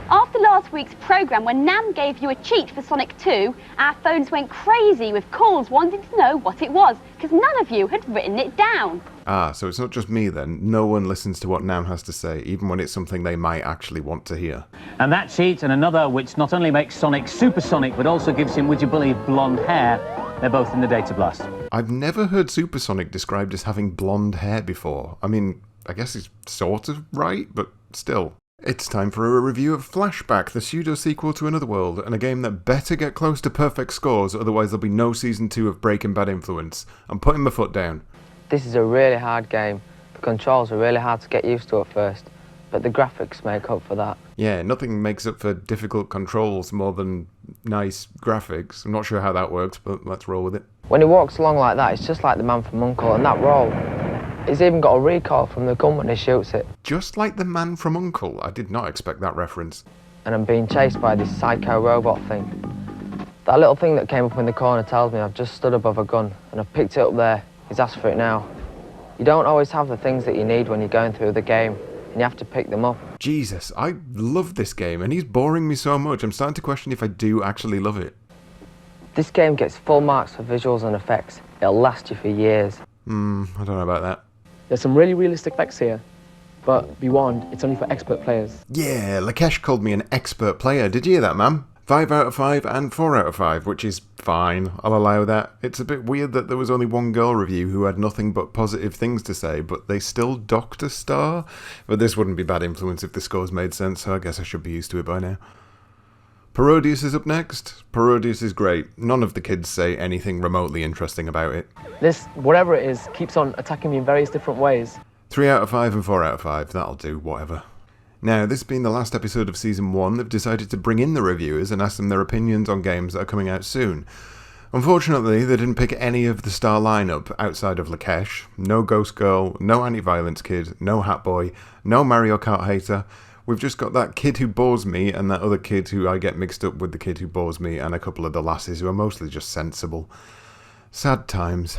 After last week's programme, when Nam gave you a cheat for Sonic 2, our phones went crazy with calls wanting to know what it was, because none of you had written it down. Ah, so it's not just me then. No one listens to what Nam has to say, even when it's something they might actually want to hear. And that cheat and another which not only makes Sonic supersonic, but also gives him, would you believe, blonde hair. They're both in the data blast. I've never heard Supersonic described as having blonde hair before. I mean, I guess he's sort of right, but still. It's time for a review of Flashback, the pseudo-sequel to Another World, and a game that better get close to perfect scores, otherwise there'll be no Season 2 of Breaking Bad Influence. I'm putting my foot down. This is a really hard game. The controls are really hard to get used to at first, but the graphics make up for that. Yeah, nothing makes up for difficult controls more than nice graphics. I'm not sure how that works, but let's roll with it. When he walks along like that, it's just like the Man from U.N.C.L.E. and that roll. He's even got a recoil from the gun when he shoots it. Just like the Man from U.N.C.L.E. I did not expect that reference. And I'm being chased by this psycho robot thing. That little thing that came up in the corner tells me I've just stood above a gun, and I've picked it up there. He's asked for it now. You don't always have the things that you need when you're going through the game, and you have to pick them up. Jesus, I love this game, and he's boring me so much. I'm starting to question if I do actually love it. This game gets full marks for visuals and effects. It'll last you for years. I don't know about that. There's some really realistic effects here, but be warned, it's only for expert players. Yeah, Lakesh called me an expert player. Did you hear that, ma'am? 5 out of 5 and 4 out of 5, which is fine. I'll allow that. It's a bit weird that there was only one girl review who had nothing but positive things to say, but they still docked a star. But this wouldn't be Bad Influence if the scores made sense, so I guess I should be used to it by now. Parodius is up next. Parodius is great. None of the kids say anything remotely interesting about it. This, whatever it is, keeps on attacking me in various different ways. 3 out of 5 and 4 out of 5. That'll do, whatever. Now, this being the last episode of Season 1, they've decided to bring in the reviewers and ask them their opinions on games that are coming out soon. Unfortunately, they didn't pick any of the star lineup outside of Lakesh. No Ghost Girl, no Anti-Violence Kid, no Hat Boy, no Mario Kart Hater. We've just got that kid who bores me and that other kid who I get mixed up with the kid who bores me and a couple of the lasses who are mostly just sensible. Sad times.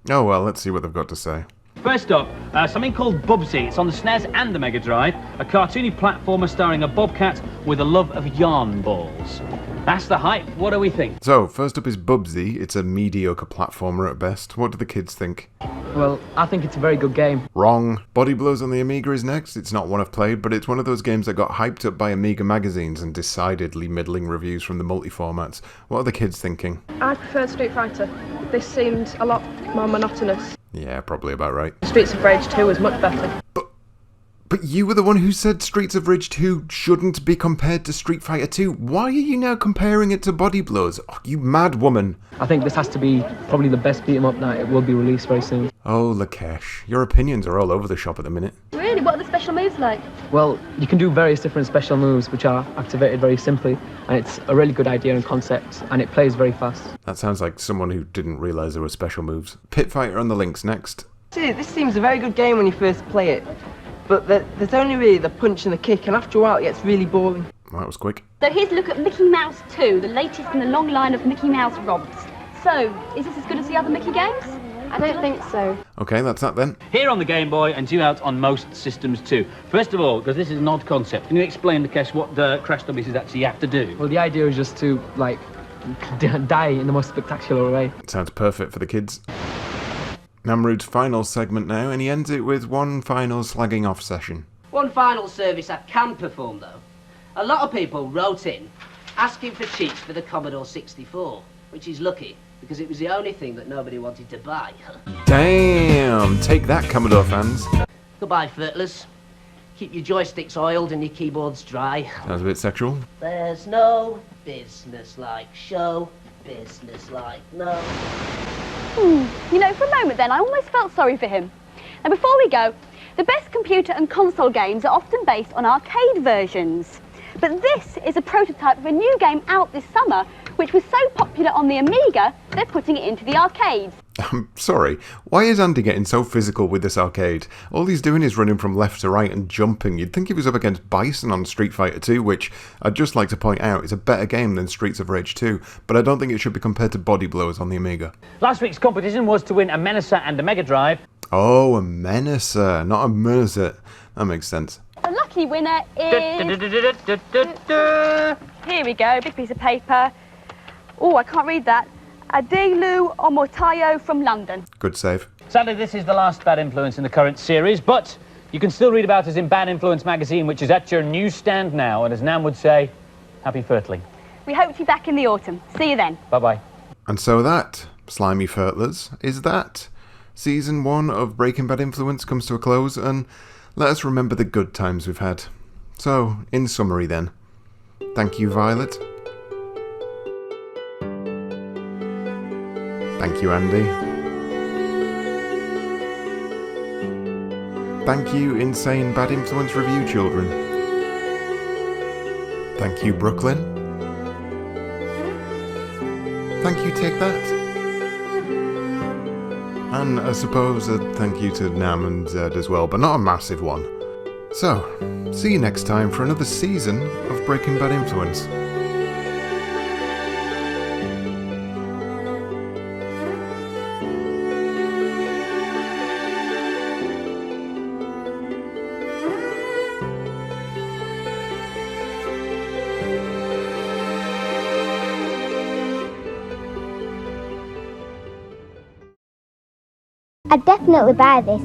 Oh well, let's see what they've got to say. First up, something called Bubsy. It's on the SNES and the Mega Drive. A cartoony platformer starring a bobcat with a love of yarn balls. That's the hype. What do we think? So, first up is Bubsy. It's a mediocre platformer at best. What do the kids think? Well, I think it's a very good game. Wrong. Body Blows on the Amiga is next. It's not one I've played, but it's one of those games that got hyped up by Amiga magazines and decidedly middling reviews from the multi-formats. What are the kids thinking? I preferred Street Fighter. This seemed a lot more monotonous. Yeah, probably about right. Streets of Rage 2 was much better. But you were the one who said Streets of Rage 2 shouldn't be compared to Street Fighter 2. Why are you now comparing it to Body Blows? Oh, you mad woman. I think this has to be probably the best beat 'em up that it will be released very soon. Oh, Lakesh, your opinions are all over the shop at the minute. Really? What are the special moves like? Well, you can do various different special moves which are activated very simply, and it's a really good idea and concept, and it plays very fast. That sounds like someone who didn't realise there were special moves. Pit Fighter on the links next. See, this seems a very good game when you first play it, but there's only really the punch and the kick, and after a while it gets really boring. Well, that was quick. So here's a look at Mickey Mouse 2, the latest in the long line of Mickey Mouse romps. So, is this as good as the other Mickey games? I don't think so. Okay, that's that then. Here on the Game Boy and due out on most systems too. First of all, because this is an odd concept, can you explain, Lakesh, what the Crash Dummies is actually have to do? Well, the idea is just to, like, die in the most spectacular way. Sounds perfect for the kids. Namrood's final segment now, and he ends it with one final slagging off session. One final service I can perform, though. A lot of people wrote in asking for cheats for the Commodore 64, which is lucky, because it was the only thing that nobody wanted to buy. Damn! Take that, Commodore fans. Goodbye, Furtlers. Keep your joysticks oiled and your keyboards dry. Sounds a bit sexual. There's no business like show, business like no. You know, for a moment then, I almost felt sorry for him. Now, before we go, the best computer and console games are often based on arcade versions. But this is a prototype of a new game out this summer, which was so popular on the Amiga, they're putting it into the arcades. I'm sorry, why is Andy getting so physical with this arcade? All he's doing is running from left to right and jumping. You'd think he was up against Bison on Street Fighter 2, which I'd just like to point out is a better game than Streets of Rage 2, but I don't think it should be compared to Body Blows on the Amiga. Last week's competition was to win a Menacer and a Mega Drive. Oh, a Menacer, not a Mercer. That makes sense. The lucky winner is... Here we go, big piece of paper. Oh, I can't read that. Adelu Omotayo from London. Good save. Sadly, this is the last Bad Influence in the current series, but you can still read about us in Bad Influence magazine, which is at your newsstand now, and as Nam would say, happy Furtling. We hope to be back in the autumn. See you then. Bye-bye. And so that, slimy Furtlers, is that. Season 1 of Breaking Bad Influence comes to a close, and let us remember the good times we've had. So, in summary then, thank you, Violet. Thank you, Andy. Thank you, Insane Bad Influence Review children. Thank you, Brooklyn. Thank you, Take That. And I suppose a thank you to Nam and Zed as well, but not a massive one. So, see you next time for another season of Breaking Bad Influence. I'd definitely buy this.